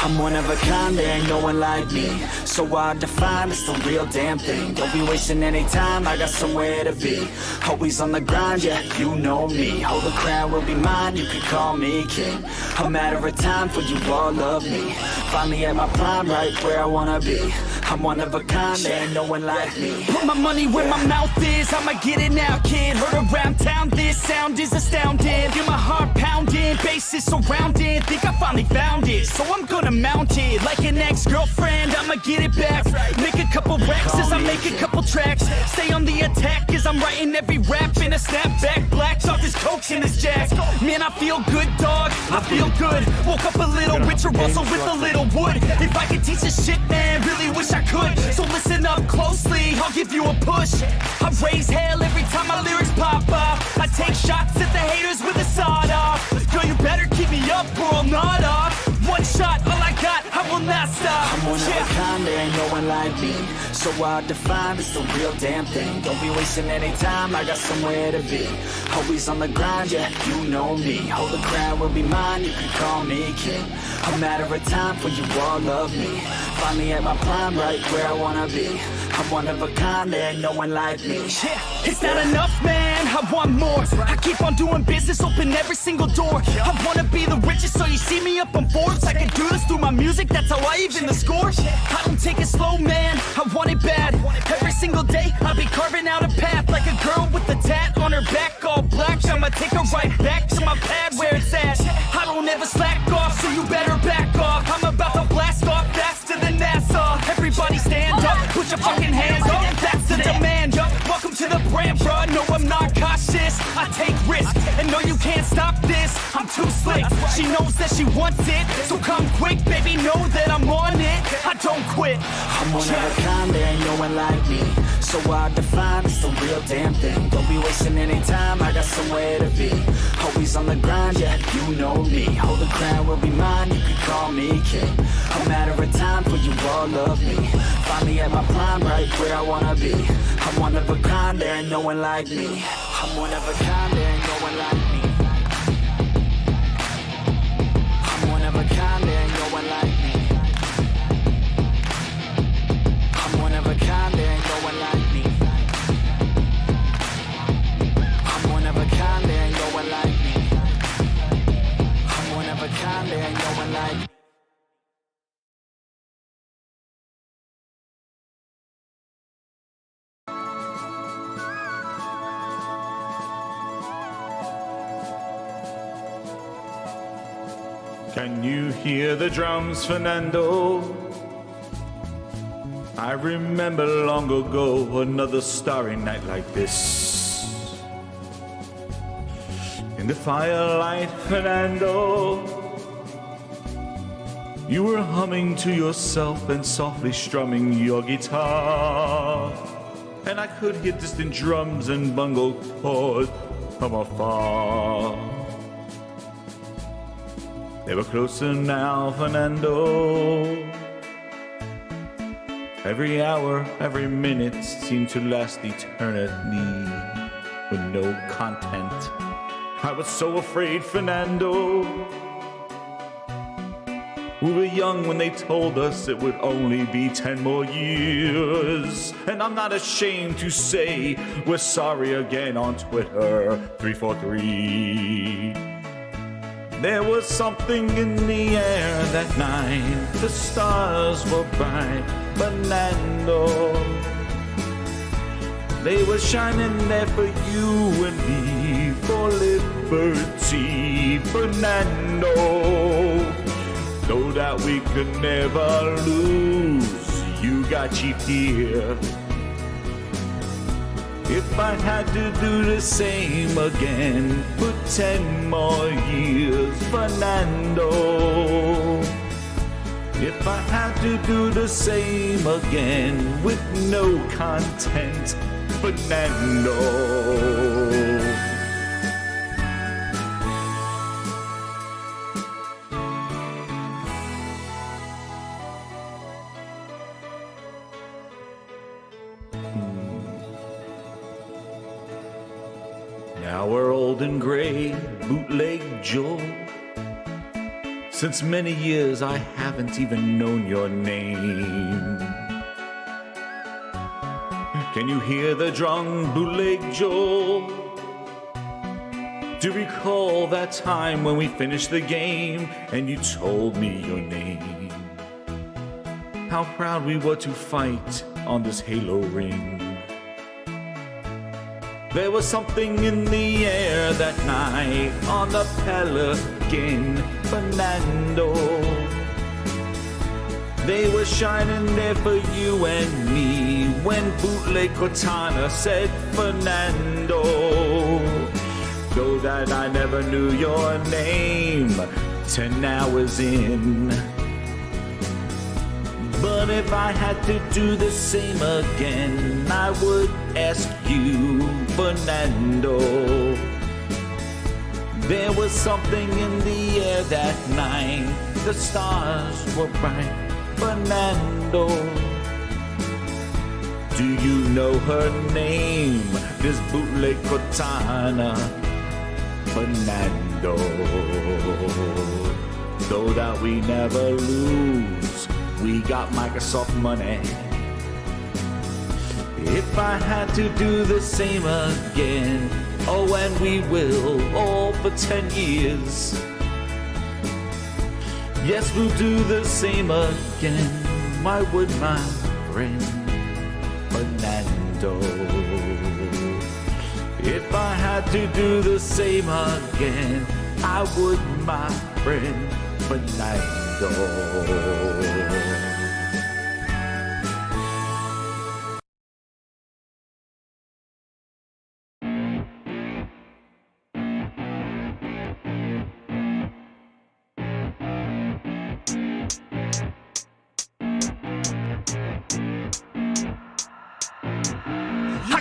I'm one of a kind, there ain't no one like me. So hard to find, it's the real damn thing. Don't be wasting any time, I got somewhere to be. Always on the grind, yeah, you know me. Hold the crown will be mine, you can call me king. A matter of time for you all love me. Finally at my prime, right where I wanna be. I'm one of a kind, there ain't no one like me. Put my money where my mouth is, I'ma get it now, kid. Heard around town, this sound is astounding. Feel my heart pounding, bass is surrounding. Think I finally found it, so I'm gonna mount it. Like an ex-girlfriend, I'ma get it back. Make a couple wrecks as I make a couple tracks. Stay on the attack as I'm writing every rap in a snapback. Black off this coke and this jack. Man, I feel good, dog, I feel good. Woke up a little richer, also with a little wood. If I could teach this shit, man, really wish I could. So listen up closely, I'll give you a push. I raise hell every time my lyrics pop off. I take shots at the haters with a sawed off. Girl, you better keep me up or I'll nod off. One shot, all I got, I will not stop. I'm one of a kind, there ain't no one like me. So hard to find, it's the real damn thing. Don't be wasting any time, I got somewhere to be. Always on the grind, yeah, you know me. Hold the crown will be mine, you can call me king. A matter of time for you all love me. Finally at my prime, right where I wanna be. I'm one of a kind, there ain't no one like me. Yeah, it's not enough, man, I want more. I keep on doing business, open every single door. I wanna be the richest, so you see me up on Forbes. I can do this through my music, that's how I even the score. I don't take it slow, man, I want it bad. Every single day, I'll be carving out a path. Like a girl with a tat on her back, all black. I'ma take her right back to my pad where it's at. I don't ever slack off, so you better back off. I'm about to blast off faster than NASA. Everybody stand up, put your fucking hands up, that's the demand, yup. Welcome to the brand, bruh, no I'm not cautious. I take risks, and no you can't stop this. I'm too slick, she knows that she wants it. So come quick, baby, know that I'm on it. I don't quit. I'm one of a kind, there ain't no one like me. So hard to find, it's the real damn thing. Don't be wasting any time, I got somewhere to be. Always on the grind, yeah, you know me. Hold the crown will be mine, you can call me king. A matter of time for you all love me. Finally at my prime, right where I wanna be. I'm one of a kind, there ain't no one like me. I'm one of a kind, there ain't no one like me. I'm one of a kind, there ain't no one like me. I'm one of a kind, there ain't no one like me. I'm one of a kind, there ain't no one like me. I'm one of a kind, there ain't no one like me. Can you hear the drums, Fernando? I remember long ago another starry night like this. In the firelight, Fernando, you were humming to yourself and softly strumming your guitar. And I could hear distant drums and bungled chords from afar. They were closer now, Fernando. Every hour, every minute seemed to last eternity with no content. I was so afraid, Fernando. We were young when they told us it would only be 10 more years. And I'm not ashamed to say we're sorry again on Twitter, 343. There was something in the air that night. The stars were bright, Fernando. They were shining there for you and me, for liberty, Fernando. No doubt we could never lose. You got cheap here. If I had to do the same again for 10 more years, Fernando. If I had to do the same again with no content, Fernando. Now we're old and gray, bootleg Joe. Since many years I haven't even known your name. Can you hear the drum, bootleg Joe? Do you recall that time when we finished the game and you told me your name? How proud we were to fight on this Halo ring. There was something in the air that night on the Pelican, Fernando. They were shining there for you and me when bootleg Cortana said Fernando. Though that I never knew your name 10 hours in. But if I had to do the same again, I would ask you, Fernando. There was something in the air that night, the stars were bright, Fernando. Do you know her name, this bootleg Cortana, Fernando? Though that we never lose, we got Microsoft money. If I had to do the same again, oh, and we will, all for 10 years. Yes, we'll do the same again. Why would my friend Fernando? If I had to do the same again, I would, my friend Fernando.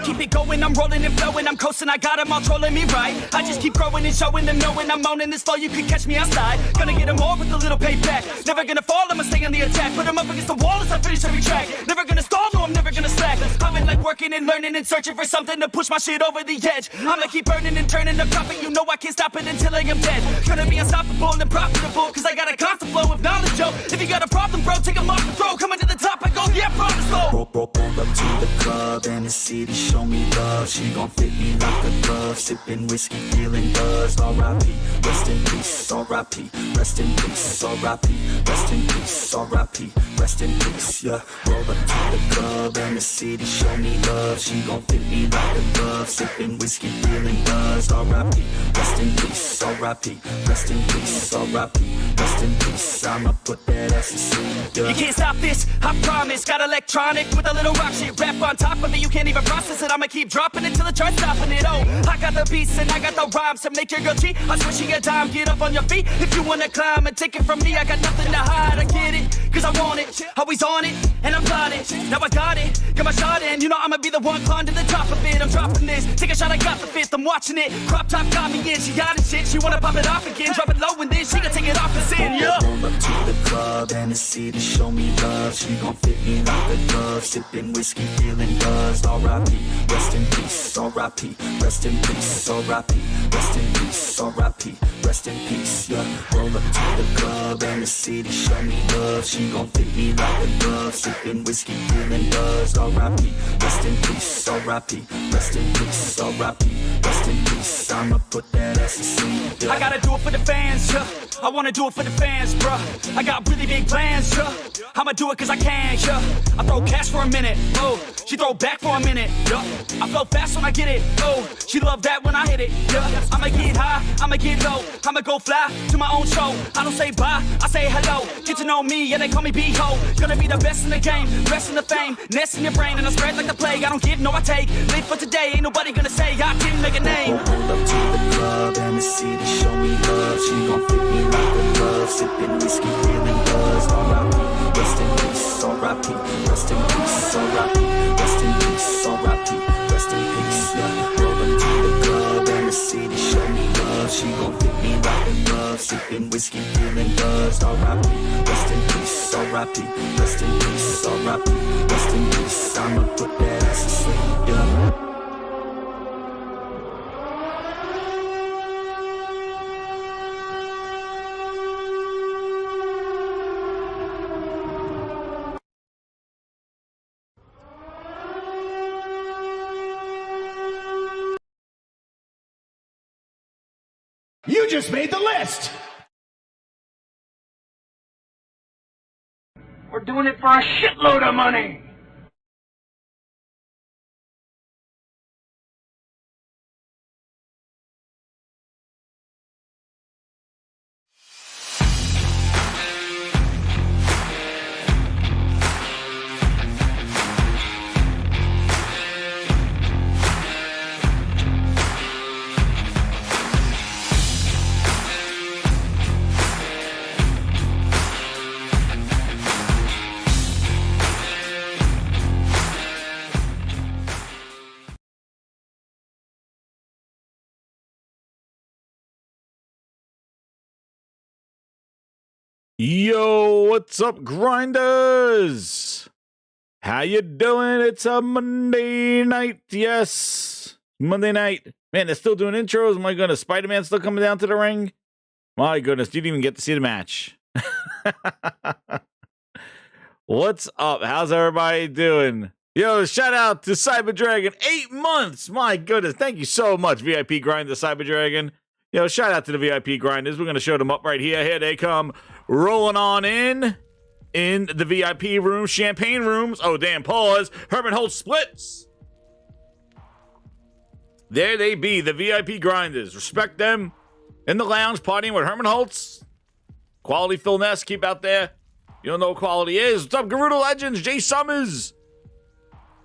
Keep it going, I'm rolling and flowing, I'm coasting, I got them all trolling me right. I just keep growing and showing them, knowing I'm owning this flow, you can catch me outside. Gonna get them all with a little payback. Never gonna fall, I'ma stay on the attack. Put them up against the wall as I finish every track. Never gonna stall, no, I'm never gonna slack. I've been like working and learning and searching for something to push my shit over the edge. I'ma keep burning and turning the profit, you know I can't stop it until I am dead. Gonna be unstoppable and profitable, cause I got a constant flow of knowledge, yo. If you got a problem, bro, take 'em off the throw. Coming to the top, I go, yeah, promise, slow. Roll up to the club and the city show me love. She gon' fit me like a glove. Sipping whiskey, feeling buzzed. R.I.P. Rest in peace. R.I.P. Rest in peace. R.I.P. Rest in peace. R.I.P. Rest in peace. Yeah. Roll up to the club and the city show me love. She gon' fit me like a glove. Sipping whiskey, feeling buzzed. R.I.P. Rest in peace. R.I.P. Rest in peace. R.I.P. Rest in peace. I'ma put that ass to sleep. Yeah. You can't stop this, I promise. Got electronic with a little rock shit. Rap on top of it, you can't even process it. I'ma keep dropping it till the chart's stopping it. Oh, I got the beats and I got the rhymes to make your girl cheat. I swear she a dime, get up on your feet. If you wanna climb and take it from me, I got nothing to hide. I get it, cause I want it, always on it, and I'm got it. Now I got it, got my shot in. You know I'ma be the one climb to the top of it. I'm dropping this, take a shot, I got the fifth. I'm watching it, crop top got me in. She got it shit, she wanna pop it off again. Drop it low and then she gon' take it off and sin, yeah. Roll up to the club and the city show me love. She gon' fit me like a glove. Sipping whiskey, feeling buzzed. R.I.P. Rest in peace. R.I.P. Rest in peace. R.I.P. Rest in peace. R.I.P. Rest in peace. Yeah. Roll up to the club and the city show me love. She gon' fit me like a glove. Sipping whiskey, feeling buzzed. R.I.P. Rest in peace. R.I.P. Rest in peace. R.I.P. Rest in peace. I'ma put that ass to sleep. Yeah. I gotta do it for the fans, yeah. I wanna do it for the fans, bruh. I got really big plans, yeah. I'ma do it cause I can, yeah. I throw cash for a minute, oh. She throw back for a minute, yeah. I flow fast when I get it, oh. She love that when I hit it, yeah. I'ma get high, I'ma get low. I'ma go fly to my own show. I don't say bye, I say hello. Get to know me, yeah, they call me B-Ho. Gonna be the best in the game, best in the fame. Nest in your brain and I spread like the plague. I don't give, no I take. Live for today, ain't nobody gonna say I didn't make a name. Roll up to the club and the city show me love. She gon' fit me like a glove. Sipping whiskey, feeling buzzed. R.I.P. Rest in peace. R.I.P. Rest in peace. R.I.P. Rest in peace. R.I.P. Rest in peace. Yeah. Roll up to the club and the city show me love. She gon' fit me like a glove. Sipping whiskey, feeling buzzed. R.I.P. Rest in peace. R.I.P. Rest in peace. R.I.P. Rest in peace. I'ma put that ass to sleep. Yeah. You just made the list! We're doing it for a shitload of money! Yo, what's up, grinders? How you doing? It's a Monday night. Yes, Monday night. Man, they're still doing intros. My goodness, Spiderman still coming down to the ring. My goodness, you didn't even get to see the match. What's up? How's everybody doing? Yo, shout out to Cyber Dragon. 8 months. My goodness, thank you so much, VIP Grinder Cyber Dragon. Yo, shout out to the VIP Grinders. We're gonna show them up right here. Here they come. Rolling on in the VIP room, champagne rooms. Oh, damn, pause. Herman Holtz splits. There they be, the VIP grinders. Respect them in the lounge, partying with Herman Holtz. Quality Phil Ness, keep out there. You don't know what quality is. What's up, Garuda Legends? Jay Summers.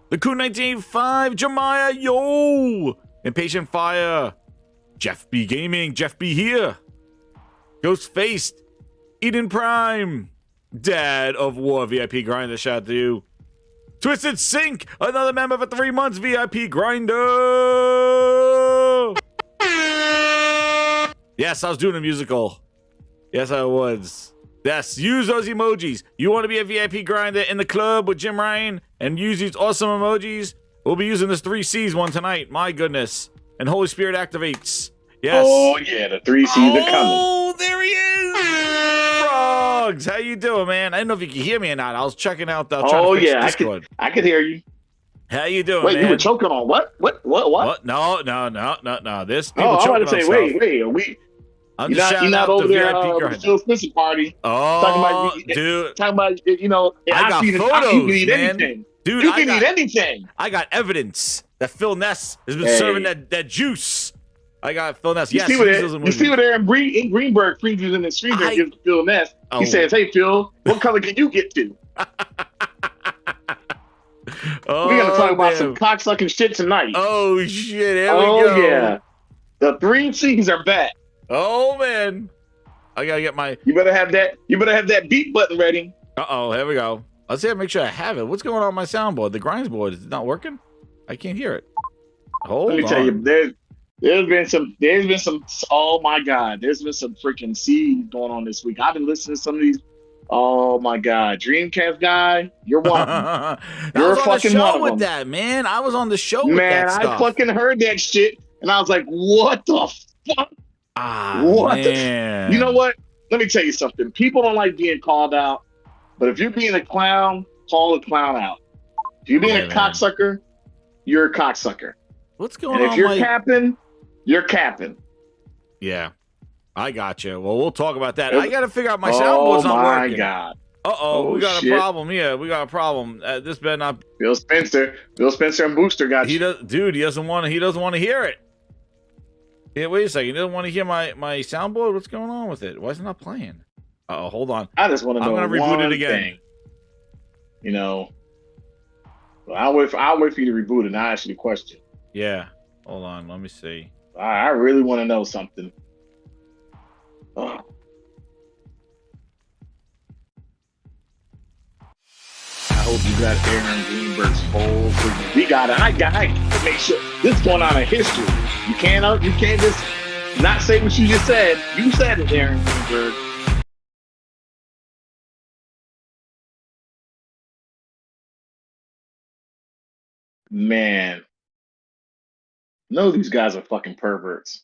The COOP 1985, Jemiah, yo. Impatient Fire. Jeff B Gaming, Jeff B here. Ghost Faced. Eden Prime, Dad of War, VIP Grinder, shout out to you. Twisted Sync, another member for 3 months, VIP Grinder. Yes, I was doing a musical. Yes, I was. Yes, use those emojis. You want to be a VIP Grinder in the club with Jim Ryan and use these awesome emojis? We'll be using this 3Cs one tonight. My goodness. And Holy Spirit activates. Yes. Oh, yeah, the 3Cs are coming. Oh, there he is. Frogs, how you doing, man? I didn't know if you could hear me or not. I was checking out the Discord. I could hear you. How you doing, wait, man? You were choking on what? What? No. This people I was choking about to say, on wait, stuff. are we? I'm just shouting out over the there VIP at the Phil Spencer party. Oh, talking about, I got photos, you can eat man. anything. Dude, you can eat anything. I got evidence that Phil Ness has been serving that juice. I got Phil Ness. You see what Aaron Greenburg previews in the stream there gives Phil Ness. He says, "Hey Phil, what color can you get to?" We're gonna talk about some cocksucking shit tonight. Oh shit! Here we go. Oh yeah, the 3Cs are back. Oh man, I gotta get my. You better have that. You better have that beat button ready. Here we go. Let's see. Make sure I have it. What's going on my soundboard? The grinds board is it not working? I can't hear it. Hold on. Let me tell you, there's been some. Oh my God, there's been some freaking seeds going on this week. I've been listening to some of these. Oh my God, Dreamcast guy, you're one of them. You're fucking one of them. That man, I was on the show. Man, with that stuff. I fucking heard that shit, and I was like, what the fuck? What? Man. You know what? Let me tell you something. People don't like being called out, but if you're being a clown, call a clown out. If you're being a cocksucker, you're a cocksucker. What's going on? And if you're capping, you're capping. Yeah, I got you. Well, we'll talk about that. I got to figure out my soundboard's not working. Oh my God. We got a problem here. We got a problem. This better not. Bill Spencer and Booster got you. He doesn't want to hear it. Yeah, wait a second. He doesn't want to hear my soundboard. What's going on with it? Why is it not playing? Hold on. I just want to know. I'm gonna reboot it again. I'll wait for you to reboot it and I'll ask you the question. Yeah. Hold on. Let me see. I really want to know something. Oh. I hope you got Aaron Greenberg's whole freaking. We got it. I to make sure this is going on in history. You can't just not say what you just said. You said it, Aaron Greenberg. Man. No, these guys are fucking perverts.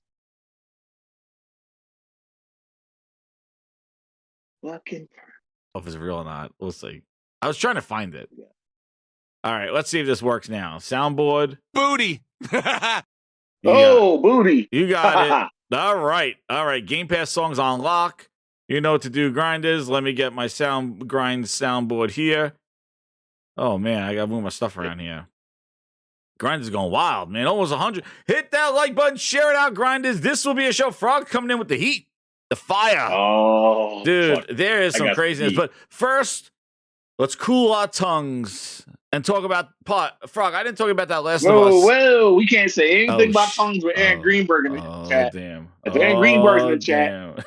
Fucking. If it's real or not, we'll see. I was trying to find it. Yeah. All right, let's see if this works now. Soundboard. Booty. Booty. You got it. All right. Game Pass songs on lock. You know what to do, grinders. Let me get my grind soundboard here. Oh man, I gotta move my stuff around here. Grinders going wild, man. Almost 100. Hit that like button, share it out, grinders. This will be a show. Frog coming in with the heat, the fire. Oh, dude, fuck. there is some craziness. But first, let's cool our tongues and talk about Frog. I didn't talk about that last of us. Whoa, we can't say anything about tongues with Aaron Greenburg in the chat. Damn. If Aaron Greenberg's in the chat,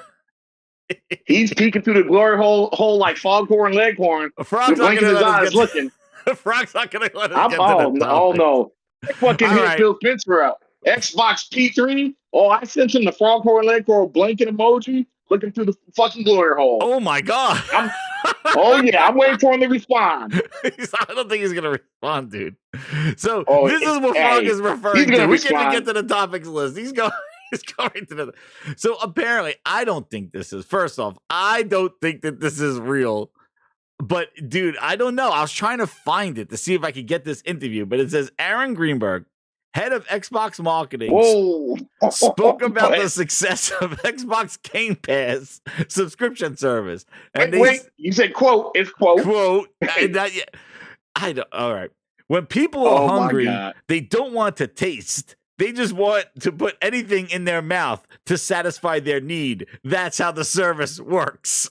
he's peeking through the glory hole like foghorn leghorn. Frog's blinking his eyes looking. Frog's not gonna let us get to the oh no. Fucking hit Phil Spencer up. Xbox P3. Oh, I sent him the foghorn leghorn blinking emoji looking through the fucking glory hole. Oh my god. I'm waiting for him to respond. I don't think he's gonna respond, dude. So this is what Frog is referring to. We can't get to the topics list. He's going to the. So apparently, I don't think this is. First off, I don't think that this is real. But dude, I don't know. I was trying to find it to see if I could get this interview, but it says Aaron Greenburg, head of Xbox marketing, spoke about the success of Xbox Game Pass subscription service. And you said quote? It's quote. Quote. I don't. All right. When people are hungry, they don't want to taste. They just want to put anything in their mouth to satisfy their need. That's how the service works.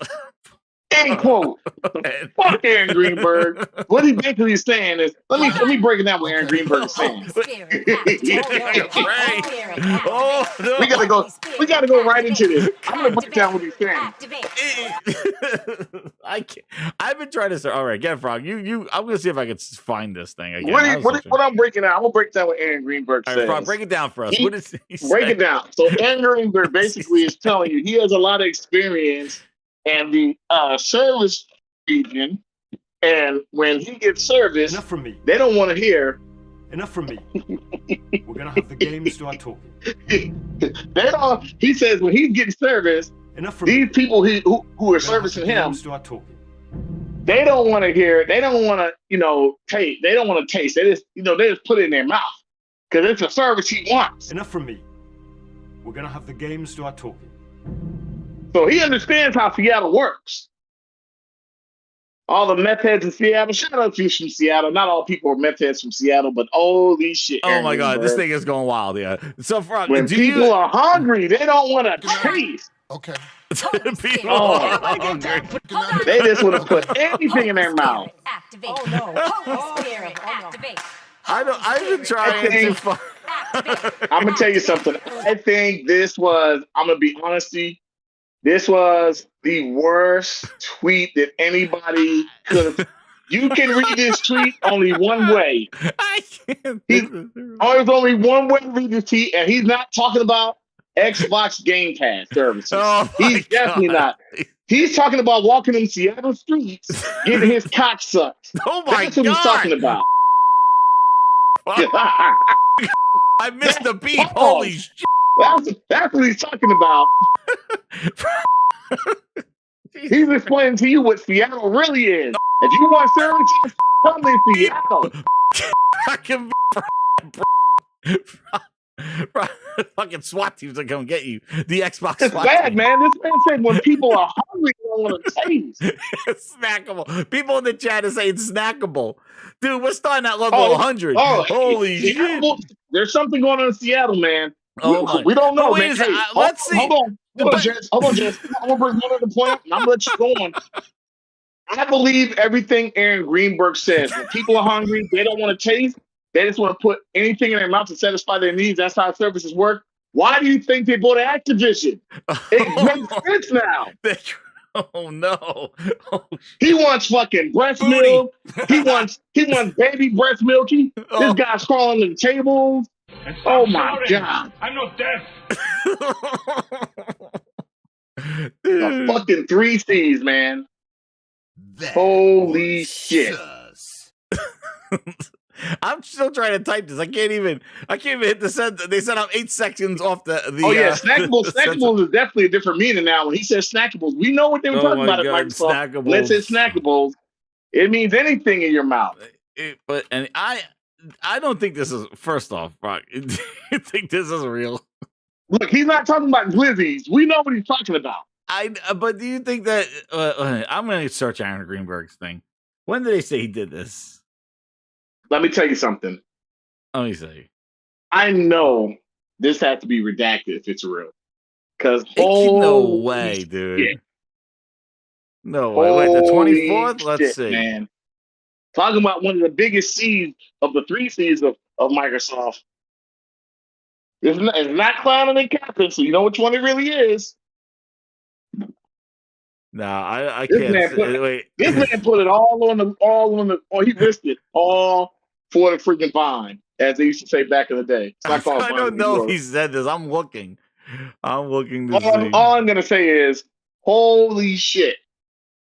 End quote. Fuck Aaron Greenberg. What he basically saying is, let me break it down what Aaron Greenberg is saying. We gotta go right into this. I'm gonna break down what he's saying. I've been trying to say, all right, get Frog. I'm gonna see if I can find this thing again. What I'm breaking down, I'm gonna break down what Aaron Greenberg says. Frog, break it down for us. What is he saying? Break it down. So Aaron Greenberg basically is telling you he has a lot of experience and the service region, and when he gets service, enough from me. They don't want to hear. Enough from me. We're gonna have the games start talking. He says when he's getting service, enough from these people who are servicing him start talking. They don't want to hear. They don't want to taste. They don't want to taste. They just put it in their mouth because it's a service he wants. Enough from me. We're gonna have the games start talking. So he understands how Seattle works. All the meth heads in Seattle, shout out to you from Seattle. Not all people are meth heads from Seattle, but holy shit. Oh my God, this thing is going wild, yeah. So Frog, when people are hungry, they don't want to taste. Okay. People are hungry. They just want to put anything in their mouth. Activate. Oh no. Spirit, activate. I've been trying to find. I'm gonna tell you something. I think this was, I'm gonna be honest with you, this was the worst tweet that anybody could have. You can read this tweet only one way. I can't. There's only one way to read this tweet, and he's not talking about Xbox Game Pass services. He's definitely not. He's talking about walking in Seattle streets, getting his cock sucked. Oh my God. That's what he's talking about. I missed the beat. Holy shit. That's what he's talking about. He's explaining to you what Seattle really is. If you want services, come to Seattle. I can fucking SWAT teams are gonna get you. The Xbox it's SWAT bad, team. man. This man said when people are hungry, they don't want to taste. Snackable. People in the chat are saying snackable. Dude, we're starting at level 100. Holy shit. There's something going on in Seattle, man. Oh we don't know, man. Hey, let's see. Hold on, Jess. I'm gonna bring one other point, and I'm gonna let you go on. I believe everything Aaron Greenberg says. When people are hungry, they don't want to taste. They just want to put anything in their mouth to satisfy their needs. That's how services work. Why do you think they bought Activision? It makes sense now. Oh no! He wants fucking breast milk. He wants baby breast milk. This guy's crawling to the tables. Oh my God! I'm not deaf. The fucking 3 C's, man. Holy shit! I'm still trying to type this. I can't even hit the send. They sent out 8 seconds off the. Oh yeah, snackables. Snackables is definitely a different meaning now. When he says snackables, we know what they were talking about at Microsoft. Snackables. Let's say snackables. It means anything in your mouth. I don't think this is. First off, Brock, do you think this is real? Look, he's not talking about glizzies. We know what he's talking about. But do you think that I'm going to search Aaron Greenberg's thing? When did they say he did this? Let me tell you something. Let me see. I know this has to be redacted if it's real. Because no way, dude. Shit. No way. Wait, the 24th? Let's see. Man. Talking about one of the biggest C's of the 3 C's of Microsoft. It's not clowning and capping, so you know which one it really is. No, I can't. Wait. This man put it all on the. He risked it all for the freaking vine, as they used to say back in the day. I don't know if he said this. I'm looking to see. All I'm gonna say is, holy shit!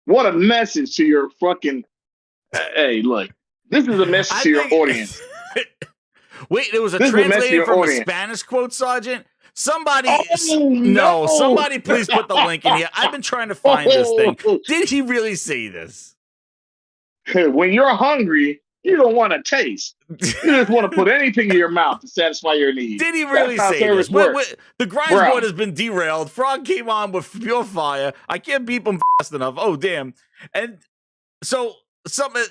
What a message to your fucking. Hey, look, this is a message to your audience. Wait, there was a translator from a Spanish quote, Sergeant. Somebody, somebody please put the link in here. I've been trying to find this thing. Did he really say this? When you're hungry, you don't want to taste. You just want to put anything in your mouth to satisfy your needs. Did he really say this? The grind board has been derailed. Frog came on with pure fire. I can't beep him fast enough. Oh, damn. And so, something...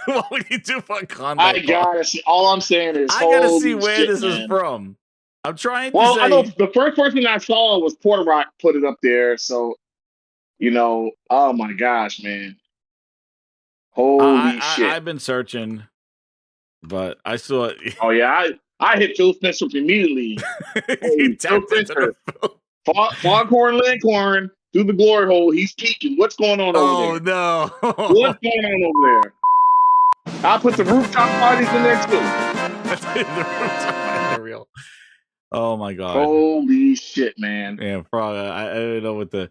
what would you do for a combat? I gotta see. All I'm saying is, I gotta see where this is from. I'm trying to say. I know the first person I saw was Porter Rock put it up there. So, oh my gosh, man. Holy shit. I've been searching, but I saw it. Oh, yeah. I hit Phil Spencer immediately. Phil Spencer. Foghorn Leghorn through the glory hole. He's peeking. What's going on over there? Oh, no. What's going on over there? I'll put the rooftop parties in there, too. The rooftop parties are real. Oh, my God. Holy shit, man. Yeah, Frog, I don't know what to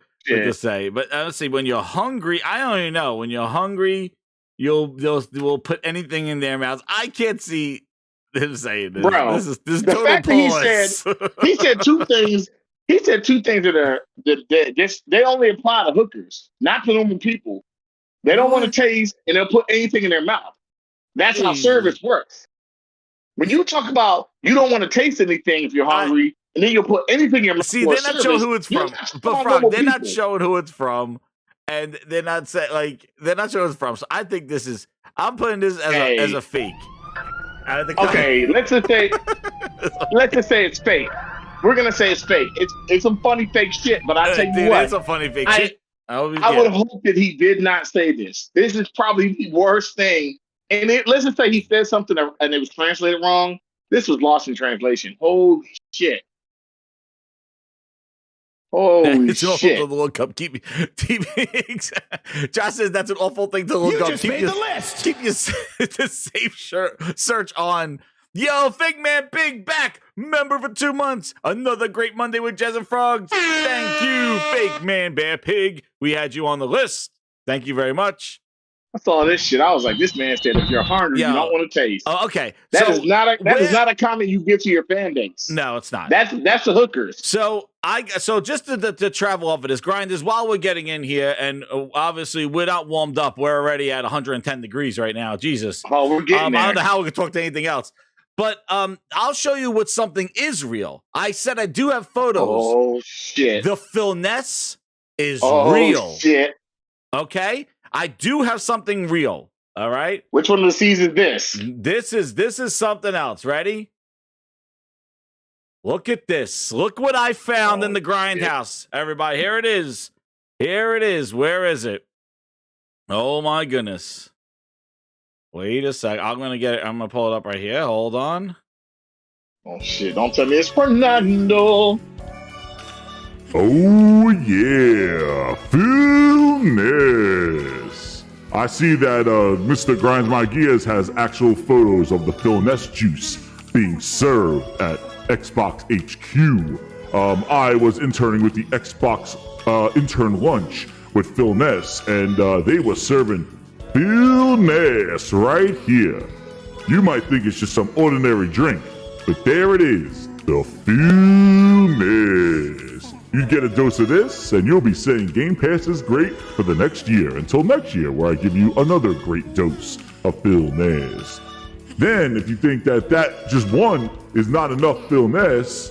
say. But let's see, when you're hungry, I don't even know. When you're hungry, we'll put anything in their mouths. I can't see him saying this. Bro, this is total fact that he said 2 things. He said 2 things that they only apply to hookers, not to normal people. They don't want to taste, and they'll put anything in their mouth. That's how service works. When you talk about you don't want to taste anything if you're hungry, and then you'll put anything in your mouth. See, they're not showing who it's from. But Frog, they're not showing who it's from, and they're not saying they're not showing who it's from. So I think this is. I'm putting this as a fake. Okay, let's just say it's fake. We're gonna say it's fake. It's some funny fake shit, but I tell you what, it's a funny fake shit. I would hope that he did not say this. This is probably the worst thing. And let's just say he said something and it was translated wrong. This was lost in translation. Holy shit. Holy shit. Awful to look up. Josh says that's an awful thing to look up. You just made the list. Keep your safe search on. Yo, Fig Man Pig back. Member for 2 months. Another great Monday with Jazz and Frogs. Thank you, Fake Man Bear Pig. We had you on the list. Thank you very much. I saw this shit. I was like, this man said if you're hungry, you don't want to taste. Oh, okay. That is not a comment you give to your fan base. No, it's not. That's the hookers. So just to travel off of this, grinders, while we're getting in here, and obviously we're not warmed up. We're already at 110 degrees right now. Jesus. Oh, we're getting there. I don't know how we can talk to anything else. But I'll show you what something is real. I said I do have photos. Oh, shit. The Philness is real. Oh, shit. Okay? I do have something real. All right? Which one of the C's is this? This is something else. Ready? Look at this. Look what I found in the grindhouse. Everybody, here it is. Here it is. Where is it? Oh, my goodness. Wait a sec. I'm going to pull it up right here. Hold on. Oh, shit. Don't tell me it's Fernando. Oh, yeah. Philness. I see that Mr. Grinds My Gears has actual photos of the Philness juice being served at Xbox HQ. I was interning with the Xbox intern lunch with Philness, and they were serving Philness right here. You might think it's just some ordinary drink, but there it is, the Philness. You get a dose of this, and you'll be saying Gamepass is great for the next year. Until next year, where I give you another great dose of Philness. Then, if you think that just one is not enough Philness,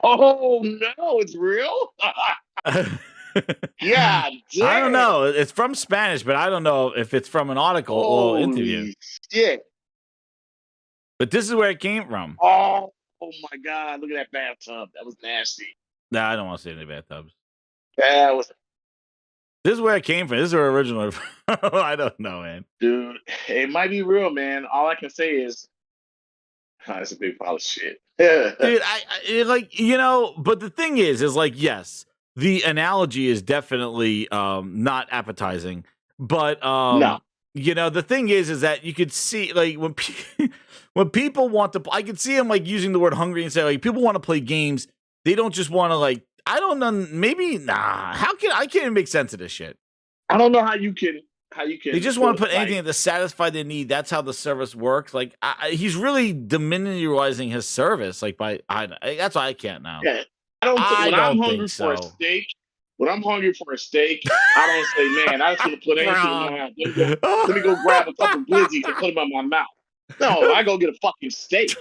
Oh no, it's real. Yeah, damn. I don't know. It's from Spanish, but I don't know if it's from an article or interview. Holy shit. But this is where it came from. Oh my God! Look at that bathtub. That was nasty. Nah, I don't want to see any bathtubs. That was, This is where it came from. This is where it originated from. I don't know, man. dude. It might be real, man. All I can say is, it's a big pile of shit. Dude, I like, you know, but the thing is like, yes, the analogy is definitely not appetizing, but No. you know, the thing is that you could see, like, when when people want to, I could see him like using the word hungry and say, like, people want to play games, they don't just want to, like, I don't know, maybe how can I can't even make sense of this shit. I don't know how you can. They just want to put anything to satisfy their need. That's how the service works. Like, he's really diminishing his service. Like, that's why I can't now. Yeah, when I'm hungry for a steak, when I'm hungry for a steak, I don't say, man, I just want to put anything in my mouth. Let me go grab a couple glizzies and put them in my mouth. No, I go get a fucking steak.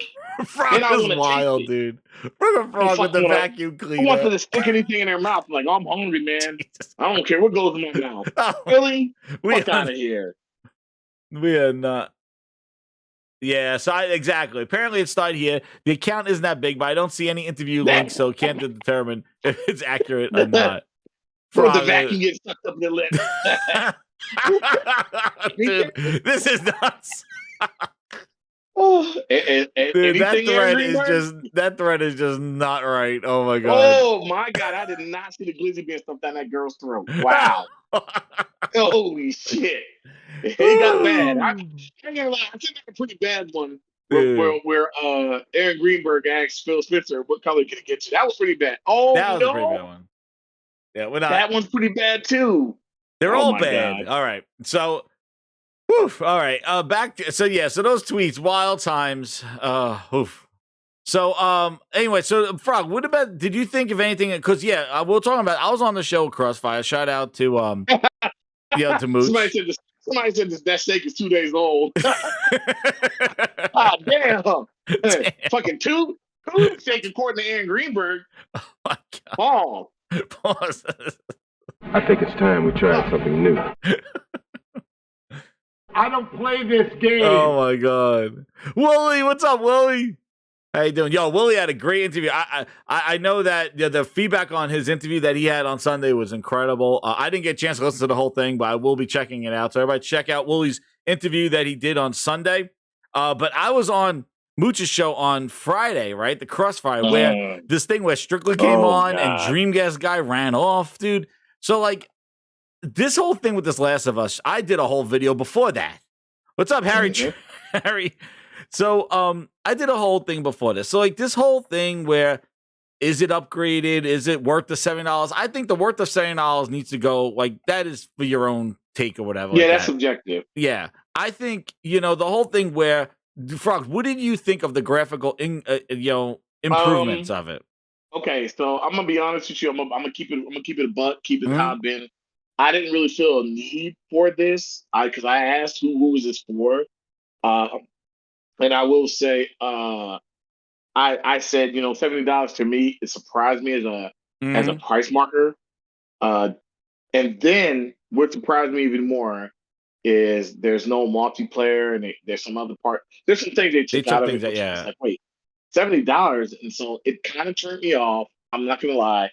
Frog is wild, dude. We're the frog with the vacuum cleaner. I want them to stick anything in their mouth. I'm like, I'm hungry, man. Jesus. I don't care what goes in my mouth. Oh, Really? Fuck out of here. We are not. Yeah, so exactly. Apparently, it started here. The account isn't that big, but I don't see any interview links, so can't determine if it's accurate or not. Or the vacuum gets sucked up in the lip. Dude, this is nuts. Dude, that thread is just not right. Oh my god. Oh my god, I did not see the glizzy being stuffed down that girl's throat. Wow. Holy shit. It got bad. I think that's a pretty bad one where Aaron Greenberg asked Phil Spencer what color can it get you. That was pretty bad. Oh, that was a pretty bad one. Yeah, that one's pretty bad too. They're all bad. God. All right. So oof, all right. Back to, so those tweets, wild times. Oof. So anyway, so Frog, what about, did you think of anything? Because we're talking about, I was on the show Crossfire. Shout out to to Mooch. Somebody said that steak is 2 days old. Damn. Fucking two steak according to Aaron Greenberg. Oh my god. Pause. I think it's time we try something new. I don't play this game. Oh my god, Wooly, what's up, Wooly? How you doing? Yo, Wooly had a great interview. I know that the feedback on his interview that he had on Sunday was incredible. I didn't get a chance to listen to the whole thing, but I will be checking it out. So everybody check out Wooly's interview that he did on Sunday. But I was on Mooch's show on Friday, right? The Crossfire, where this thing where Strickler came on and Dreamcast guy ran off, dude. So like this whole thing with this Last of Us, I did a whole video before that. What's up, Harry? Harry. So I did a whole thing before this. So like this whole thing where is it upgraded? Is it worth the $70? I think the worth of $70 needs to go, like, that is for your own take or whatever. Yeah, that's subjective. Yeah. I think, the whole thing where, Frog, what did you think of the graphical improvements of it? Okay, so I'm gonna be honest with you. I'm gonna keep it a buck, keep it how I've been. I didn't really feel a need for this. Because I asked who was this for? And I will say, I said, $70 to me, it surprised me as a price marker. And then what surprised me even more is there's no multiplayer, and there's some other part. There's some things they took out of it. It's like, wait, $70, and so it kind of turned me off. I'm not gonna lie.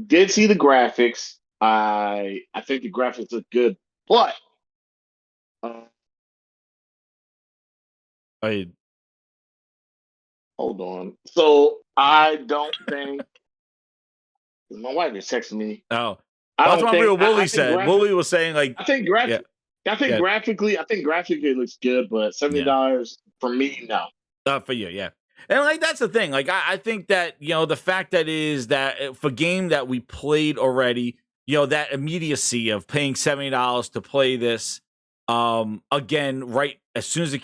Did see the graphics. I think the graphics look good, but hold on. So I don't think my wife is texting me. Oh, that's what Wooly said. Wooly was saying, like, I think graphically, it looks good, but $70 for me, no. For you, yeah. And like that's the thing. Like I think that the fact that is that for game that we played already, that immediacy of paying $70 to play this again right as soon as it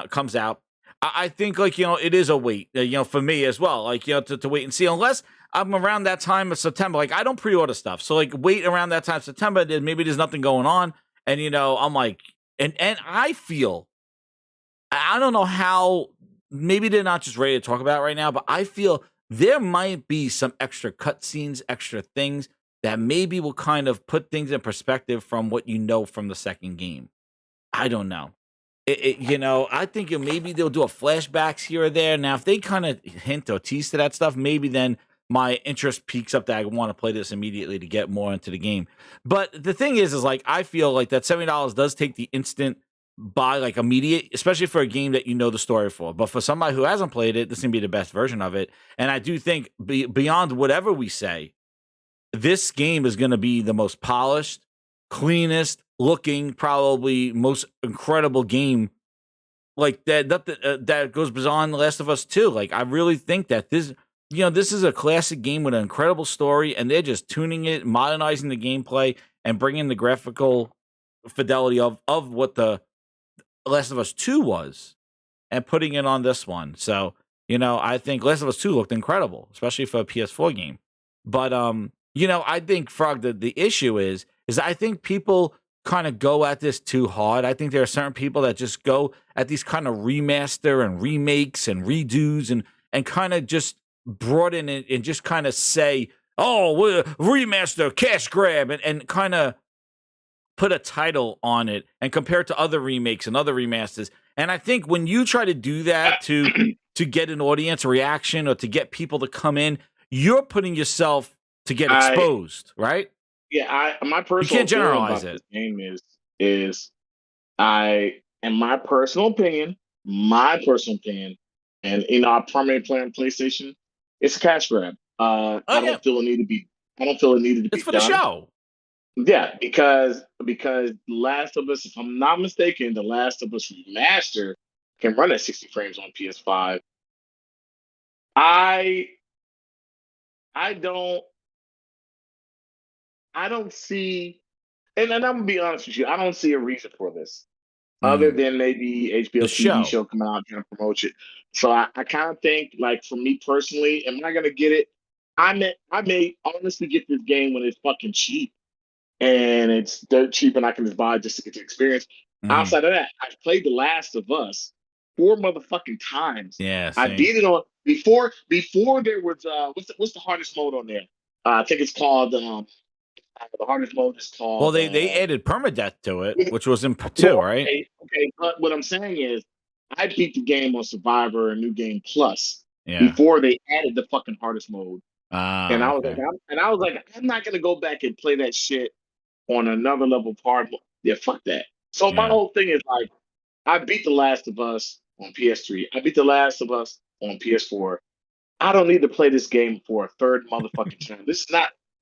comes out. I think like it is a wait. For me as well. Like to wait and see unless I'm around that time of September. Like I don't pre-order stuff, so like wait around that time of September. Maybe there's nothing going on, and I'm like, and I feel I don't know how maybe they're not just ready to talk about it right now, but I feel there might be some extra cutscenes, extra things that maybe will kind of put things in perspective from what you know from the second game. I don't know. I think maybe they'll do a flashbacks here or there. Now, if they kind of hint or tease to that stuff, maybe then my interest peaks up that I want to play this immediately to get more into the game. But the thing is like, I feel like that $70 does take the instant buy, like immediate, especially for a game that you know the story for. But for somebody who hasn't played it, this is going to be the best version of it. And I do think beyond whatever we say, this game is going to be the most polished, cleanest looking, probably most incredible game like that goes beyond The Last of Us 2. Like, I really think that this is a classic game with an incredible story, and they're just tuning it, modernizing the gameplay, and bringing the graphical fidelity of what the Last of Us 2 was, and putting it on this one. So, I think Last of Us 2 looked incredible, especially for a PS4 game. But I think, Frog, the issue is I think people kind of go at this too hard. I think there are certain people that just go at these kind of remaster and remakes and redos and kind of just broaden it and just kind of say, oh, we're remaster, cash grab, and kind of put a title on it and compare it to other remakes and other remasters. And I think when you try to do that to get an audience reaction or to get people to come in, you're putting yourself to get exposed, right? Yeah, my personal you can't generalize about it. This game is my personal opinion, and I primarily play on PlayStation. It's a cash grab. I don't feel it needed to be. I don't feel it needed to be. It's for done. the show. Yeah, because Last of Us, if I'm not mistaken, the Last of Us remaster can run at 60 frames on PS5. I don't see, and I'm gonna be honest with you, I don't see a reason for this, other than maybe HBO TV show coming out and promote it. So I kind of think, like, for me personally, am I gonna get it? I may honestly get this game when it's fucking cheap, and it's dirt cheap, and I can just buy it just to get the experience. Outside of that, I've played The Last of Us 4 motherfucking times. Yeah, I beat it on before there was what's the hardest mode on there? I think it's called the hardest mode is called. Well, they added permadeath to it, which was in 2, right? Okay, but what I'm saying is, I beat the game on Survivor and New Game Plus Yeah. before they added the fucking hardest mode. And I was Okay. like, I'm not gonna go back and play that shit on another level hard mode. Yeah, fuck that. So my Yeah. whole thing is like, I beat The Last of Us on PS3. I beat The Last of Us on PS4. I don't need to play this game for a third motherfucking time. This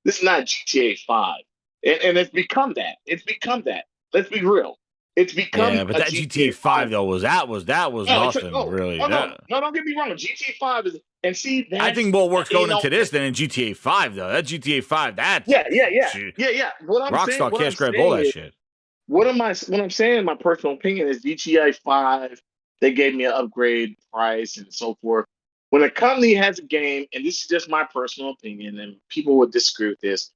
is not GTA 5. And it's become that. It's become that. Let's be real. It's become Yeah, but that GTA 5 though was nothing really. No, don't get me wrong. GTA 5 is, and see, that's, I think more work's going into this than in GTA 5 though. That GTA 5, that's yeah. What I'm Rockstar saying, cash grab all that shit. What I'm saying, in my personal opinion, is GTA 5, they gave me an upgrade price and so forth. When a company has a game, and this is just my personal opinion, and people would disagree with this,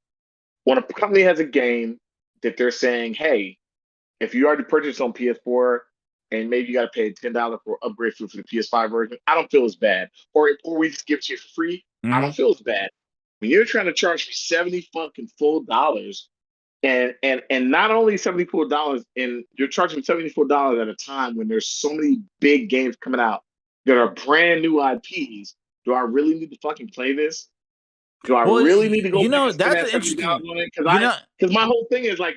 when a company has a game that they're saying, hey, if you already purchased on PS4 and maybe you got to pay $10 for upgrade for the PS5 version, I don't feel as bad. Or we just give it to you for free, I don't feel as bad. When you're trying to charge me $70 fucking full dollars, and not only $74, and you're charging $74 at a time when there's so many big games coming out that are brand new IPs, do I really need to fucking play this? Do I really need to go? That's interesting. Because my whole thing is like,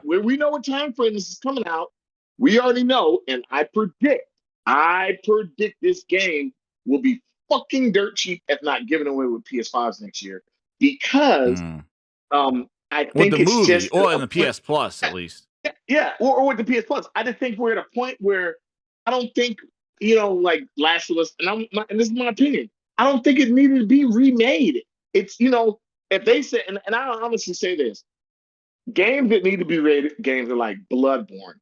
we know what time frame this is coming out. We already know, and I predict this game will be fucking dirt cheap, if not given away with PS5s next year, because I think with the it's movie just or in the PS Plus at least. Yeah, or with the PS Plus. I just think we're at a point where I don't think, like Last of Us, and this is my opinion, I don't think it needed to be remade. It's, if they say, and I honestly say this, games that need to be rated, games are like Bloodborne.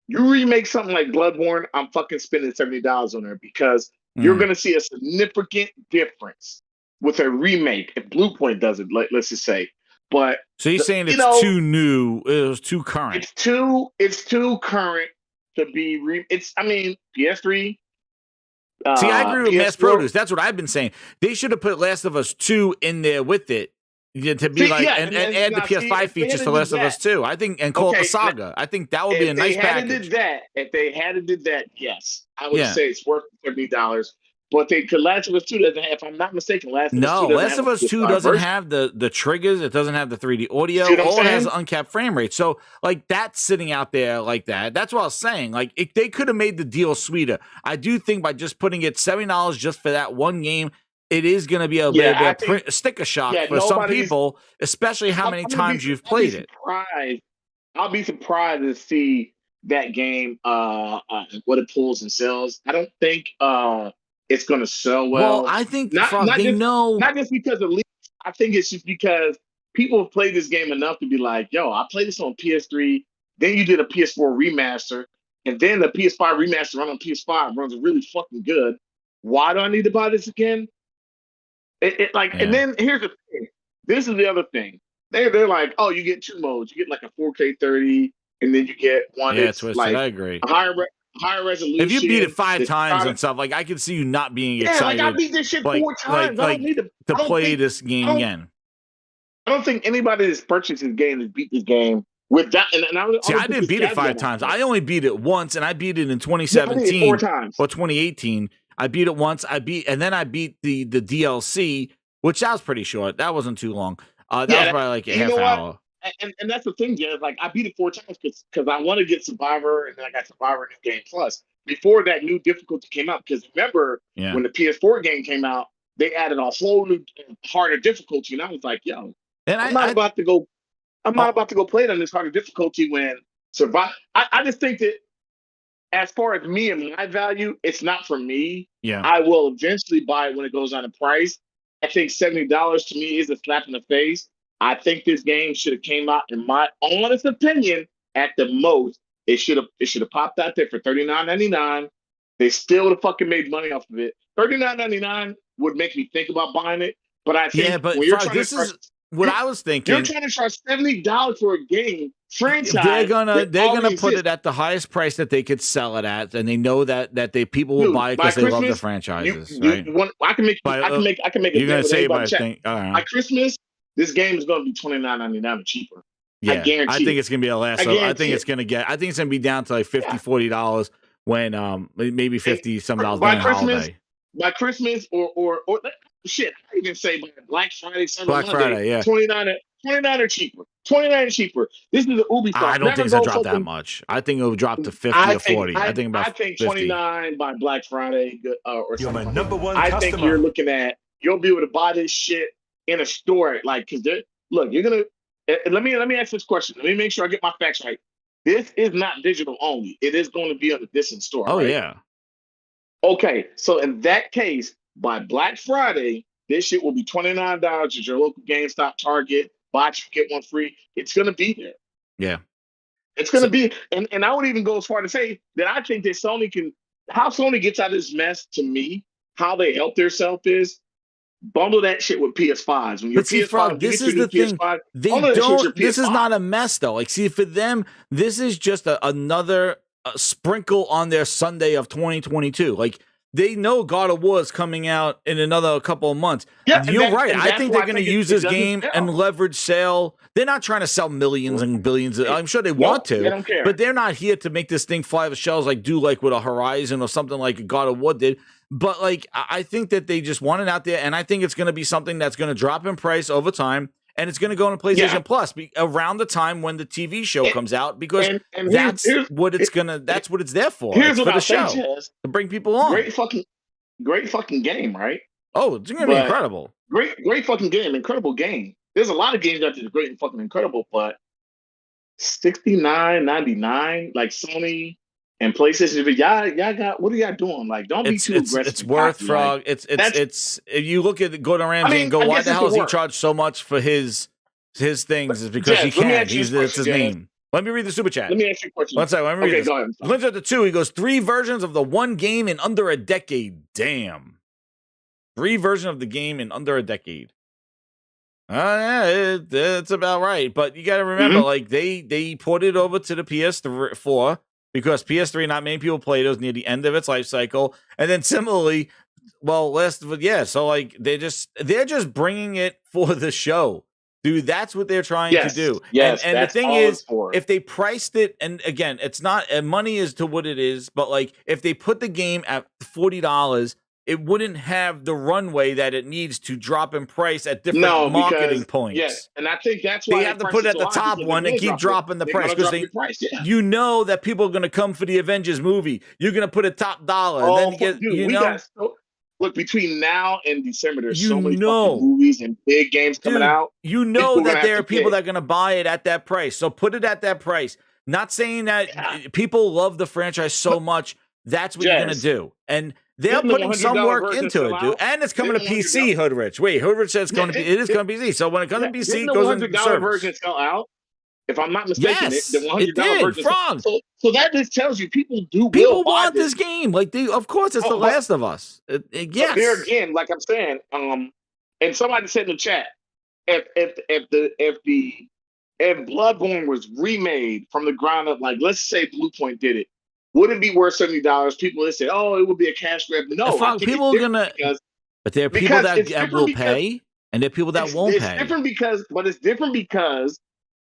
You remake something like Bloodborne, I'm fucking spending $70 on there, because you're going to see a significant difference with a remake if Bluepoint does it, let's just say. But so you're saying it's too new, it was too current. It's too current to be PS3, See, I agree with mass PS4. produce. That's what I've been saying. They should have put Last of Us 2 in there with it. To be and add the PS5 features to Last of Us 2. I think, and call it the Saga. I think that would be a nice package. If they had did that, yes, I would say it's worth $70. But Last of Us 2 doesn't have, if I'm not mistaken, Last of Us 2 doesn't have the triggers. It doesn't have the 3D audio. All it has is uncapped frame rate. So, like, that's sitting out there like that. That's what I was saying. Like, they could have made the deal sweeter. I do think by just putting it $70 just for that one game, it is going to be a sticker shock for some people, especially how many times you've played it. I'll be surprised to see that game, what it pulls and sells. I don't think it's going to sell well. Well, I think not just because of leaks. I think it's just because people have played this game enough to be like, yo, I played this on PS3. Then you did a PS4 remaster. And then the PS5 remaster run on PS5 runs really fucking good. Why do I need to buy this again? And then here's the thing. This is the other thing. They're like, oh, you get two modes. You get like a 4K 30, and then you get one that's like I agree. A higher resolution. If you beat it 5 times and stuff, like I can see you not being excited. I beat this shit 4 times. I don't need to play this game again. I don't think anybody that's purchased this game has beat this game with that. I didn't beat it 5 times. I only beat it once, and I beat it in 2017 4 times. or 2018. I beat it once. And then I beat the DLC, which that was pretty short. That wasn't too long. That was probably like a half hour. And that's the thing, yeah. Like I beat it 4 times because I want to get Survivor, and then I got Survivor New Game Plus before that new difficulty came out. Because remember when the PS4 game came out, they added a whole new harder difficulty, and I was like, yo, I'm not about to go play it on this harder difficulty when Survivor. I just think that, as far as me and my value, it's not for me. Yeah. I will eventually buy it when it goes on in price. I think $70 to me is a slap in the face. I think this game should have came out, in my honest opinion, at the most, it should have popped out there for $39.99. They still would have fucking made money off of it. $39.99 would make me think about buying it. But I think when you're trying I was thinking. You're trying to charge $70 for a game franchise. They're gonna put it at the highest price that they could sell it at, and they know that people will buy it because they love the franchises. I can make a. You're gonna say by thing. By Christmas, this game is gonna be $29.99 or cheaper. Yeah, I guarantee. I think it's gonna be a last. I think it's gonna be down to like $50, $40 when maybe $50 some dollars by Christmas. By Christmas or shit, I even say by Black Friday, Friday, yeah. $29 or cheaper. $29 cheaper. This is the Ubisoft. I don't think it's gonna drop that much. I think it'll drop to 50 or 40. I think 29 by Black Friday or You're something. my number one I customer. think you're looking at you'll be able to buy this shit in a store, like because look, you're gonna. Let me ask this question. Let me make sure I get my facts right. This is not digital only. It is going to be on the disc store. Oh right? yeah. Okay, so in that case, by Black Friday, this shit will be $29 at your local GameStop, Target. Buy two, get one free. It's gonna be there. Yeah. It's gonna be, and I would even go as far to say that I think that how Sony gets out of this mess, to me, how they help themselves is bundle that shit with PS5s. When your PS5, this is the thing. PS5, they don't. This is not a mess though. Like, see, for them, this is just another sprinkle on their Sunday of 2022. Like, they know God of War is coming out in another couple of months. Yeah, you're right. I think they're going to use this game and leverage sale. They're not trying to sell millions and billions. I'm sure they want to, they don't care. But they're not here to make this thing fly the shelves like with a Horizon or something like God of War did. But like, I think that they just want it out there, and I think it's going to be something that's going to drop in price over time. And it's going to go into PlayStation Plus around the time when the TV show comes out, because that's what it's there for. Here's what for I the show think, Chaz. to bring people on. Great fucking game, right? Oh, it's going to be incredible. Great fucking game, incredible game. There's a lot of games out there that are great and fucking incredible, but $69.99, like Sony and PlayStation, y'all got, what are y'all doing? Like, don't be too aggressive. It's worth frog. It's if you look at Gordon Ramsay and go, why the hell does he charge so much for his things? Is because he can. It's his name. Let me read the super chat. Let me ask you a question. One second. Let me read this. Go ahead. Glitch at the 2. He goes, 3 versions of the one game in under a decade. Damn. 3 versions of the game in under a decade. Yeah, it's about right. But you got to remember, like they ported over to the PS4 because PS3, not many people played. It was near the end of its life cycle. And then similarly, well, so like they're just bringing it for the show. Dude, that's what they're trying to do. Yes, and the thing is, if they priced it, and again, it's not money is to what it is, but like if they put the game at $40, it wouldn't have the runway that it needs to drop in price at different marketing points. Yes, and I think that's why they have to put it at the top one and keep dropping the price because you know that people are going to come for the Avengers movie. You're going to put a top dollar, and then look, between now and December, there's so many fucking movies and big games coming out. You know that there are people that are going to buy it at that price. So put it at that price. Not saying that people love the franchise so much. That's what you're going to do. And they're putting some work into it, dude. And it's coming to PC, Hoodrich. Wait, Hoodrich says it is going to PC. So when it comes to PC, it goes into the $100 version sell out. If I'm not mistaken, the $100 version. So that just tells you people want this game. Like of course, it's The Last of Us. Yes. There again, like I'm saying, and somebody said in the chat, if Bloodborne was remade from the ground up, like let's say Blue Point did it, would it be worth $70? People would say, "Oh, it would be a cash grab." No, people are gonna. But there are people that will pay, and there are people that won't pay. It's different because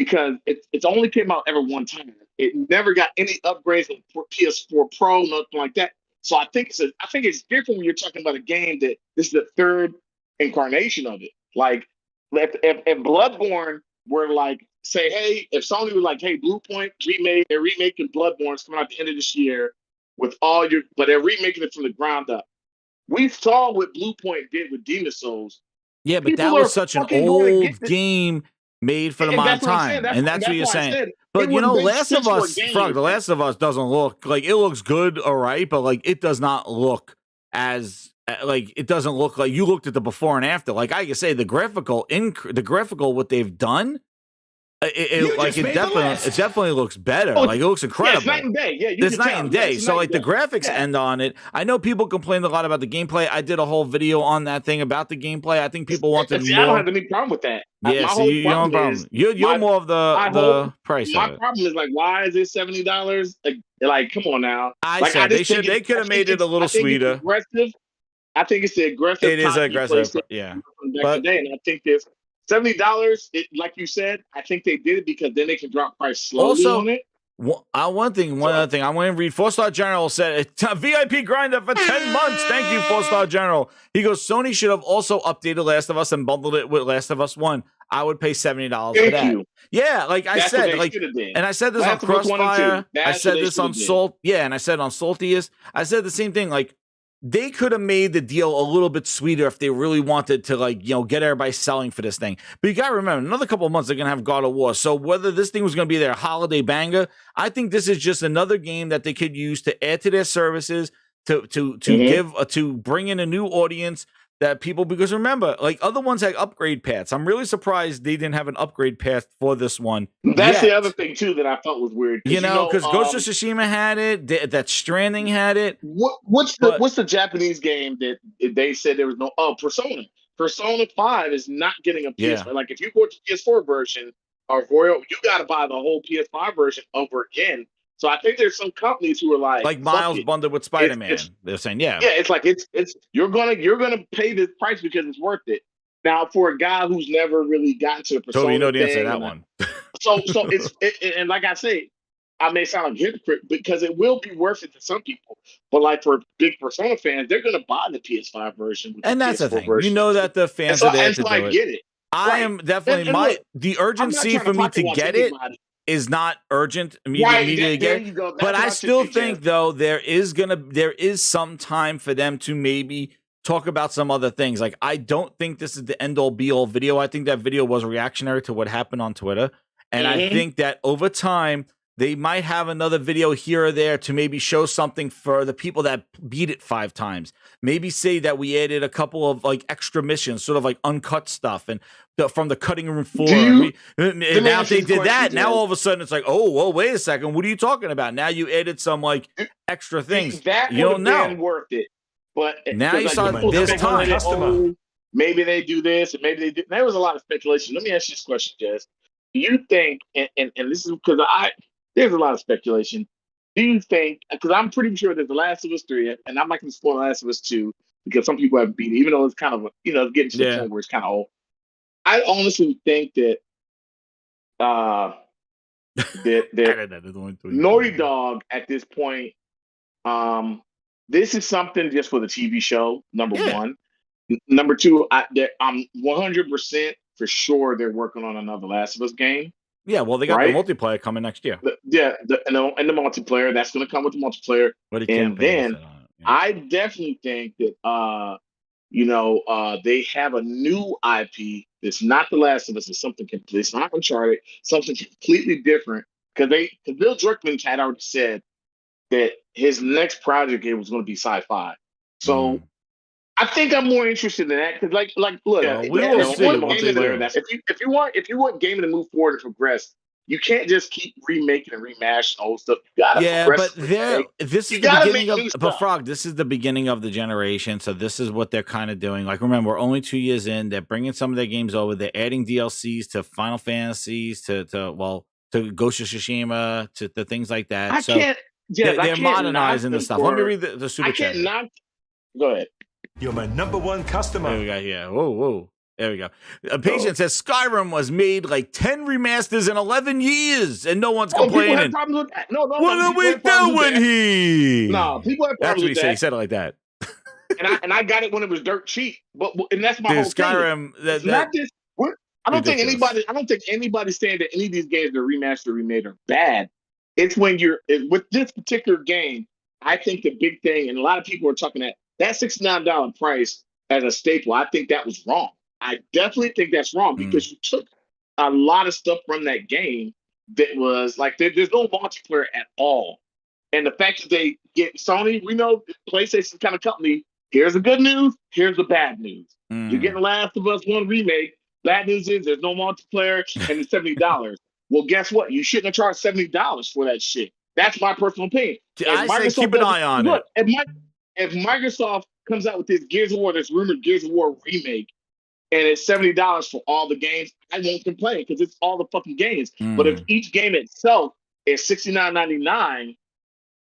it's only came out ever one time. It never got any upgrades on PS4 Pro, nothing like that. So I think it's different when you're talking about a game that this is the third incarnation of it. Like if Bloodborne were like say, hey, if Sony was like, hey, Blue Point they're remaking Bloodborne, it's coming out at the end of this year but they're remaking it from the ground up. We saw what Blue Point did with Demon Souls. Yeah, but that was such an old game made for the modern time, and that's what you're saying. But you know, Last of Us, The Last of Us doesn't look like it looks good, all right, but like it does not look as like it doesn't look like you looked at the before and after. Like I can say, the graphical what they've done, it definitely looks better. Like it looks incredible. It's night and day. Yeah, it's night and day. So like the graphics end on it. I know people complained a lot about the gameplay. I did a whole video on that thing about the gameplay. I think people wanted more. I don't have any problem with that. Yeah, so you don't have a problem. You're more of the price. My problem is like, why is it $70? Like, come on now. I said they could have made it a little sweeter. Aggressive. I think it's the aggressive. It is aggressive. Yeah, but and I think this. $70, like you said, I think they did it because then they can drop price slowly on it. One other thing, I want to read. 4-Star General said, VIP grinder for 10 months. Thank you, 4-Star General. He goes, Sony should have also updated Last of Us and bundled it with Last of Us 1. I would pay $70 for that. Yeah, like I said, like, and I said this on Crossfire. I said this on Salt. Yeah, and I said on Saltiest. I said the same thing. Like, they could have made the deal a little bit sweeter if they really wanted to, like, you know, get everybody selling for this thing. But you got to remember, another couple of months, they're going to have God of War. So whether this thing was going to be their holiday banger, I think this is just another game that they could use to add to their services, to bring in a new audience that people, because remember, like other ones had upgrade paths. I'm really surprisred they didn't have an upgrade path for this one. That's the other thing too that I thought was weird. You know, because Ghost of Tsushima had it, that Stranding had it. What's the Japanese game that they said there was no? Oh, Persona. Persona 5 is not getting a PS4. Yeah. Like if you bought the PS4 version or Royal, you got to buy the whole PS5 version over again. So I think there's some companies who are like Miles bundled with Spiderman. They're saying, yeah, it's like it's you're gonna pay this price because it's worth it. Now for a guy who's never really gotten to the Persona, so you know the answer to that one. So it's and like I say, I may sound like a hypocrite because it will be worth it to some people, but like for big Persona fans, they're gonna buy the PS5 version, and that's the thing. Version. You know that the fans are there to do it. Get it. I am definitely the urgency for me to get it is not urgent immediately get. But I still think though there is some time for them to maybe talk about some other things. Like I don't think this is the end all be all video. I think that video was reactionary to what happened on Twitter. And I think that over time they might have another video here or there to maybe show something for the people that beat it 5 times. Maybe say that we added a couple of like extra missions, sort of like uncut stuff, and from the cutting room floor. And now if they did that, now all of a sudden it's like, oh, well, wait a second, what are you talking about? Now you added some like extra things. That you don't know. Worth it. But now you saw there's time. Maybe they do this, and maybe they do. There was a lot of speculation. Let me ask you this question, Jess. Do you think, and this is because there's a lot of speculation. do you think? Because I'm pretty sure there's The Last of Us 3, and I'm not going to spoil The Last of Us 2 because some people have beat it, even though it's kind of it's getting to the point where it's kind of old. I honestly think that Naughty Dog at this point, this is something just for the TV show. Number one. Number two, I'm 100% for sure they're working on another Last of Us game. Yeah, well, they got the multiplayer coming next year. And the multiplayer, that's going to come with the multiplayer. And then I definitely think that they have a new IP that's not The Last of Us. It's something completely. It's not Uncharted. Something completely different. Because Bill Druckmann had already said that his next project game was going to be sci-fi. So I think I'm more interested in that because, look, if you want gaming to move forward and progress, you can't just keep remaking and remashing old stuff. You gotta progress. This is the beginning of. But Frog, this is the beginning of the generation, so this is what they're kind of doing. Like, remember, we're only 2 years in. They're bringing some of their games over. They're adding DLCs to Final Fantasies, to Ghost of Tsushima, to things like that. They're modernizing the stuff. Let me read the super chat. Go ahead. You're my number one customer. There we go. Yeah. Whoa. There we go. A patient says Skyrim was made like 10 remasters in 11 years, and no one's complaining. People have problems with that. No. What are we doing? No, people have problems with that. He said it like that. and I got it when it was dirt cheap. And that's my whole Skyrim, thing. I don't think anybody's saying that any of these games that are remastered or remade are bad. It's when with this particular game. I think the big thing, and a lot of people are talking that $69 price as a staple. I think that was wrong. I definitely think that's wrong because you took a lot of stuff from that game that was like there's no multiplayer at all. And the fact that they get Sony, we know PlayStation kind of company. Here's the good news. Here's the bad news. You're getting Last of Us 1 remake. Bad news is there's no multiplayer and it's $70. Well, guess what? You shouldn't have charged $70 for that shit. That's my personal opinion. I say keep an eye on it. If Microsoft comes out with this Gears of War, this rumored Gears of War remake, and it's $70 for all the games, I won't complain because it's all the fucking games. But if each game itself is $69.99,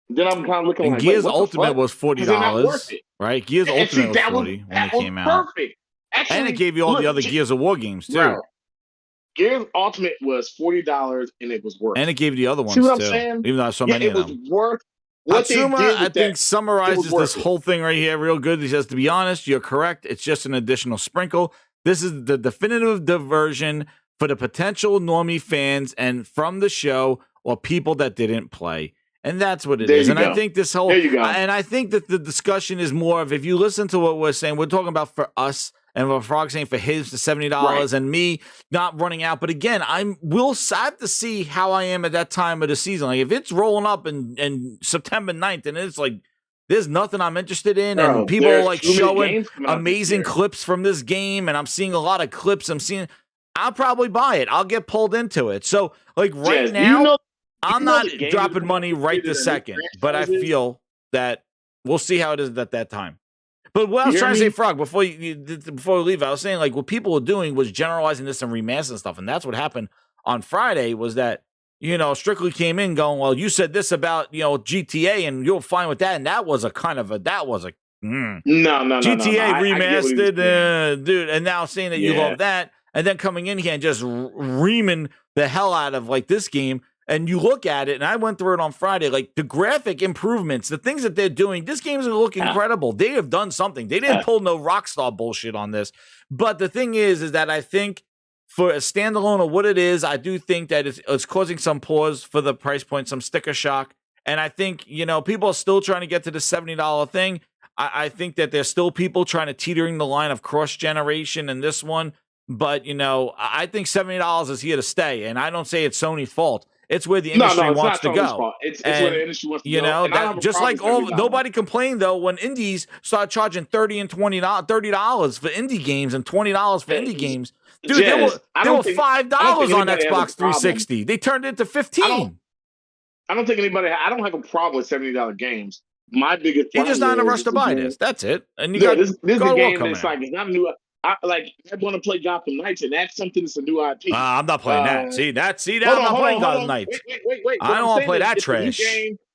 then I'm kind of looking like Gears Ultimate was $40, right? Gears Ultimate was $40 when it came out. Perfect. Actually, and it gave you all the other Gears of War games too. Right. Gears Ultimate was $40, and it was worth. And it gave you the other ones too. I'm saying? Even though there's so many of them. It was worth. Atsuma, I think, summarizes this whole thing right here real good. He says, to be honest, you're correct. It's just an additional sprinkle. This is the definitive diversion for the potential normie fans and from the show or people that didn't play. And that's what it is. And I think this whole, and I think that the discussion is more of, if you listen to what we're saying, we're talking about for us, and what Frog's saying for his the $70 and me not running out. But again, I have to see how I am at that time of the season. Like if it's rolling up in September 9th and it's like there's nothing I'm interested in, and people are like showing amazing clips from this game, and I'm seeing a lot of clips. I'll probably buy it. I'll get pulled into it. So like now, I'm not dropping money right this second, but I feel that we'll see how it is at that time. But what I was trying to say, Frog, before we leave, I was saying like what people were doing was generalizing this and remastering stuff, and that's what happened on Friday. Was that Strictly came in going, well, you said this about GTA, and you're fine with that, and that was no GTA remastered, dude, and now saying that you love that, and then coming in here and just reaming the hell out of like this game. And you look at it, and I went through it on Friday, like the graphic improvements, the things that they're doing, this game is going to look incredible. They have done something. They didn't pull no Rockstar bullshit on this. But the thing is that I think for a standalone of what it is, I do think that it's causing some pause for the price point, some sticker shock. And I think, people are still trying to get to the $70 thing. I think that there's still people trying to teetering the line of cross-generation in this one. But, I think $70 is here to stay. And I don't say it's Sony's fault. It's where the industry wants to go. It's where the industry wants to go. That, just like nobody complained though when indies started charging $30 and $30 for indie games and $20 for indie games. Dude, they were $5 on Xbox 360. They turned it to $15. I don't have a problem with $70 games. My biggest problem you're just not in a rush to buy this. That's it. And you got this is a game that's like it's not a new. I want to play Gotham Knights, and that's something that's a new IP. I'm not playing that. See that? I'm not playing Gotham Knights. Wait. I don't want to play that trash.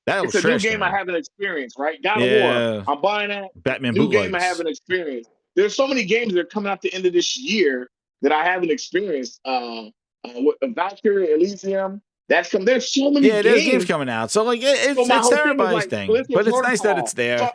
That it's was a new trash. game I haven't experienced, right? God of Yeah. War. I'm buying that. Batman New bootlegs. game I haven't experienced. There's so many games that are coming out the end of this year that I haven't experienced. Valkyrie, Elysium. That's come. There's so many games. There's games coming out. So like it's my whole thing is, everybody's like, thing. Blizzard But it's nice that Protocol. it's there.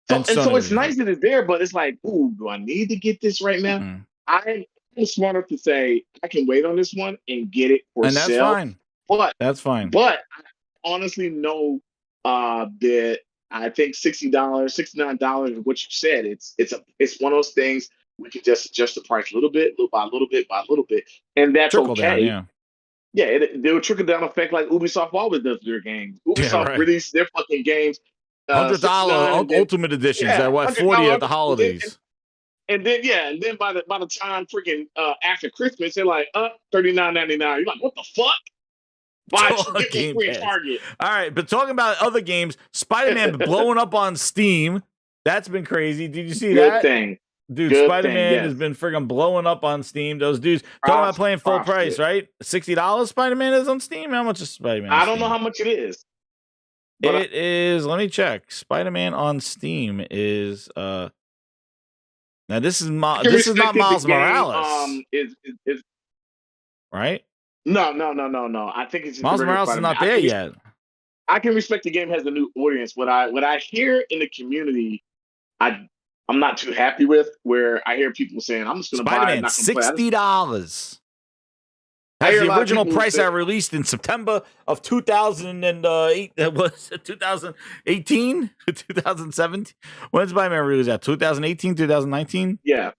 So it's nice that it's there, but it's like, ooh, do I need to get this right now? Mhm. I'm smart enough to say I can wait on this one and get it for And that's sale. fine. But That's fine. But I honestly know that I think $60, $69 is what you said. It's one of those things we can just adjust the price a little bit, little by little bit by little bit, and that's Trickle okay. down, Yeah, it will trickle down effect like Ubisoft always does their games. Ubisoft releases their fucking games. $100 Ultimate Editions at what, 40 at the holidays. And then by the time freaking after Christmas, they're like, $39.99. You're like, what the fuck? Buy get free Target. All right, but talking about other games, Spider-Man blowing up on Steam. That's been crazy. Did you see that? Good thing. Dude, Spider-Man has been friggin' blowing up on Steam. Those dudes talking about playing full price, right? $60 Spider-Man is on Steam? How much is Spider-Man? I don't know how much it is. It is, let me check. Spider-Man on Steam is now this is not Miles Morales. Is right? No. I think it's just Miles Morales is not there yet. I can respect the game has a new audience. What I hear in the community, I'm not too happy with. Where I hear people saying, "I'm just going to buy it." $60. That's the original price I released in September of 2008. Was it 2018? 2017? When's Spider-Man released at? 2018, 2019? Yeah.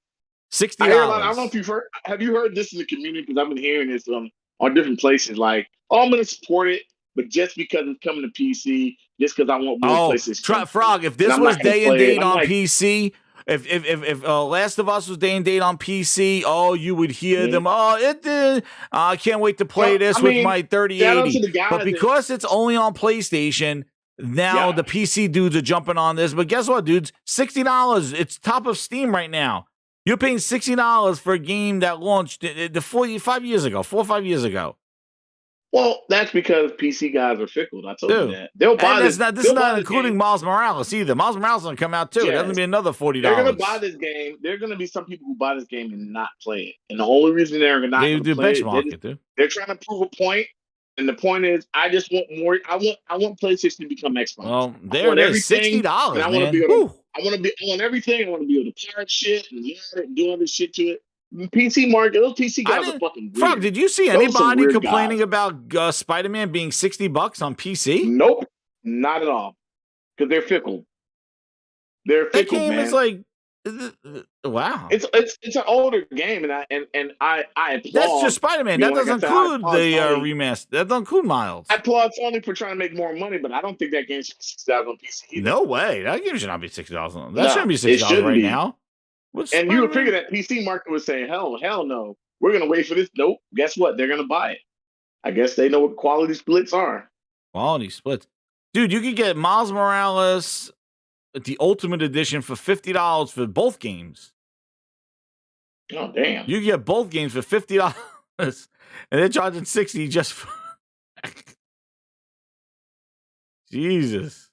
$60. I don't know if you've heard. Have you heard this in the community? Because I've been hearing this on different places. Like, I'm going to support it, but just because it's coming to PC, just because I want more places. Frog, if this was day and date on PC, if Last of Us was day and date on PC, you would hear them. I can't wait to play this with my 3080. But because it's only on PlayStation, now the PC dudes are jumping on this. But guess what, dudes? $60. It's top of Steam right now. You're paying $60 for a game that launched 4 or 5 years ago. Well, that's because PC guys are fickle. I told you that. They'll buy this. This is not including Miles Morales either. Miles Morales is going to come out too. That's going to be another $40. They're going to buy this game. There are going to be some people who buy this game and not play it. And the only reason they're not going to play it, they're trying to prove a point. And the point is, I just want more. I want PlayStation to become Xbox. Well, there it is, $60. I want everything. I want to be able to pirate shit and do other shit to it. PC market, those PC guys are fucking weird. Frog, did you see anybody complaining about Spider-Man being $60 on PC? Nope, not at all. Because they're fickle. They're fickle, man. That game is like, wow. It's an older game, and I applaud. That's just Spider-Man. That doesn't include the remaster. That doesn't include Miles. I applaud Sony for trying to make more money, but I don't think that game should be $60 on PC either. No way. That game should not be $60. That shouldn't be $60 right now. And you would figure that PC market would say, hell no. We're going to wait for this. Nope. Guess what? They're going to buy it. I guess they know what quality splits are. Quality splits. Dude, you could get Miles Morales, the Ultimate Edition, for $50 for both games. Oh, damn. You get both games for $50. And they're charging $60 just for... Jesus.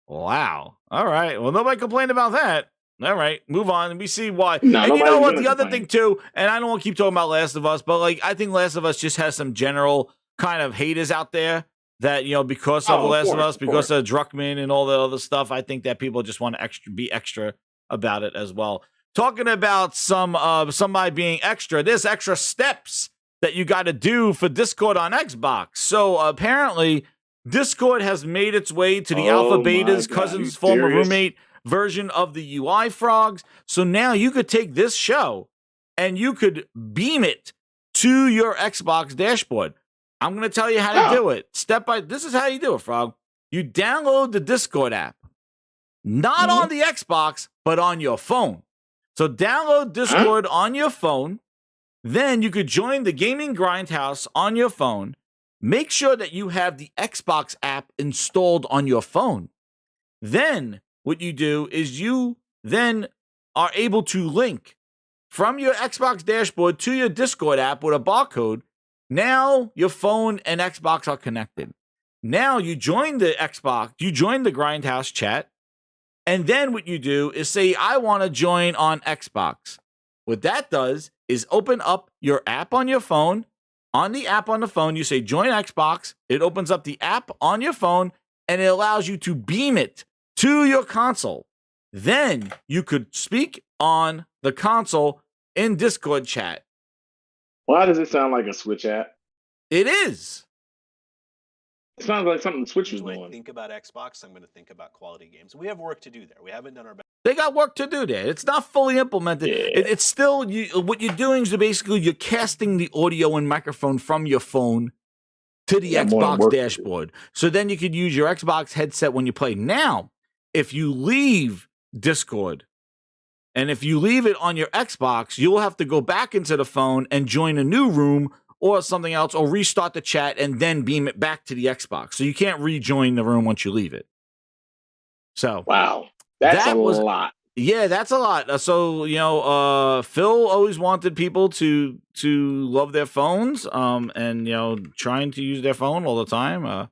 Wow. All right. Well, nobody complained about that. All right. Move on. We see why. And you know what? The other thing, too, and I don't want to keep talking about Last of Us, but I think Last of Us just has some general kind of haters out there that, because of Last of Us, because of Druckmann and all the other stuff, I think that people just want to be extra about it as well. Talking about somebody being extra, there's extra steps that you got to do for Discord on Xbox. So apparently, Discord has made its way to the alpha beta's cousin's former roommate version of the UI frogs. So now you could take this show and you could beam it to your Xbox dashboard. I'm going to tell you how to do it. This is how you do it, Frog. You download the Discord app, not on the Xbox, but on your phone. So download Discord on your phone. Then you could join the Gaming Grindhouse on your phone. Make sure that you have the Xbox app installed on your phone. Then what you do is you then are able to link from your Xbox dashboard to your Discord app with a barcode. Now your phone and Xbox are connected. Now you join the Xbox, you join the Grindhouse chat, and then what you do is say, I want to join on Xbox. What that does is open up your app on your phone. On the app on the phone, you say join Xbox. It opens up the app on your phone, and it allows you to beam it to your console. Then you could speak on the console in Discord chat. Why does it sound like a Switch app? It is. It sounds like something Switch was When I doing. think about Xbox, I'm going to think about quality games. We have work to do there. We haven't done our best. They got work to do there. It's not fully implemented. Yeah. It's still, what you're doing is basically you're casting the audio and microphone from your phone to the Xbox dashboard. So then you could use your Xbox headset when you play. Now, if you leave Discord and if you leave it on your Xbox, you'll have to go back into the phone and join a new room or something else, or restart the chat and then beam it back to the Xbox. So you can't rejoin the room once you leave it. So wow, that's a lot. Yeah, that's a lot. So Phil always wanted people to love their phones, and trying to use their phone all the time. I'm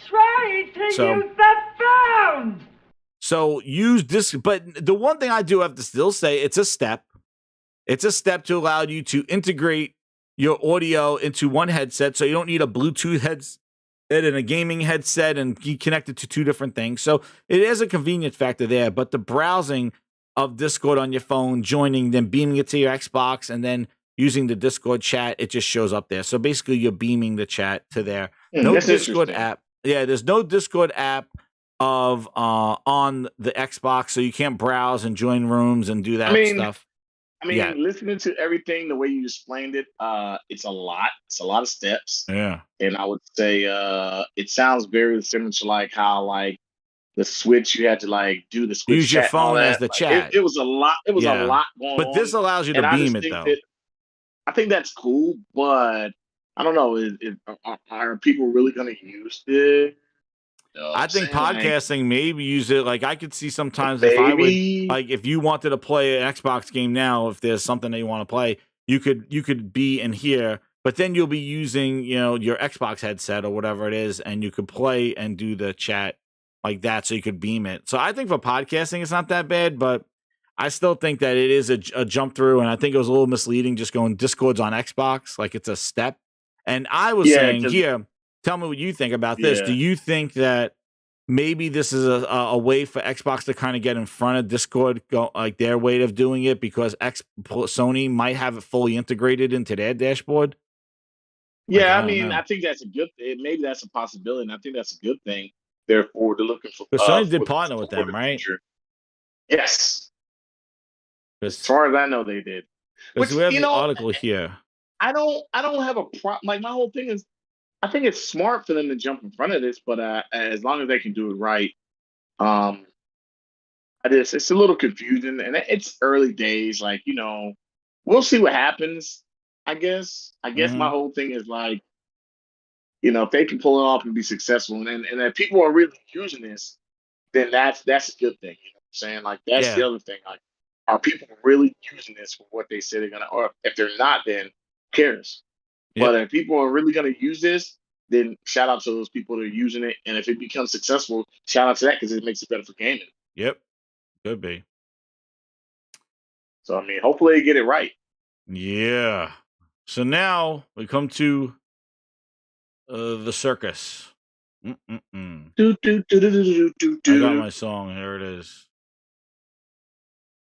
trying to use the phone. So use this, but the one thing I do have to still say, it's a step. It's a step to allow you to integrate your audio into one headset, so you don't need a Bluetooth headset and a gaming headset and be connected to two different things. So it is a convenience factor there, but the browsing of Discord on your phone, joining, then beaming it to your Xbox, and then using the Discord chat, it just shows up there. So basically you're beaming the chat to there. No Discord app. Yeah, there's no Discord app of on the Xbox, so you can't browse and join rooms and do that stuff. Listening to everything the way you explained it, it's a lot. It's a lot of steps. Yeah. And I would say it sounds very similar to like how like the Switch, you had to like do the Switch use your chat phone as the chat. It was a lot. It was a lot going on. But this allows you to beam it though. I think that's cool, but I don't know. Are people really going to use it? I think podcasting maybe use it. Like I could see sometimes if I would, like if you wanted to play an Xbox game now, if there's something that you want to play, you could be in here, but then you'll be using your Xbox headset or whatever it is, and you could play and do the chat like that, so you could beam it. So I think for podcasting it's not that bad, but I still think that it is a jump through, and I think it was a little misleading just going Discord's on Xbox, like it's a step. And I was saying here. Tell me what you think about this. Do you think that maybe this is a way for Xbox to kind of get in front of Discord, like their way of doing it, because Sony might have it fully integrated into their dashboard? Yeah, I think that's a good thing. Maybe that's a possibility, and I think that's a good thing. Therefore, they're looking for. Because Sony did partner with them, right? Yes. As far as I know, they did. Which, we have the article here. I don't have a problem. Like my whole thing is, I think it's smart for them to jump in front of this, but as long as they can do it right, it's a little confusing, and it's early days. Like we'll see what happens. I guess my whole thing is like, if they can pull it off and be successful, and if people are really using this, then that's a good thing. You know what I'm saying? Like that's the other thing. Like, are people really using this for what they say they're gonna? Or if they're not, then who cares? But if people are really going to use this, then shout out to those people that are using it. And if it becomes successful, shout out to that because it makes it better for gaming. Yep. Could be. So, hopefully they get it right. Yeah. So now we come to the circus. I got my song. Here it is.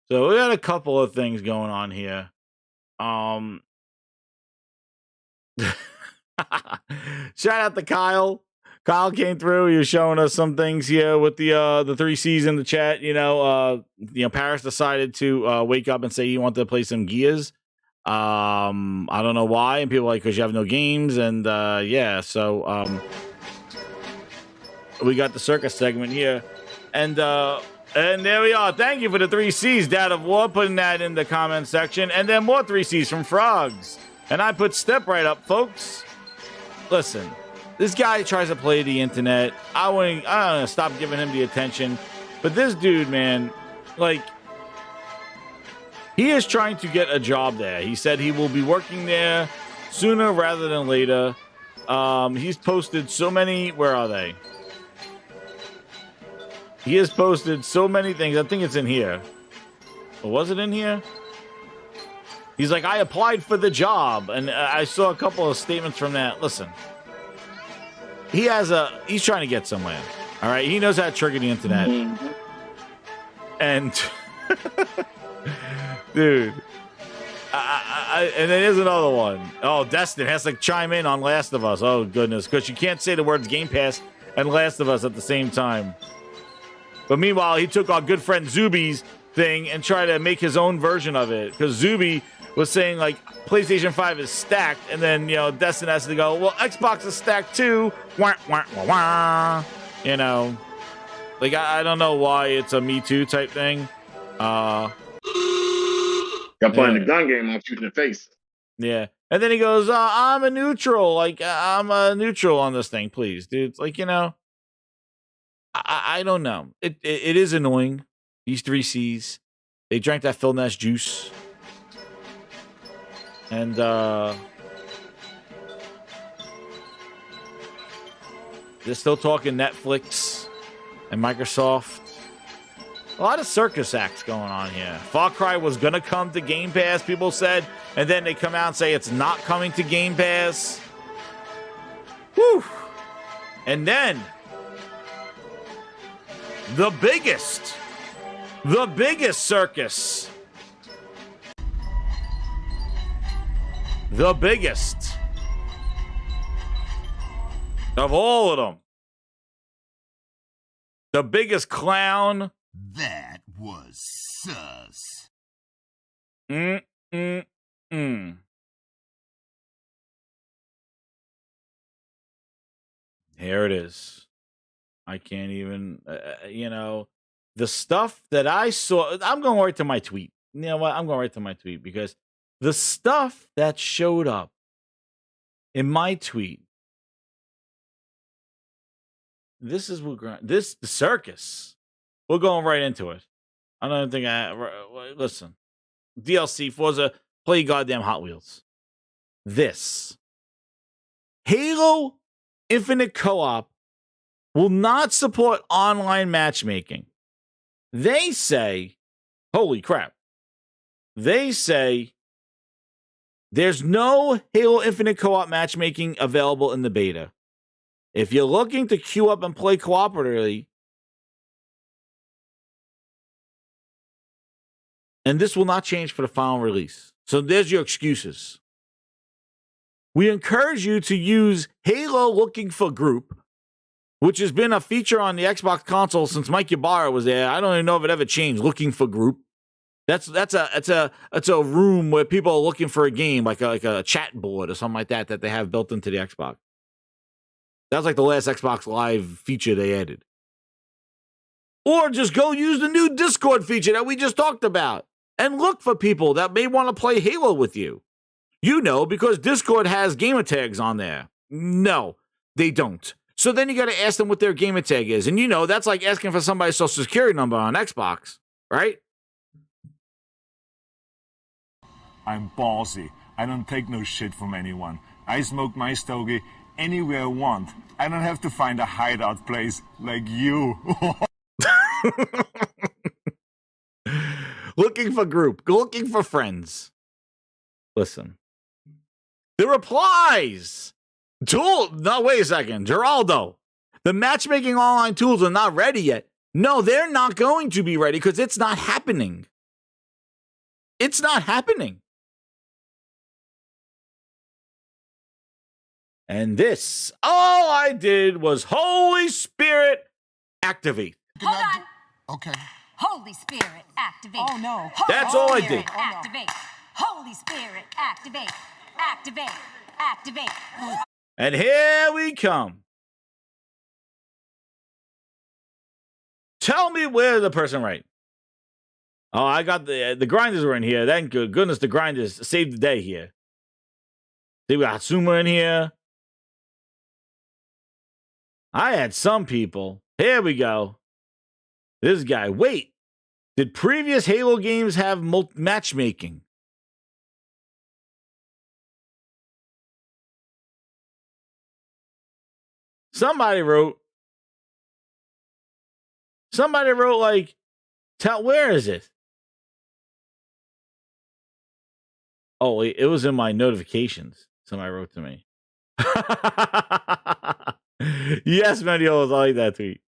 So we got a couple of things going on here. Shout out to Kyle. Kyle came through. He was showing us some things here with the 3 C's in the chat. Paris decided to wake up and say he wanted to play some Gears. I don't know why, and people are like, because you have no games, and so we got the circus segment here, and there we are. Thank you for the 3 C's, Dad of War, putting that in the comment section, and then more 3 C's from Frogs. And I put Step right up, folks. Listen, this guy tries to play the internet. I don't know, stop giving him the attention. But this dude, man, like, he is trying to get a job there. He said he will be working there sooner rather than later. He's posted so many. Where are they? He has posted so many things. I think it's in here. Or was it in here? He's like, I applied for the job, and I saw a couple of statements from that. Listen, he's trying to get somewhere. All right, he knows how to trigger the internet, and dude. And then there's another one. Oh, Destin has to chime in on Last of Us. Oh, goodness. Because you can't say the words Game Pass and Last of Us at the same time. But meanwhile, he took our good friend Zuby's thing and tried to make his own version of it. Because Zuby was saying, like, PlayStation 5 is stacked. And then, Destin has to go, well, Xbox is stacked too. Wah, wah, wah, wah. Like, I don't know why it's a Me Too type thing. Got playing the gun game, I'm shooting the face. Yeah. And then he goes, I'm a neutral. Like, I'm a neutral on this thing, please, dude. It's like, I don't know. It is annoying. These 3 C's. They drank that Phil Ness juice. And, they're still talking Netflix and Microsoft. A lot of circus acts going on here. Far Cry was going to come to Game Pass, people said, and then they come out and say it's not coming to Game Pass. Whew. And then, the biggest circus. The biggest of all of them. The biggest clown. That was sus. Here it is. I can't even, the stuff that I saw. I'm going right to my tweet. You know what? I'm going right to my tweet because the stuff that showed up in my tweet. This is the circus. We're going right into it. I don't think listen. DLC, Forza, play goddamn Hot Wheels. This. Halo Infinite Co-op will not support online matchmaking. They say, holy crap. They say there's no Halo Infinite Co-op matchmaking available in the beta. If you're looking to queue up and play cooperatively, and this will not change for the final release. So there's your excuses. We encourage you to use Halo Looking for Group, which has been a feature on the Xbox console since Mike Ybarra was there. I don't even know if it ever changed. Looking for Group. That's a room where people are looking for a game, like a chat board or something like that they have built into the Xbox. That's like the last Xbox Live feature they added. Or just go use the new Discord feature that we just talked about and look for people that may want to play Halo with you. Because Discord has gamer tags on there. No, they don't. So then you got to ask them what their gamer tag is. And that's like asking for somebody's social security number on Xbox, right? I'm ballsy. I don't take no shit from anyone. I smoke my stogie anywhere I want. I don't have to find a hideout place like you. Looking for group, looking for friends. Listen. The replies. Wait a second. Geraldo. The matchmaking online tools are not ready yet. No, they're not going to be ready because it's not happening. It's not happening. And this, all I did was Holy Spirit activate. Hold on. Okay. Holy Spirit, activate. Oh, no. That's all I did. Spirit, activate. Holy Spirit, activate. Activate. Activate. And here we come. Tell me where the person right. Oh, I got the grinders were in here. Thank goodness the grinders saved the day here. See, we got Suma in here. I had some people. Here we go. This guy. Wait. Did previous Halo games have matchmaking? Somebody wrote like, where is it? Oh, wait, it was in my notifications. Somebody wrote to me. Yes, Mendios, I like that tweet.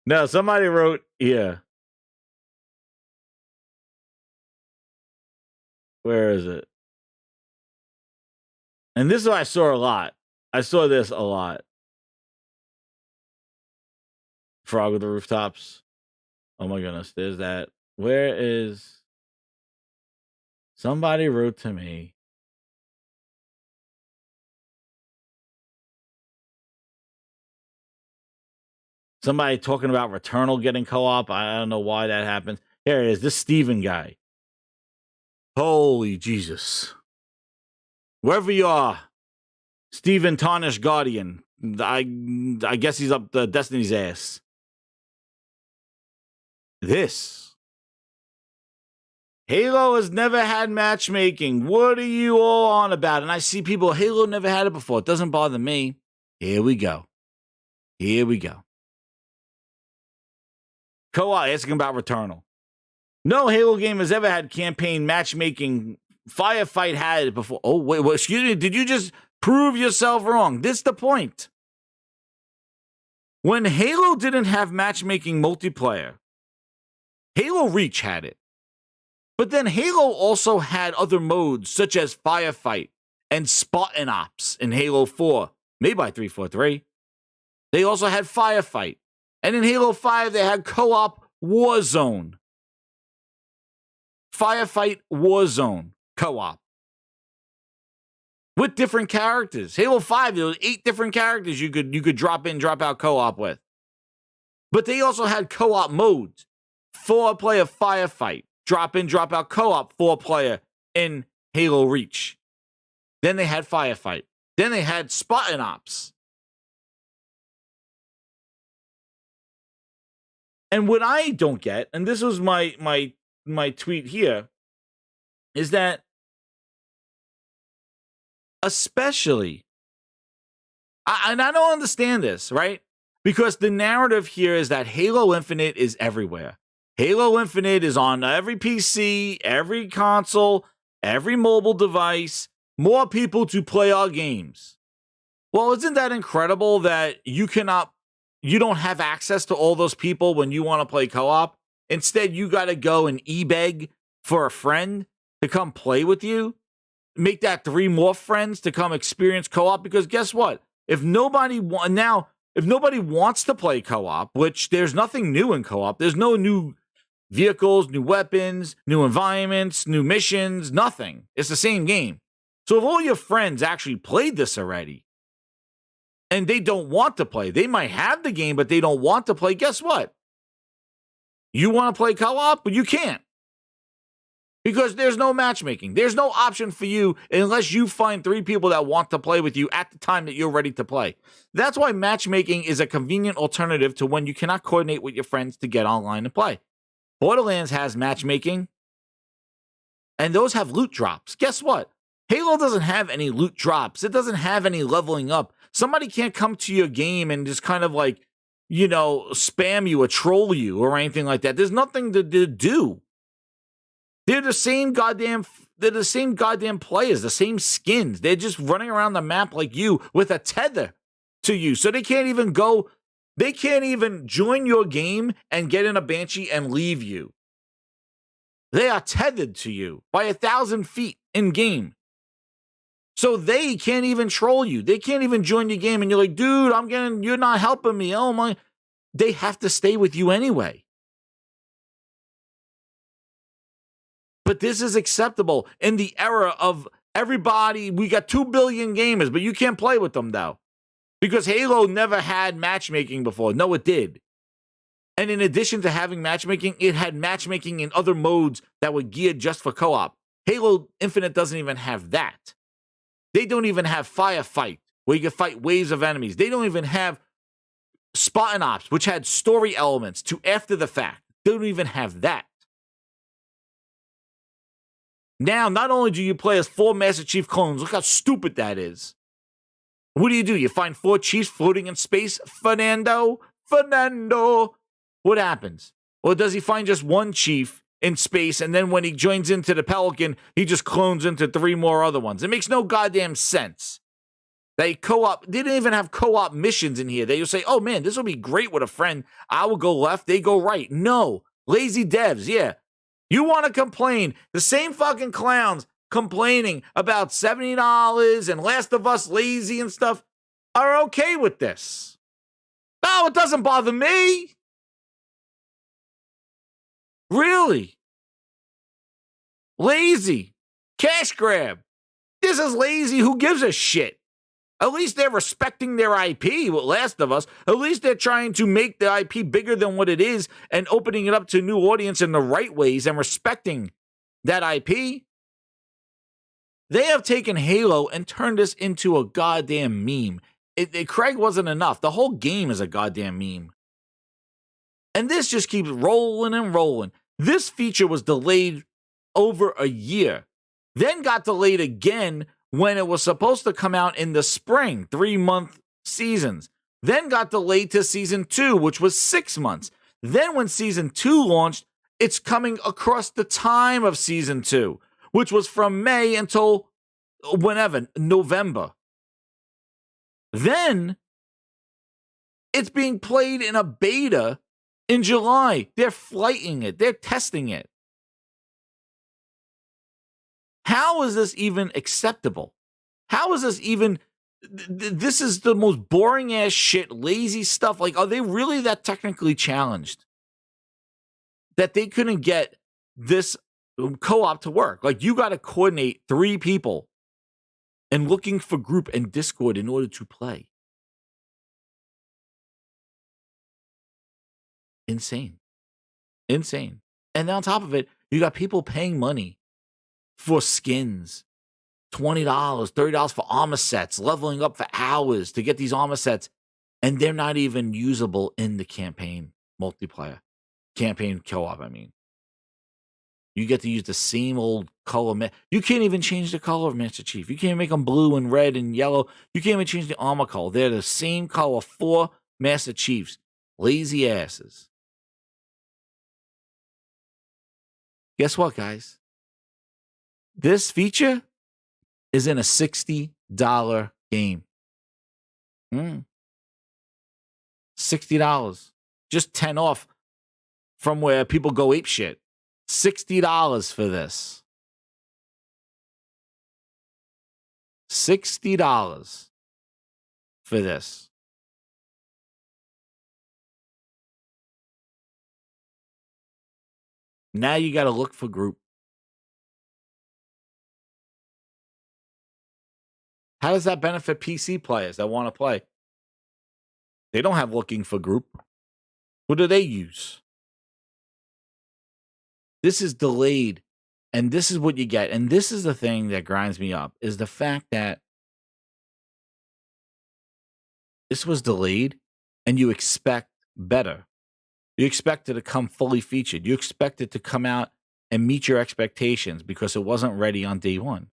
No, somebody wrote, yeah. Where is it? And this is what I saw a lot. I saw this a lot. Frog with the rooftops. Oh my goodness, there's that. Where is... Somebody wrote to me. Somebody talking about Returnal getting co-op. I don't know why that happens. Here it is. This Steven guy. Holy Jesus. Wherever you are, Steven Tarnished Guardian. I guess he's up the Destiny's ass. This. Halo has never had matchmaking. What are you all on about? And I see people, Halo never had it before. It doesn't bother me. Here we go. Here we go. Co-op asking about Returnal. No Halo game has ever had campaign matchmaking. Firefight had it before. Oh, wait, excuse me. Did you just prove yourself wrong? This is the point. When Halo didn't have matchmaking multiplayer, Halo Reach had it. But then Halo also had other modes such as Firefight and Spartan Ops in Halo 4, made by 343. They also had Firefight. And in Halo 5, they had co-op Warzone. Firefight Warzone co-op. With different characters. Halo 5, there was 8 different characters you could drop in, drop out co-op with. But they also had co-op modes. 4-player Firefight. Drop in, drop out co-op 4-player in Halo Reach. Then they had Firefight. Then they had Spartan Ops. And what I don't get, and this was my tweet here, is that especially, and I don't understand this, right? Because the narrative here is that Halo Infinite is everywhere. Halo Infinite is on every PC, every console, every mobile device, more people to play our games. Well, isn't that incredible that you don't have access to all those people when you want to play co-op? Instead, you got to go and e-beg for a friend to come play with you. Make that 3 more friends to come experience co-op, because guess what? If nobody wants to play co-op, which there's nothing new in co-op, there's no new vehicles, new weapons, new environments, new missions, nothing. It's the same game. So if all your friends actually played this already and they don't want to play, they might have the game, but they don't want to play, guess what? You want to play co-op, but you can't. Because there's no matchmaking. There's no option for you unless you find 3 people that want to play with you at the time that you're ready to play. That's why matchmaking is a convenient alternative to when you cannot coordinate with your friends to get online and play. Borderlands has matchmaking, and those have loot drops. Guess what? Halo doesn't have any loot drops. It doesn't have any leveling up. Somebody can't come to your game and just kind of like, spam you or troll you or anything like that. There's nothing to do. They're the same goddamn players, the same skins. They're just running around the map like you with a tether to you. So they can't even join your game and get in a Banshee and leave you. They are tethered to you by 1,000 feet in game. So they can't even troll you. They can't even join your game. And you're like, dude, you're not helping me. Oh my. They have to stay with you anyway. But this is acceptable in the era of everybody. We got 2 billion gamers, but you can't play with them though. Because Halo never had matchmaking before. No, it did. And in addition to having matchmaking, it had matchmaking in other modes that were geared just for co-op. Halo Infinite doesn't even have that. They don't even have Firefight, where you can fight waves of enemies. They don't even have Spartan Ops, which had story elements to after the fact. They don't even have that. Now, not only do you play as 4 Master Chief clones, look how stupid that is. What do? You find 4 chiefs floating in space, Fernando? What happens? Or does he find just 1 chief in space, and then when he joins into the Pelican, he just clones into 3 more other ones? It makes no goddamn sense. They didn't even have co-op missions in here. They just say, oh man, this will be great with a friend. I will go left, they go right. No. Lazy devs, yeah. You want to complain. The same fucking clowns complaining about $70 and Last of Us lazy and stuff are okay with this. No, it doesn't bother me. Really? Lazy. Cash grab. This is lazy. Who gives a shit? At least they're respecting their IP with Last of Us. At least they're trying to make the IP bigger than what it is and opening it up to a new audience in the right ways and respecting that IP. They have taken Halo and turned this into a goddamn meme. Craig wasn't enough. The whole game is a goddamn meme. And this just keeps rolling and rolling. This feature was delayed over a year, then got delayed again when it was supposed to come out in the spring, 3-month seasons. Then got delayed to season 2, which was 6 months. Then when season 2 launched, it's coming across the time of season 2, which was from May until whenever, November. Then it's being played in a beta in July. They're flighting it. They're testing it. How is this even acceptable? How is this even... This is the most boring ass shit, lazy stuff. Like, are they really that technically challenged that they couldn't get this co-op to work? Like, you got to coordinate 3 people and looking for group and Discord in order to play. Insane. Insane. And on top of it, you got people paying money for skins. $20, $30 for armor sets, leveling up for hours to get these armor sets, and they're not even usable in the campaign multiplayer. Campaign co-op, I mean. You get to use the same old color. You can't even change the color of Master Chief. You can't make them blue and red and yellow. You can't even change the armor color. They're the same color for Master Chiefs. Lazy asses. Guess what, guys? This feature is in a $60 game. $60. Just 10 off from where people go apeshit. $60 for this. $60 for this. Now you got to look for group. How does that benefit PC players that want to play? They don't have looking for group. What do they use? This is delayed, and this is what you get. And this is the thing that grinds me up, is the fact that this was delayed, and you expect better. You expect it to come fully featured. You expect it to come out and meet your expectations because it wasn't ready on day one.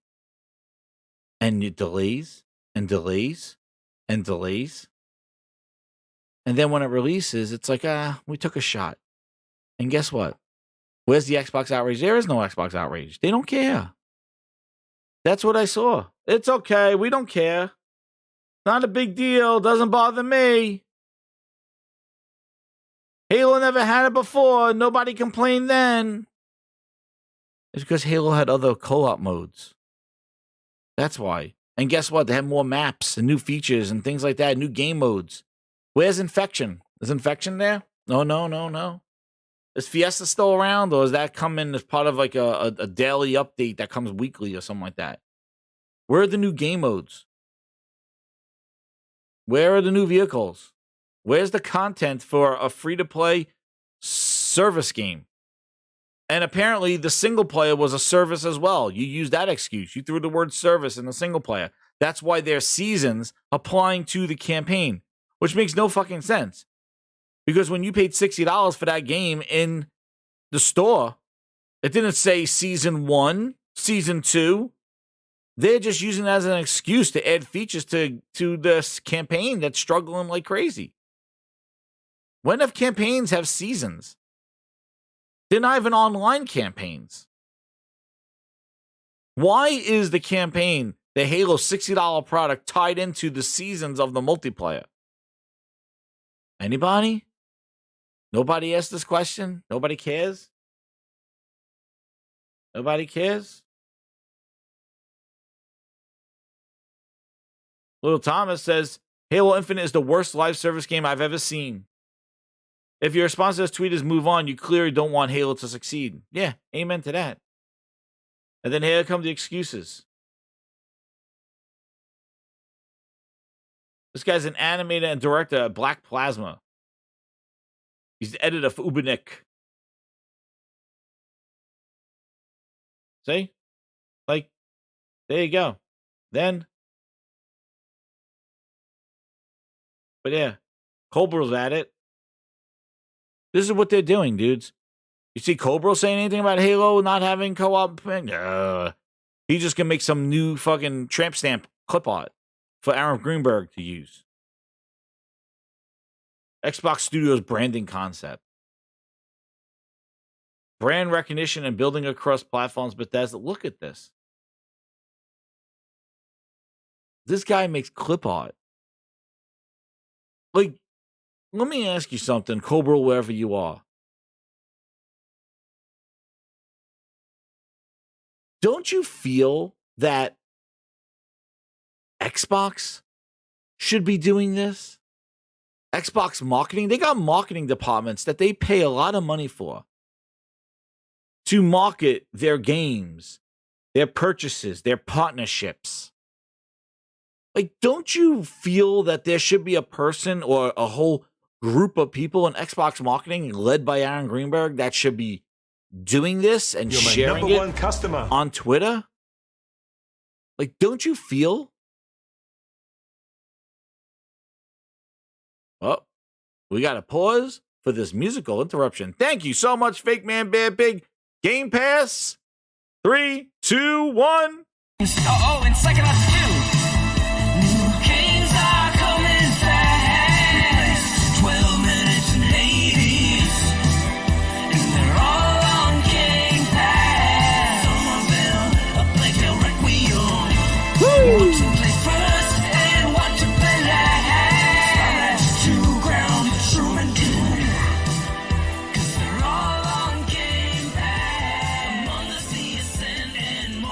And it delays and delays and delays. And then when it releases, it's like, we took a shot. And guess what? Where's the Xbox outrage? There is no Xbox outrage. They don't care. That's what I saw. It's okay. We don't care. Not a big deal. Doesn't bother me. Halo never had it before. Nobody complained then. It's because Halo had other co-op modes. That's why. And guess what? They have more maps and new features and things like that, new game modes. Where's Infection? Is Infection there? No. Is Fiesta still around, or is that coming as part of like a daily update that comes weekly or something like that? Where are the new game modes? Where are the new vehicles? Where's the content for a free-to-play service game? And apparently the single player was a service as well. You used that excuse. You threw the word service in the single player. That's why there's seasons applying to the campaign, which makes no fucking sense. Because when you paid $60 for that game in the store, it didn't say season 1, season 2. They're just using it as an excuse to add features to this campaign that's struggling like crazy. When have campaigns have seasons? They're not even online campaigns. Why is the campaign, the Halo $60 product, tied into the seasons of the multiplayer? Anybody? Nobody asked this question? Nobody cares? Nobody cares? Little Thomas says, Halo Infinite is the worst live service game I've ever seen. If your response to this tweet is move on, you clearly don't want Halo to succeed. Yeah, amen to that. And then here come the excuses. This guy's an animator and director at Black Plasma. He's the editor for Ubernick. See? Like, there you go. Then, but yeah, Cobra's at it. This is what they're doing, dudes. You see Cobra saying anything about Halo not having co-op? He's just going to make some new fucking tramp stamp clip art for Aaron Greenburg to use. Xbox Studios branding concept. Brand recognition and building across platforms. Bethesda, look at this. This guy makes clip art. Like, let me ask you something, Cobra, wherever you are. Don't you feel that Xbox should be doing this? Xbox marketing, they got marketing departments that they pay a lot of money for to market their games, their purchases, their partnerships. Like, don't you feel that there should be a person or a whole group of people in Xbox marketing led by Aaron Greenberg that should be doing this and sharing it on Twitter? Like, don't you feel? Well, we got to pause for this musical interruption. Thank you so much, Fake Man Bad Pig. Game Pass. 3, 2, 1. Oh, and second us too. New games are coming fast. 12 minutes and Hades. And they're all on Game Pass. Somerville, a Plague Tale Requiem. Want to play first and want to play last. To ground, true and doom. 'Cause they're all on Game Pass. Among Us, the Ascent, and more.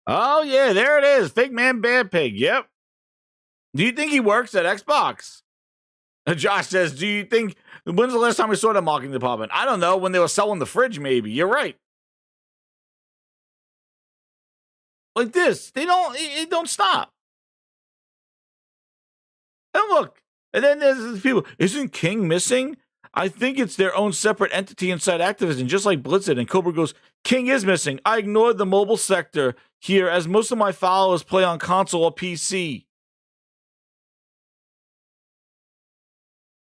Oh, yeah, there it is. Fake Man Bad Pig. Yep. Do you think he works at Xbox? Josh says, do you think, when's the last time we saw the marketing department? I don't know. When they were selling the fridge, maybe. You're right. Like this. It don't stop. And look, and then there's these people. Isn't King missing? I think it's their own separate entity inside Activision, just like Blizzard. And Cobra goes, King is missing. I ignored the mobile sector here as most of my followers play on console or PC.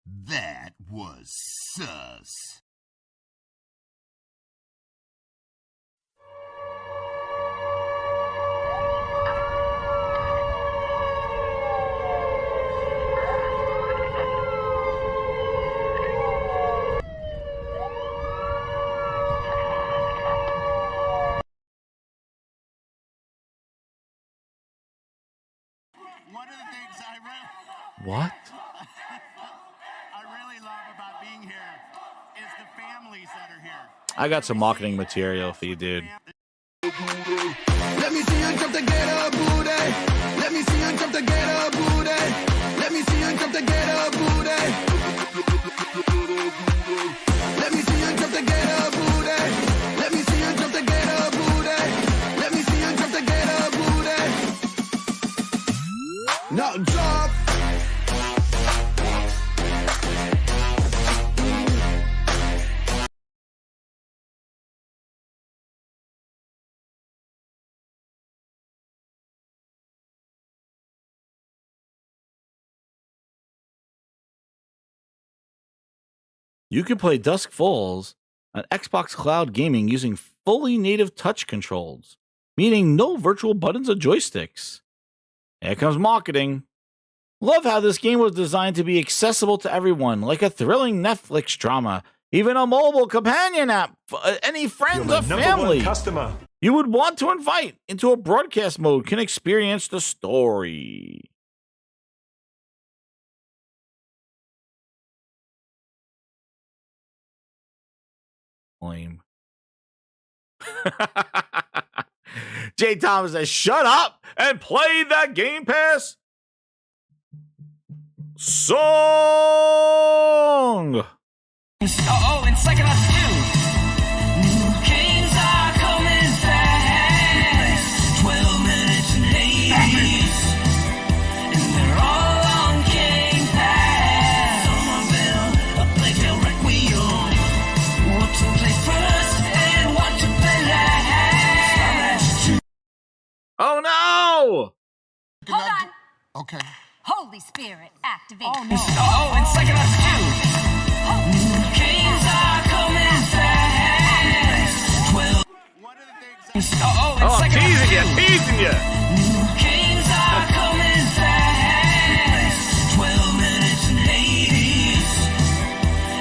That was sus. One of the things What? I really love about being here is the families that are here. I got some marketing material for you, dude. Let me see you jump to get a booty. Let me see you jump to get a booty. Let me see you jump to get a booty. Let me see you jump to get a booty. Let me see you jump to get a booty. Let me see you jump to get a booty. Now drop. You can play Dusk Falls on Xbox Cloud Gaming using fully native touch controls. meaning no virtual buttons or joysticks. Here comes marketing. Love how this game was designed to be accessible to everyone, like a thrilling Netflix drama, even a mobile companion app for any friends or family customer you would want to invite into a broadcast mode can experience the story. Lame. Jay Thomas says, shut up and play that Game Pass song. Oh, and Psychonauts 2. New games are coming fast. 12 minutes and Hades. And they're all on Game Pass. Somerville, a Playtale Requiem. What to play first and what to play last. Oh no! Hold on. Okay. Holy Spirit, activate. Oh, no. Oh, and Psychonauts 2. New games are coming fast. 12. Oh, and I'm teasing you, teasing you. New games are coming fast. 12 minutes and Hades.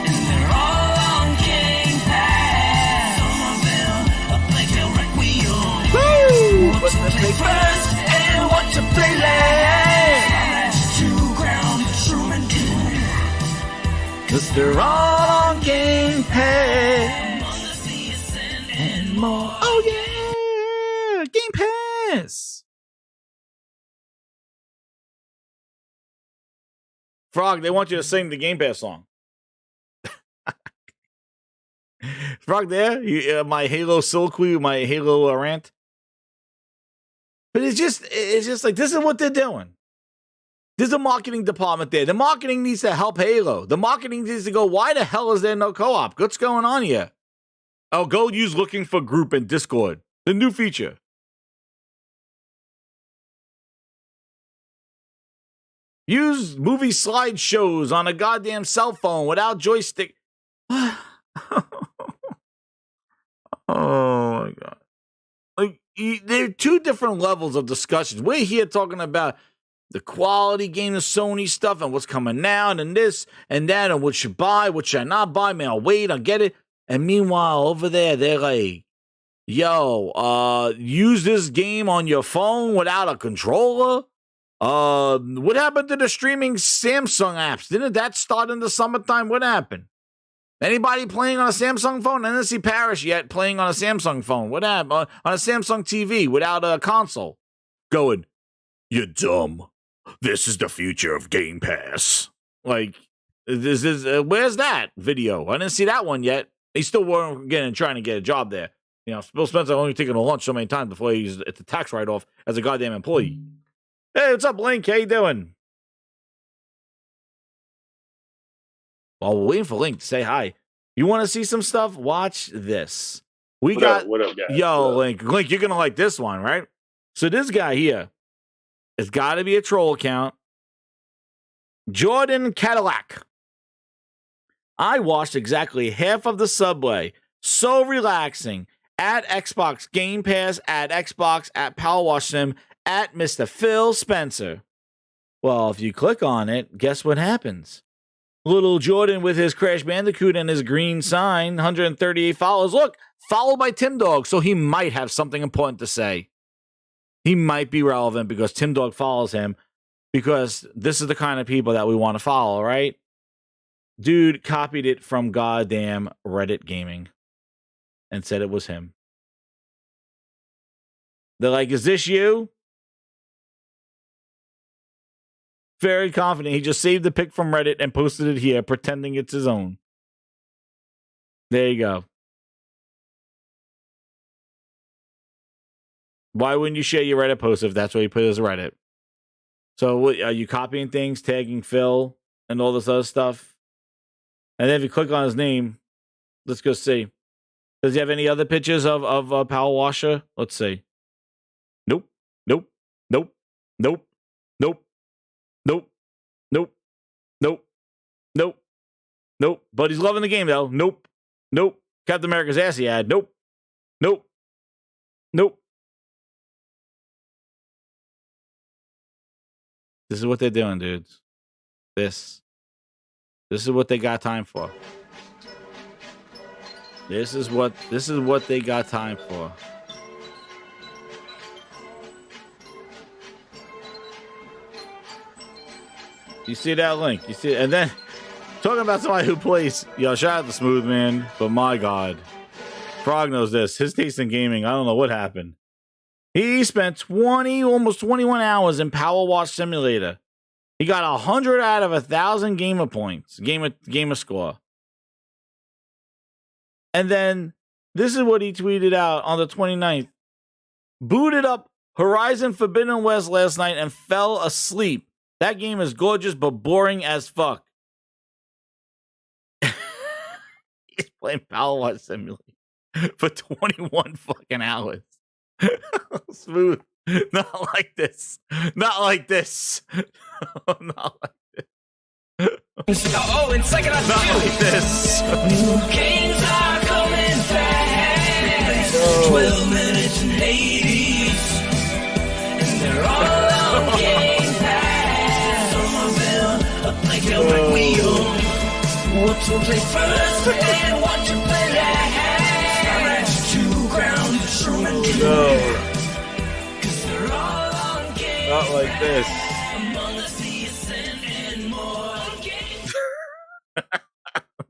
And they're all on Game Pass. Somerville, a Playtale Requiem. Woo! What to play first and what to play last. Cause they're all on Game Pass. And more. Oh yeah! Game Pass! Frog, they want you to sing the Game Pass song. Frog there? My Halo soliloquy, my Halo rant. But it's just like, this is what they're doing. There's a marketing department there. The marketing needs to help Halo. The marketing needs to go, why the hell is there no co-op? What's going on here? Oh, go use looking for group in Discord. The new feature. Use movie slideshows on a goddamn cell phone without joystick. Oh my God. Like, there are two different levels of discussions. We're here talking about the quality game of Sony stuff and what's coming out and this and that and what should buy, what should I not buy, man, I'll wait, I'll get it. And meanwhile, over there, they're like, yo, use this game on your phone without a controller? What happened to the streaming Samsung apps? Didn't that start in the summertime? What happened? Anybody playing on a Samsung phone? I didn't see Parrish yet playing on a Samsung phone. What happened? On a Samsung TV without a console. Going, you're dumb. This is the future of Game Pass. Like, this is where's that video? I didn't see that one yet. He's still trying to get a job there. You know, Bill Spencer only taken a lunch so many times before he's at the tax write-off as a goddamn employee. Hey, what's up, Link? How you doing? While we're waiting for Link to say hi, you want to see some stuff? Watch this. What up, guys? Yo, Link, you're gonna like this one, right? So this guy here, it's got to be a troll account. Jordan Cadillac. I watched exactly half of the subway. So relaxing. At Xbox Game Pass, at Xbox, at Power Wash Sim, at Mr. Phil Spencer. Well, if you click on it, guess what happens? Little Jordan with his Crash Bandicoot and his green sign, 138 followers. Look, followed by Tim Dog, so he might have something important to say. He might be relevant because Tim Dog follows him, because this is the kind of people that we want to follow, right? Dude copied it from goddamn Reddit Gaming and said it was him. They're like, is this you? Very confident. He just saved the pic from Reddit and posted it here, pretending it's his own. There you go. Why wouldn't you share your Reddit post if that's what you put as Reddit? So what, are you copying things, tagging Phil, and all this other stuff? And then if you click on his name, let's go see. Does he have any other pictures of Power Washer? Let's see. Nope. Nope. Nope. Nope. Nope. Nope. Nope. Nope. Nope. Nope. But he's loving the game though. Nope. Nope. Captain America's ass he had. Nope. Nope. Nope. This is what they're doing, dudes. This is what they got time for. This is what they got time for. You see that link? You see it? And then talking about somebody who plays, shout out to Smooth Man, but my God. Frog knows this. His taste in gaming, I don't know what happened. He spent almost 21 hours in Power Wash Simulator. He got 100 out of 1,000 gamer points, gamer score. And then this is what he tweeted out on the 29th. Booted up Horizon Forbidden West last night and fell asleep. That game is gorgeous but boring as fuck. He's playing Power Wash Simulator for 21 fucking hours. Smooth. Not like this. Not like this. Not like this. Oh, and second on Not like this. New games are coming fast. 12 minutes and 80s. And they're all on Gamepass. Some of them are like a brick wheel. What to play first and what to play last. To ground instrument. No. Not like this.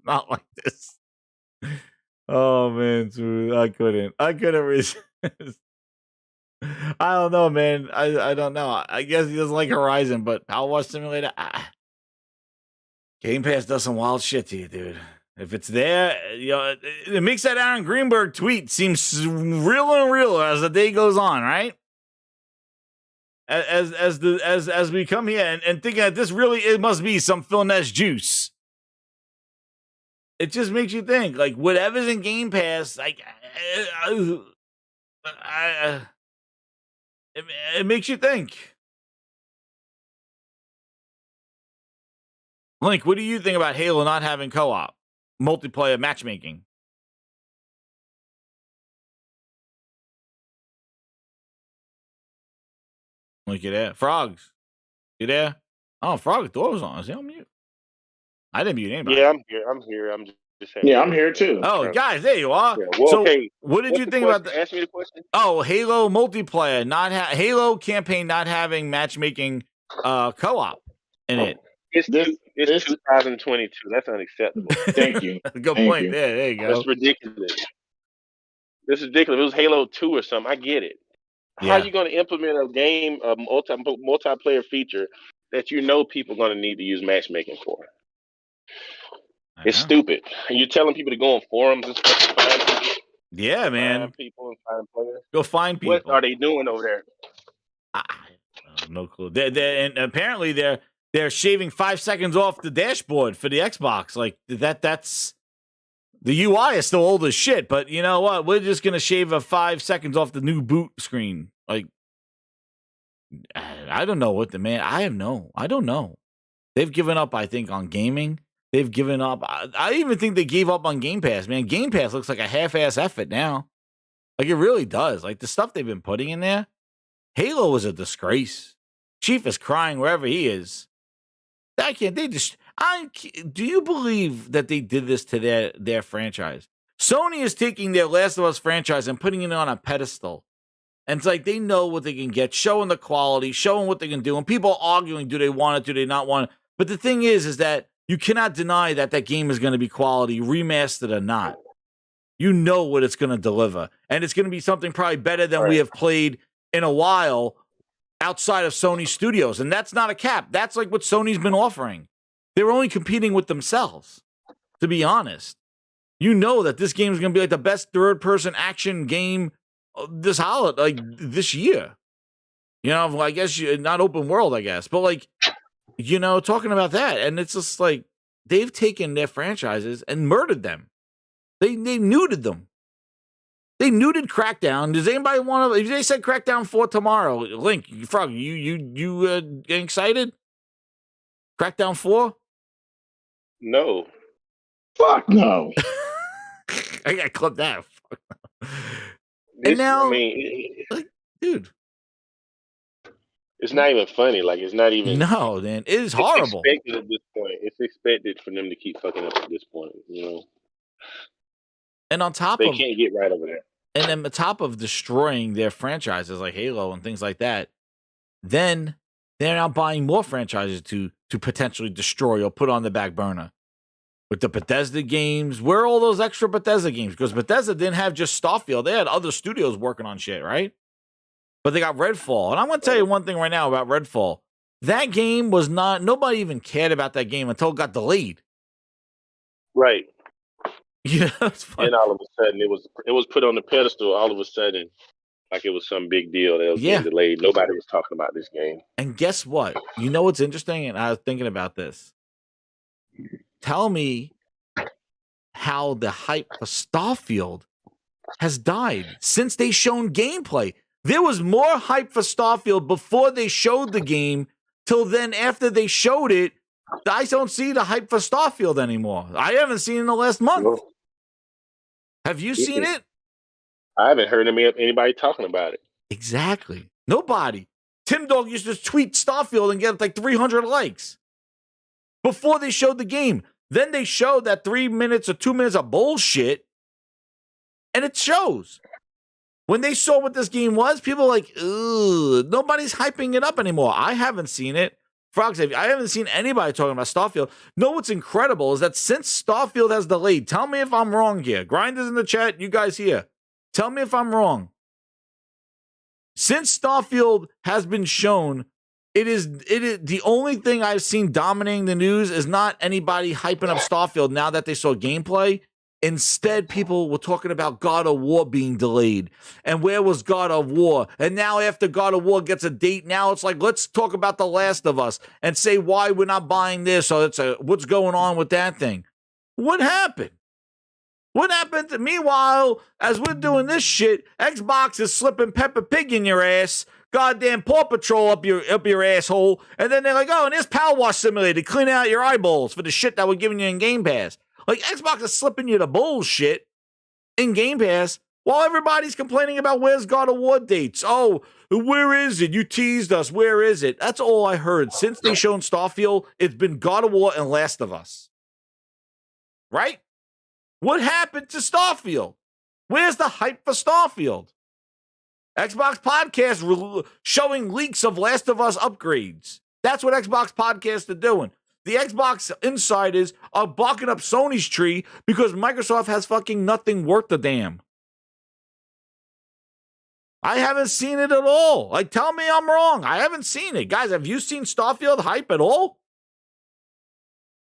Not like this. Oh man, Smooth. I couldn't resist. I don't know, man. I don't know. I guess he doesn't like Horizon, but Power Wash Simulator. Game Pass does some wild shit to you, dude. If it's there, it makes that Aaron Greenburg tweet seems realer and realer as the day goes on, right? As we come here and thinking that this really it must be some Phil Ness juice. It just makes you think, like, whatever's in Game Pass, like, it makes you think. Link, what do you think about Halo not having co-op multiplayer matchmaking? Link, you there? Frogs, you there? Oh, Frog, door was on. Is he on mute? I didn't mute anybody. Yeah, I'm here. I'm just saying. Yeah, I'm here too. Oh, guys, there you are. Yeah, well, so, okay. what did you think about the? Ask me the question. Oh, Halo multiplayer, Halo campaign not having matchmaking co-op in it. It's 2022. That's unacceptable. Thank you. Good point. You. There you go. That's ridiculous. This is ridiculous. If it was Halo 2 or something, I get it. Yeah. How are you going to implement a game, a multiplayer feature that you know people are going to need to use matchmaking for? It's stupid. And you're telling people to go on forums and stuff to find people. Yeah, man. Find people and find players. Go find people. What are they doing over there? No clue. And apparently they're shaving 5 seconds off the dashboard for the Xbox. Like that's the UI is still old as shit, but you know what? We're just gonna shave 5 seconds off the new boot screen. Like I don't know what I don't know. They've given up, I think, on gaming. They've given up. I even think they gave up on Game Pass, man. Game Pass looks like a half-ass effort now. Like, it really does. Like, the stuff they've been putting in there. Halo is a disgrace. Chief is crying wherever he is. Do you believe that they did this to their franchise? Sony is taking their Last of Us franchise and putting it on a pedestal. And it's like they know what they can get, showing the quality, showing what they can do. And people are arguing, do they want it, do they not want it? But the thing is that you cannot deny that game is going to be quality, remastered or not. You know what it's going to deliver. And it's going to be something probably better than we have played in a while outside of Sony Studios. And that's not a cap. That's like what Sony's been offering. They're only competing with themselves, to be honest. You know that this game is going to be like the best third-person action game this holiday, like this year. You know, I guess not open world, I guess. But like, you know, talking about that, and it's just like they've taken their franchises and murdered them. They neutered them. They neutered Crackdown. Does anybody want to? If they said Crackdown 4 tomorrow, Link, Frog, you getting excited? Crackdown 4? No. Fuck no. I got to clip that. And now, like, dude. It's not even funny. Like, it's not even. No, man, it is horrible. It's expected at this point. It's expected for them to keep fucking up at this point. You know. And on top they of can't get right over there. And then on top of destroying their franchises like Halo and things like that, then they're now buying more franchises to potentially destroy or put on the back burner. With the Bethesda games, where are all those extra Bethesda games? Because Bethesda didn't have just Starfield. They had other studios working on shit, right? But they got Redfall. And I'm going to tell you one thing right now about Redfall. That game was not, nobody even cared about that game until it got delayed. Right. Yeah, and all of a sudden it was put on the pedestal. All of a sudden, like it was some big deal that was getting delayed. Nobody was talking about this game. And guess what? You know what's interesting? And I was thinking about this. Tell me how the hype for Starfield has died since they shown gameplay. There was more hype for Starfield before they showed the game till then after they showed it. I don't see the hype for Starfield anymore. I haven't seen it in the last month. No. Have you seen it? I haven't heard anybody talking about it. Exactly. Nobody. Tim Dog used to tweet Starfield and get like 300 likes before they showed the game. Then they showed that 3 minutes or 2 minutes of bullshit, and it shows. When they saw what this game was, people were like, ugh, nobody's hyping it up anymore. I haven't seen it. Frogs, I haven't seen anybody talking about Starfield. No, what's incredible is that since Starfield has delayed, tell me if I'm wrong here. Grinders in the chat, you guys here. Tell me if I'm wrong. Since Starfield has been shown, it is the only thing I've seen dominating the news is not anybody hyping up Starfield now that they saw gameplay. Instead, people were talking about God of War being delayed. And where was God of War? And now after God of War gets a date, now it's like, let's talk about The Last of Us and say why we're not buying this or what's going on with that thing. What happened? What happened? Meanwhile, as we're doing this shit, Xbox is slipping Peppa Pig in your ass, goddamn Paw Patrol up your asshole, and then they're like, oh, and there's Power Wash Simulator, clean out your eyeballs for the shit that we're giving you in Game Pass. Like, Xbox is slipping you the bullshit in Game Pass while everybody's complaining about where's God of War dates. Oh, where is it? You teased us. Where is it? That's all I heard. Since they shown Starfield, it's been God of War and Last of Us. Right? What happened to Starfield? Where's the hype for Starfield? Xbox Podcast showing leaks of Last of Us upgrades. That's what Xbox Podcasts are doing. The Xbox insiders are barking up Sony's tree because Microsoft has fucking nothing worth a damn. I haven't seen it at all. Like, tell me I'm wrong. I haven't seen it. Guys, have you seen Starfield hype at all?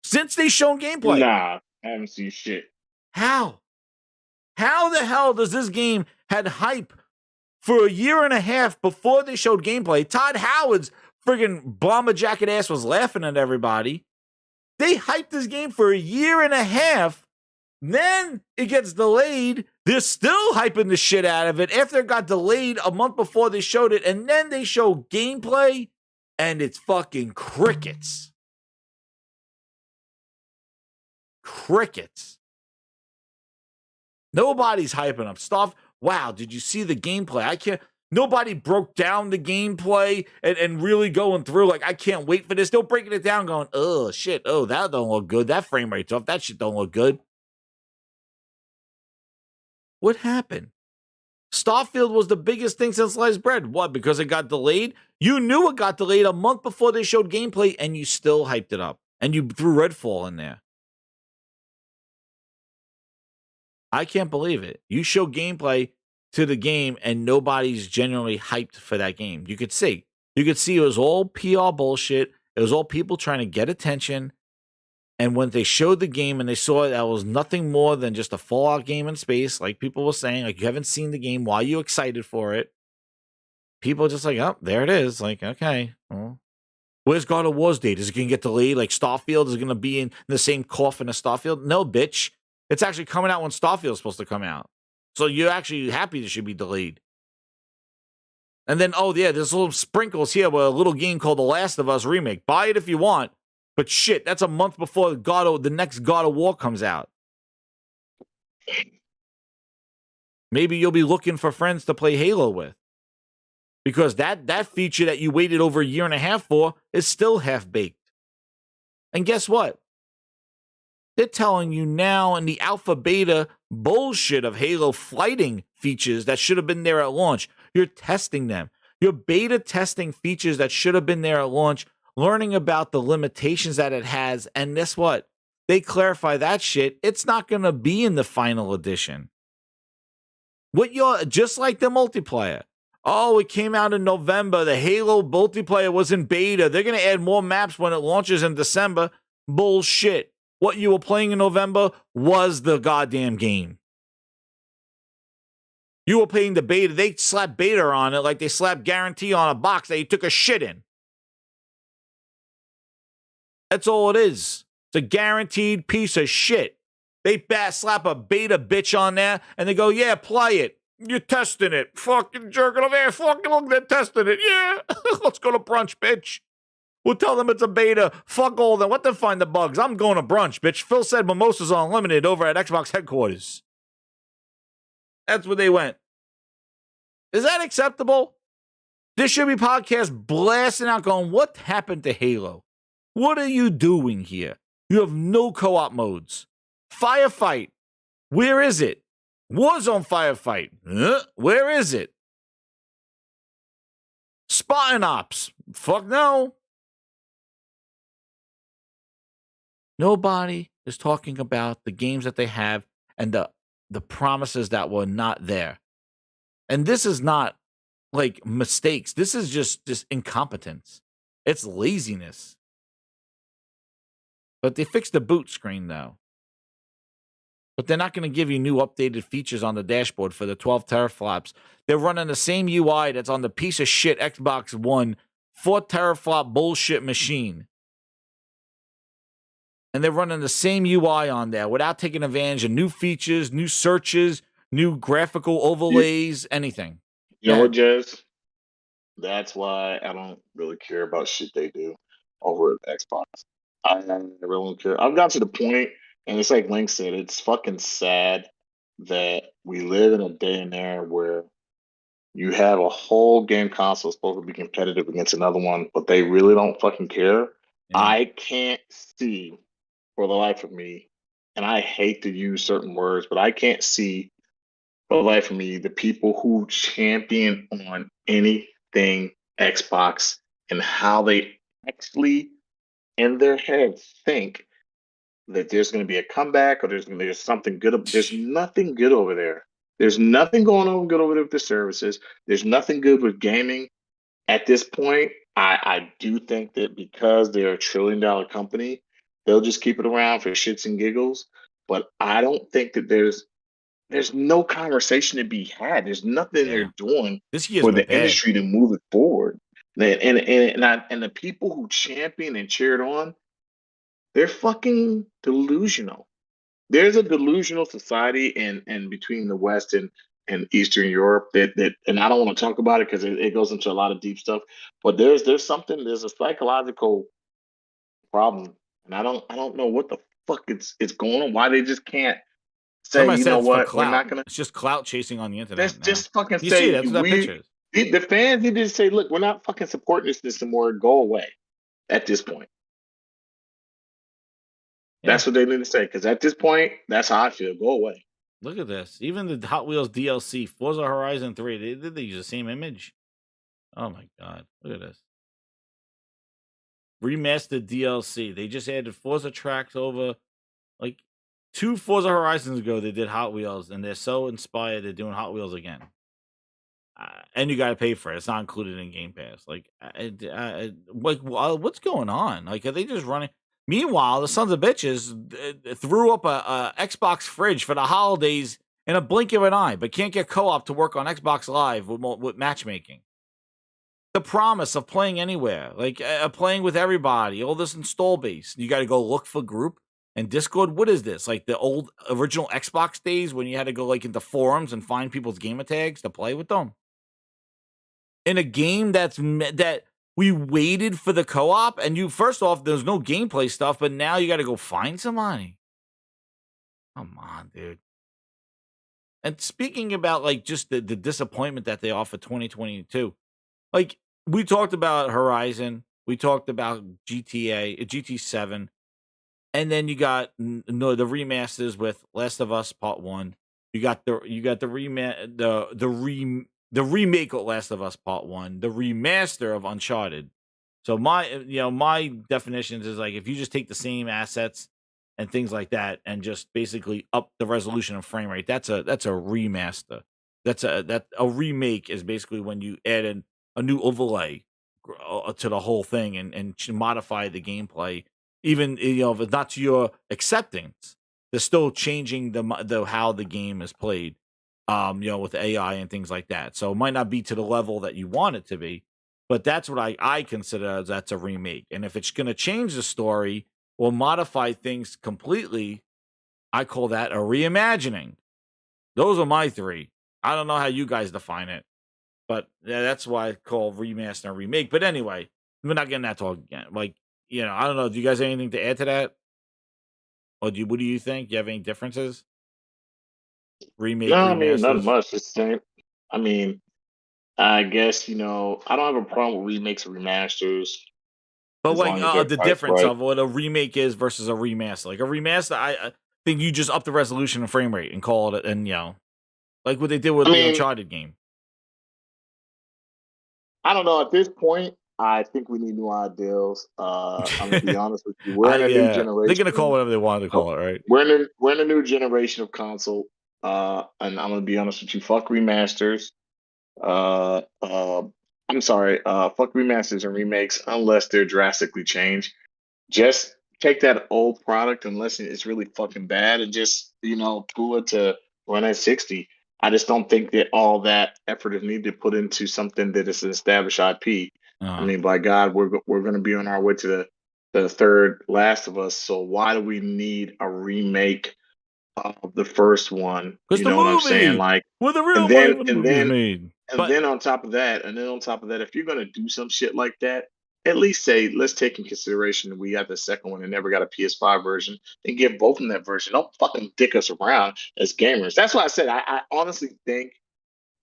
Since they shown gameplay? Nah, I haven't seen shit. How? How the hell does this game had hype for a year and a half before they showed gameplay? Todd Howard's friggin' bomber jacket ass was laughing at everybody. They hyped this game for a year and a half. Then it gets delayed. They're still hyping the shit out of it after it got delayed a month before they showed it. And then they show gameplay and it's fucking crickets. Crickets. Nobody's hyping up stuff. Wow, did you see the gameplay? Nobody broke down the gameplay and really going through, like, I can't wait for this. They're breaking it down going, oh, shit, oh, that don't look good. That frame rate's off. That shit don't look good. What happened? Starfield was the biggest thing since sliced bread. What, because it got delayed? You knew it got delayed a month before they showed gameplay, and you still hyped it up. And you threw Redfall in there. I can't believe it. You show gameplay to the game and nobody's genuinely hyped for that game. You could see it was all PR bullshit. It was all people trying to get attention. And when they showed the game and they saw that was nothing more than just a Fallout game in space, like people were saying, like, you haven't seen the game, why are you excited for it? People are just like, oh, there it is. Like, okay, well, where's God of War's date? Is it going to get delayed? Like, Starfield is going to be in the same coffin as Starfield? No, bitch. It's actually coming out when Starfield is supposed to come out. So you're actually happy it should be delayed. And then, oh yeah, there's little sprinkles here with a little game called The Last of Us Remake. Buy it if you want. But shit, that's a month before the next God of War comes out. Maybe you'll be looking for friends to play Halo with. Because that feature that you waited over a year and a half for is still half-baked. And guess what? They're telling you now in the alpha beta bullshit of Halo flighting features that should have been there at launch. You're testing them. You're beta testing features that should have been there at launch, learning about the limitations that it has. And guess what? They clarify that shit. It's not going to be in the final edition. Just like the multiplayer. Oh, it came out in November. The Halo multiplayer was in beta. They're going to add more maps when it launches in December. Bullshit. What you were playing in November was the goddamn game. You were playing the beta. They slapped beta on it like they slapped guarantee on a box that you took a shit in. That's all it is. It's a guaranteed piece of shit. They slap a beta bitch on there and they go, yeah, play it. You're testing it. Fucking jerking over there. Fucking look, they're testing it. Yeah. Let's go to brunch, bitch. We'll tell them it's a beta. Fuck all them. Let them find the bugs. I'm going to brunch, bitch. Phil said mimosas are unlimited over at Xbox headquarters. That's where they went. Is that acceptable? This should be podcast blasting out going, what happened to Halo? What are you doing here? You have no co-op modes. Firefight. Where is it? Warzone firefight. Where is it? Spartan Ops. Fuck no. Nobody is talking about the games that they have and the promises that were not there. And this is not like mistakes. This is just incompetence. It's laziness. But they fixed the boot screen though. But they're not going to give you new updated features on the dashboard for the 12 teraflops. They're running the same UI that's on the piece of shit Xbox One 4 teraflop bullshit machine. And they're running the same UI on there without taking advantage of new features, new searches, new graphical overlays, anything. You know what, Jez? That's why I don't really care about shit they do over at Xbox. I really don't care. I've got to the point, and it's like Link said, it's fucking sad that we live in a day and era where you have a whole game console supposed to be competitive against another one, but they really don't fucking care. Yeah. I can't see for the life of me, and I hate to use certain words, but I can't see for the life of me the people who champion on anything Xbox and how they actually in their heads think that there's going to be a comeback or there's something good. There's nothing good over there. There's nothing going on good over there with the services. There's nothing good with gaming at this point. I do think that because they're a $1 trillion company, they'll just keep it around for shits and giggles. But I don't think that there's no conversation to be had. There's nothing they're doing for the industry to move it forward. And the people who champion and cheered on, they're fucking delusional. There's a delusional society in between the West and Eastern Europe that and I don't want to talk about it because it goes into a lot of deep stuff. But there's a psychological problem, and I don't know what the fuck it's going on. Why they just can't say, Somebody you said know it's what, for we're clout. not gonna. It's just clout chasing on the internet. Let's just fucking you say see, that's what that picture is. The fans need to say, look, we're not fucking supporting this anymore. Go away. At this point. That's what they need to say, because at this point, that's how I feel. Go away. Look at this. Even the Hot Wheels DLC, Forza Horizon 3, they use the same image. Oh my God. Look at this. Remastered DLC. They just added Forza tracks over, like 2 Forza Horizons ago, they did Hot Wheels, and they're so inspired they're doing Hot Wheels again. And you got to pay for it. It's not included in Game Pass. What's going on? Like, are they just running? Meanwhile, the sons of bitches threw up a Xbox fridge for the holidays in a blink of an eye, but can't get co-op to work on Xbox Live with matchmaking. The promise of playing anywhere, like playing with everybody, all this install base. You got to go look for group and Discord. What is this? Like the old original Xbox days when you had to go like into forums and find people's gamer tags to play with them? In a game that we waited for the co-op, and you, first off, there's no gameplay stuff, but now you got to go find somebody. Come on, dude. And speaking about like just the disappointment that they offer 2022, like we talked about Horizon, we talked about GT7, and then you got the remasters with Last of Us Part 1. You got the remake of Last of Us Part 1, the remaster of Uncharted. So my definitions is like if you just take the same assets and things like that and just basically up the resolution and frame rate, that's a remaster. That a remake is basically when you add in a new overlay to the whole thing and modify the gameplay. Even if it's not to your acceptance, they're still changing the how the game is played. With AI and things like that. So it might not be to the level that you want it to be, but that's what I consider as that's a remake. And if it's going to change the story or modify things completely, I call that a reimagining. Those are my three. I don't know how you guys define it, but that's why I call remaster and remake. But anyway, we're not getting that talk again. Like, I don't know. Do you guys have anything to add to that? Or what do you think? Do you have any differences? Remake, No, I mean, not remasters? much. It's the same. I mean, I guess, I don't have a problem with remakes and remasters But as like long as they're the priced difference right. of what a remake is versus a remaster. Like a remaster, I think you just up the resolution and frame rate and call it, and like what they did with the Uncharted game. I don't know. At this point, I think we need new ideals. I'm gonna be honest with you. We're in a new generation. They're gonna call whatever they want to call it, right? We're in a new generation of console. And I'm gonna be honest with you. Fuck remasters. I'm sorry. Fuck remasters and remakes unless they're drastically changed. Just take that old product unless it's really fucking bad and just pull it to run at 60. I just don't think that all that effort is needed to put into something that is an established IP. I mean, by God, we're going to be on our way to the third Last of Us. So why do we need a remake of the first one? Because You know what I'm saying? Like, well, the real and then money movie is made. and then on top of that, if you're gonna do some shit like that, at least say, let's take in consideration that we got the second one and never got a PS5 version, and give both of them that version. Don't fucking dick us around as gamers. That's why I said I honestly think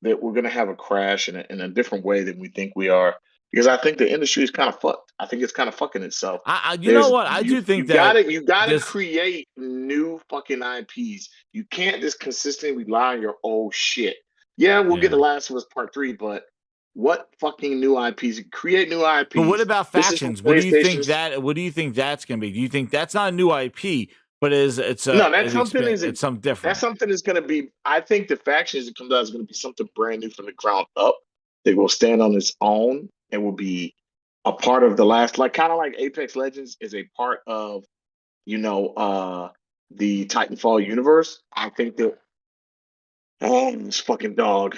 that we're gonna have a crash in a different way than we think we are. Because I think the industry is kind of fucked. I think it's kind of fucking itself. You know what? I do think you gotta create new fucking IPs. You can't just consistently rely on your old shit. Yeah, we'll get The Last of Us Part 3, but what fucking new IPs? Create new IPs. But what about factions? What do you think that's gonna be? Do you think that's not a new IP, but it's something different? That's something that's gonna be. I think the factions that comes out is gonna be something brand new from the ground up. That will stand on its own and will be a part of the last, like kind of like Apex Legends is a part of, the Titanfall universe. I think that this fucking dog.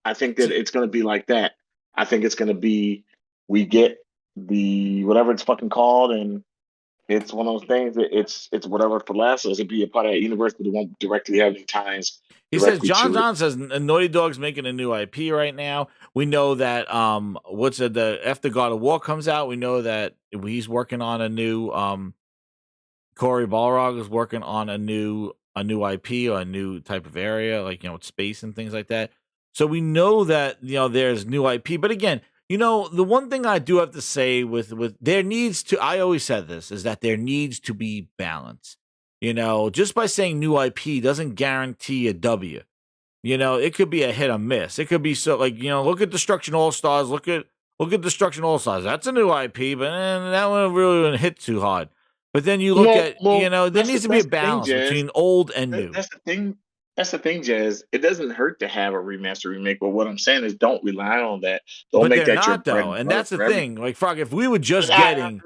I think that it's gonna be like that. I think it's gonna be we get the whatever it's fucking called, and it's one of those things that it's whatever for last. It'll be a part of that universe, but it won't directly have any ties. He says John says Naughty Dog's making a new IP right now. We know that after God of War comes out, we know that he's working on a new Cory Balrog is working on a new IP or a new type of area, like with space and things like that. So we know that there's new IP. But again, the one thing I do have to say with there needs to, I always said this, is that there needs to be balance. Just by saying new IP doesn't guarantee a W. It could be a hit or miss. It could be look at Destruction All Stars. Look at Destruction All Stars. That's a new IP, but that one really wouldn't hit too hard. But then you look at there needs to be a balance between old and new. That's the thing. That's the thing, Jazz. It doesn't hurt to have a remaster remake, but what I'm saying is don't rely on that. Don't make that your bread and that's the thing. Like, Frog, if we were just getting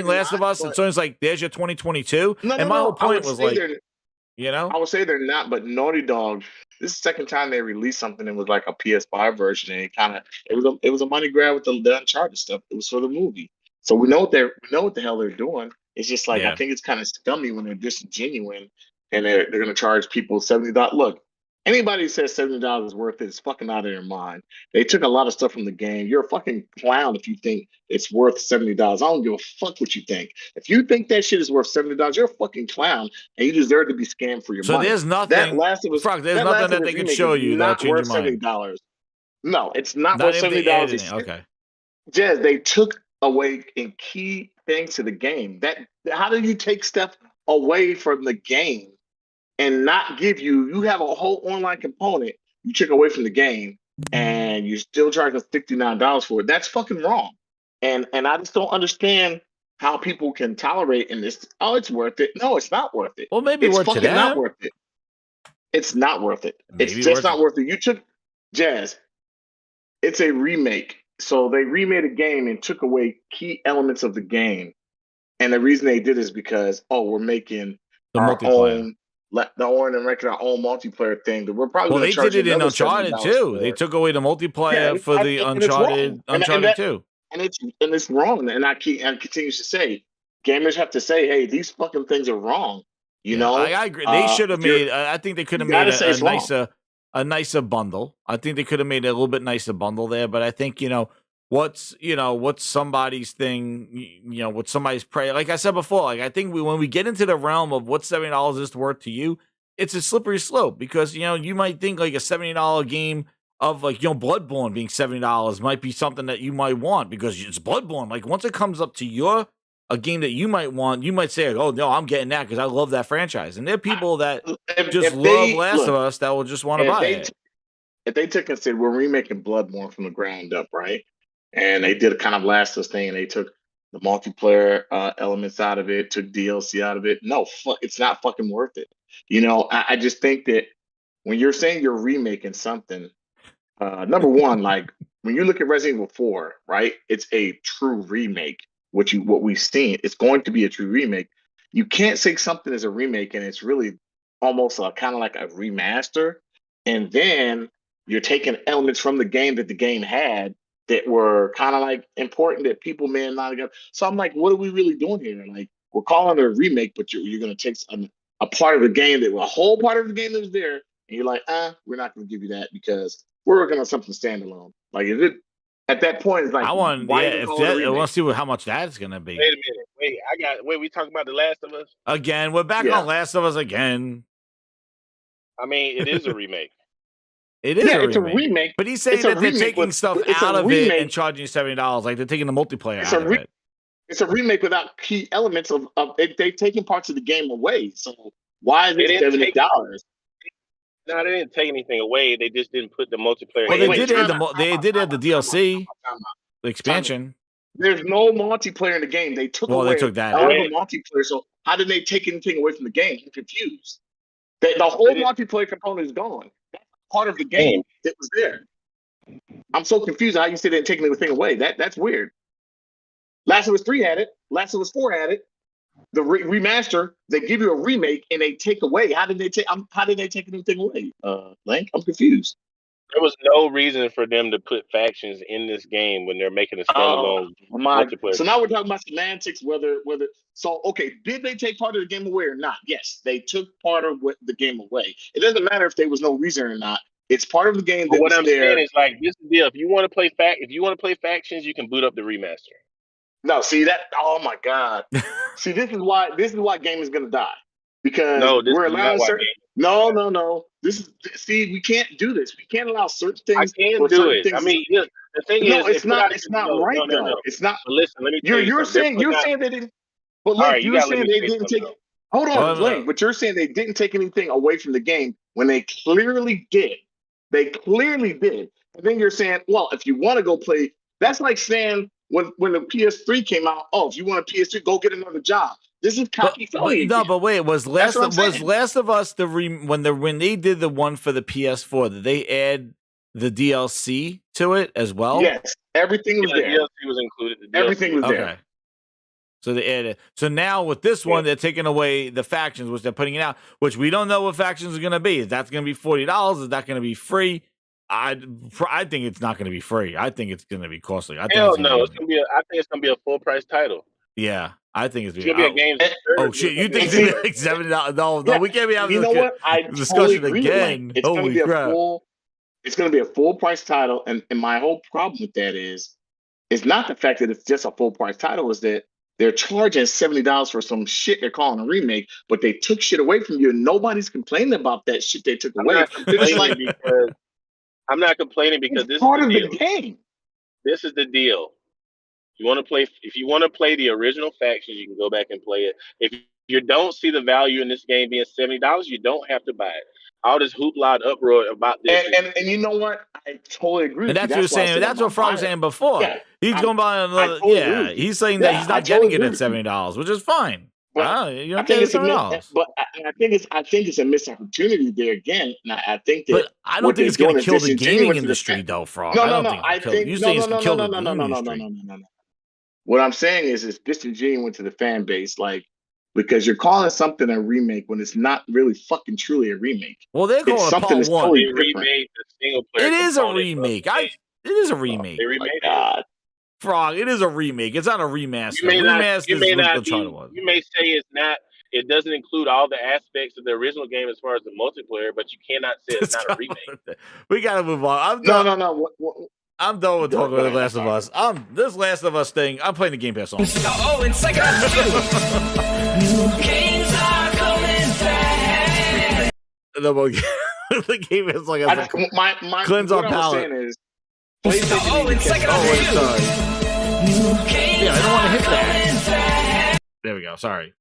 Last of Us, and so it's like, there's your 2022. And my whole point was like, I would say they're not, but Naughty Dog, this is the second time they released something that was like a PS5 version, and it was a money grab with the Uncharted stuff. It was for the movie, so we know what the hell they're doing. It's just like I think it's kind of scummy when they're disingenuous. And they're going to charge people $70. Look, anybody who says $70 is worth it is fucking out of their mind. They took a lot of stuff from the game. You're a fucking clown if you think it's worth $70. I don't give a fuck what you think. If you think that shit is worth $70, you're a fucking clown, and you deserve to be scammed for your money. So there's nothing, Frog, there's nothing that they can show you that change your mind. $70. No, it's not Not worth if they $70. added it. Okay. Jazz, they took away in key things to the game. How do you take stuff away from the game and not give you? You have a whole online component you took away from the game, and you still charge us $69 for it. That's fucking wrong. And I just don't understand how people can tolerate in this. Oh, it's worth it. No, it's not worth it. Well, maybe It's worth to fucking not them. worth it. It's not worth it. Maybe It's just worth not it. worth it. You took Jazz. It's a remake. So they remade a game and took away key elements of the game. And the reason they did is because, we're making The our multiplayer. own, and making our own multiplayer thing that we're probably Well, going they to charge did it in another Uncharted $70 too. for. They took away the multiplayer for the and it's wrong. Uncharted 2. And it's wrong. And I continues to say, gamers have to say, hey, these fucking things are wrong. You know, I agree. They should have made. I think they could have made a nicer bundle. I think they could have made a little bit nicer bundle there. But I think what's somebody's thing. What's somebody's prey. Like I said before, like I think when we get into the realm of what $70 is worth to you, it's a slippery slope because you might think like a $70 game of like Bloodborne being $70 might be something that you might want because it's Bloodborne. Like once it comes up to a game that you might want, you might say, "Oh no, I'm getting that because I love that franchise." And there are people that just love Last of Us that will just want to buy it. If they took and said we're remaking Bloodborne from the ground up, right? And they did a kind of Last of Us thing, and they took the multiplayer elements out of it, took DLC out of it. No, it's not fucking worth it. I just think that when you're saying you're remaking something, number one, like when you look at Resident Evil 4, right? It's a true remake. What we've seen, it's going to be a true remake. You can't say something is a remake and it's really almost kind of like a remaster, and then you're taking elements from the game that the game had that were kind of like important that people may not have got. So I'm like, what are we really doing here? Like we're calling it a remake, but you're going to take a part of the game a whole part of the game that was there, and you're like, we're not going to give you that because we're working on something standalone. Like is it? At that point, it's like I want to see how much that's gonna be. Wait a minute. We talking about The Last of Us again. We're back on Last of Us again. I mean, it is a remake. It is a remake. But he's saying that they're taking stuff out of it and charging you $70. Like they're taking the multiplayer out of it. It's a remake without key elements of it. They've taken parts of the game away. So why is it $70? No, they didn't take anything away. They just didn't put the multiplayer. Well, they did add the DLC, the expansion. There's no multiplayer in the game. They took away they took that all the multiplayer. So how did they take anything away from the game? I'm confused. The whole multiplayer component is gone. That's part of the game that was there. I'm so confused how you say they didn't take anything away. That's weird. Last of Us 3 had it. Last of Us 4 had it. The remaster, they give you a remake and they take away. How did they take anything away? Link, I'm confused. There was no reason for them to put factions in this game when they're making a standalone multiplayer. So now we're talking about semantics. Did they take part of the game away or not? Yes, they took part of the game away. It doesn't matter if there was no reason or not. It's part of the game. But what I'm saying is like this is the deal. If you want to play factions, you can boot up the remaster. No, see that? Oh my God! See, this is why game is gonna die because we're allowing certain. No. We can't do this. We can't allow certain things. I can do it. I mean, the thing is, it's not right though. It's not. But listen, let me. You're saying they didn't. But look, you're saying they didn't take. Hold on, Blake. But you're saying they didn't take anything away from the game when they clearly did. They clearly did. And then you're saying, well, if you want to go play, that's like saying. When the PS3 came out, if you want a PS3, go get another job. This is cocky phony. No, but wait, was Last of Us when they did the one for the PS4? Did they add the DLC to it as well? Yes, everything was there. The DLC was included. Everything was there. Okay. So they added. So now with this one, they're taking away the factions, which they're putting it out, which we don't know what factions are going to be. Is that going to be $40? Is that going to be free? I think it's not going to be free. I think it's going to be costly. I think it's going to be a full price title. Yeah, I think it's going to be a game. Oh shit! You think it's like $70? No, we can't be having this discussion again. Holy crap! It's going to be a full price title, and my whole problem with that is not the fact that it's just a full price title. Is that they're charging $70 for some shit they're calling a remake, but they took shit away from you, and nobody's complaining about that shit they took away. They're just like. I'm not complaining because this part is of the deal. the game. This is the deal. You want to play? If you want to play the original factions, you can go back and play it. If you don't see the value in this game being $70, you don't have to buy it. All this hoopla and uproar about this, And you know what? I totally agree. And with that's you. what you're why I saying. said That's I'm what Frog was buying saying it. before. Yeah, He's going by another. totally Yeah, agree with you. he's saying that he's I not getting totally it agree at with $70, which is fine. But You I don't think get it it's a $70. but I think it's a missed opportunity there again. And I think that But I don't think it's going to kill the gaming industry, though, Frog. No, I no, don't no. think I it'll kill. think You no, saying no, it's no, going to no, kill no, the no, no, no, no, no, industry? no, no. What I'm saying is it's disingenuous to the fan base, like because you're calling something a remake when it's not really fucking truly a remake. Well, they're It's calling it something part that's one. totally they different. remade the single player. It is a component of remake. the game. It is a remake. They remade it. God. Frog, it is a remake. It's not a remaster. You may not. Remaster You may is what not the be. charter was. You may say it's not. It doesn't include all the aspects of the original game as far as the multiplayer, but you cannot say it's not a remake. We got to move on. I'm No, done. no, no. I'm done with talking about The Last of Us. This Last of Us thing, I'm playing the Game Pass on. Oh, and second New games are coming back. The Game Pass like my cleanse what our I was palate. saying is Oh, and second sorry. Yeah, I don't want to hit that. There we go. Sorry.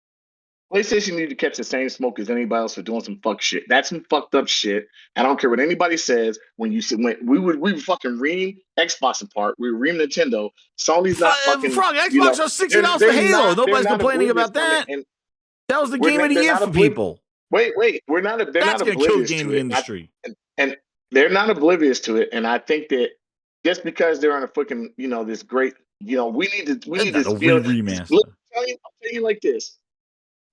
PlayStation need to catch the same smoke as anybody else for doing some fuck shit. That's some fucked up shit. I don't care what anybody says. When we would fucking ream Xbox apart. We ream Nintendo. Sony's not fucking. Frog, Xbox are $60 for Halo. Nobody's complaining about that. That was the game of the year for people. Wait. They're not That's going to kill the oblivious to gaming it. industry. And they're not oblivious to it. And I think that just because they're on a fucking, this great, we need to remaster. I'll tell you like this.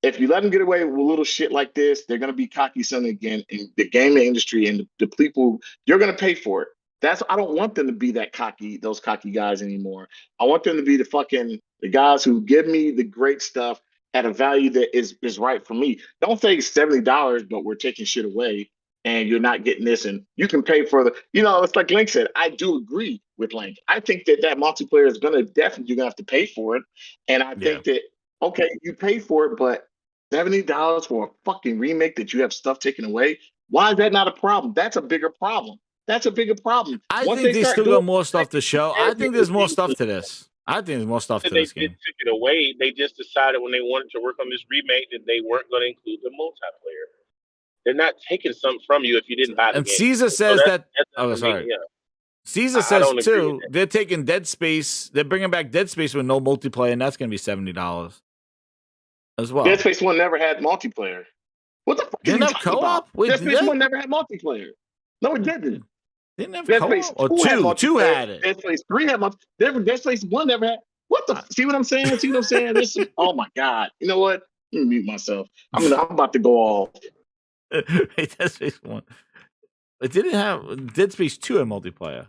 If you let them get away with a little shit like this, they're going to be cocky son again in the gaming industry and the people, you're going to pay for it. I don't want them to be those cocky guys anymore. I want them to be the guys who give me the great stuff at a value that is right for me. Don't say $70, but we're taking shit away and you're not getting this. And you can pay for it's like Link said, I do agree with Link. I think that multiplayer is you're going to have to pay for it. And I think that, okay, you pay for it, but $70 for a fucking remake that you have stuff taken away. Why is that not a problem? That's a bigger problem. I think they still got more stuff to show. I think there's more stuff to this. I think there's more stuff to this game. They took it away. They just decided when they wanted to work on this remake that they weren't going to include the multiplayer. They're not taking something from you if you didn't buy the game. And Caesar says sorry. Caesar says too, they're taking Dead Space. They're bringing back Dead Space with no multiplayer, and that's going to be $70 as well. Dead Space 1 never had multiplayer. What the fuck? Didn't have co-op? Wait, Dead Space 1 never had multiplayer. No, it didn't. Didn't have Dead co-op? Space Or 2 two had it. Dead Space 3 had multiplayer. Dead Space 1 never had. What the? See what I'm saying? Oh my god! You know what? Let me mute myself. I'm about to go off. Dead Space 1. It didn't have Dead Space 2 had multiplayer.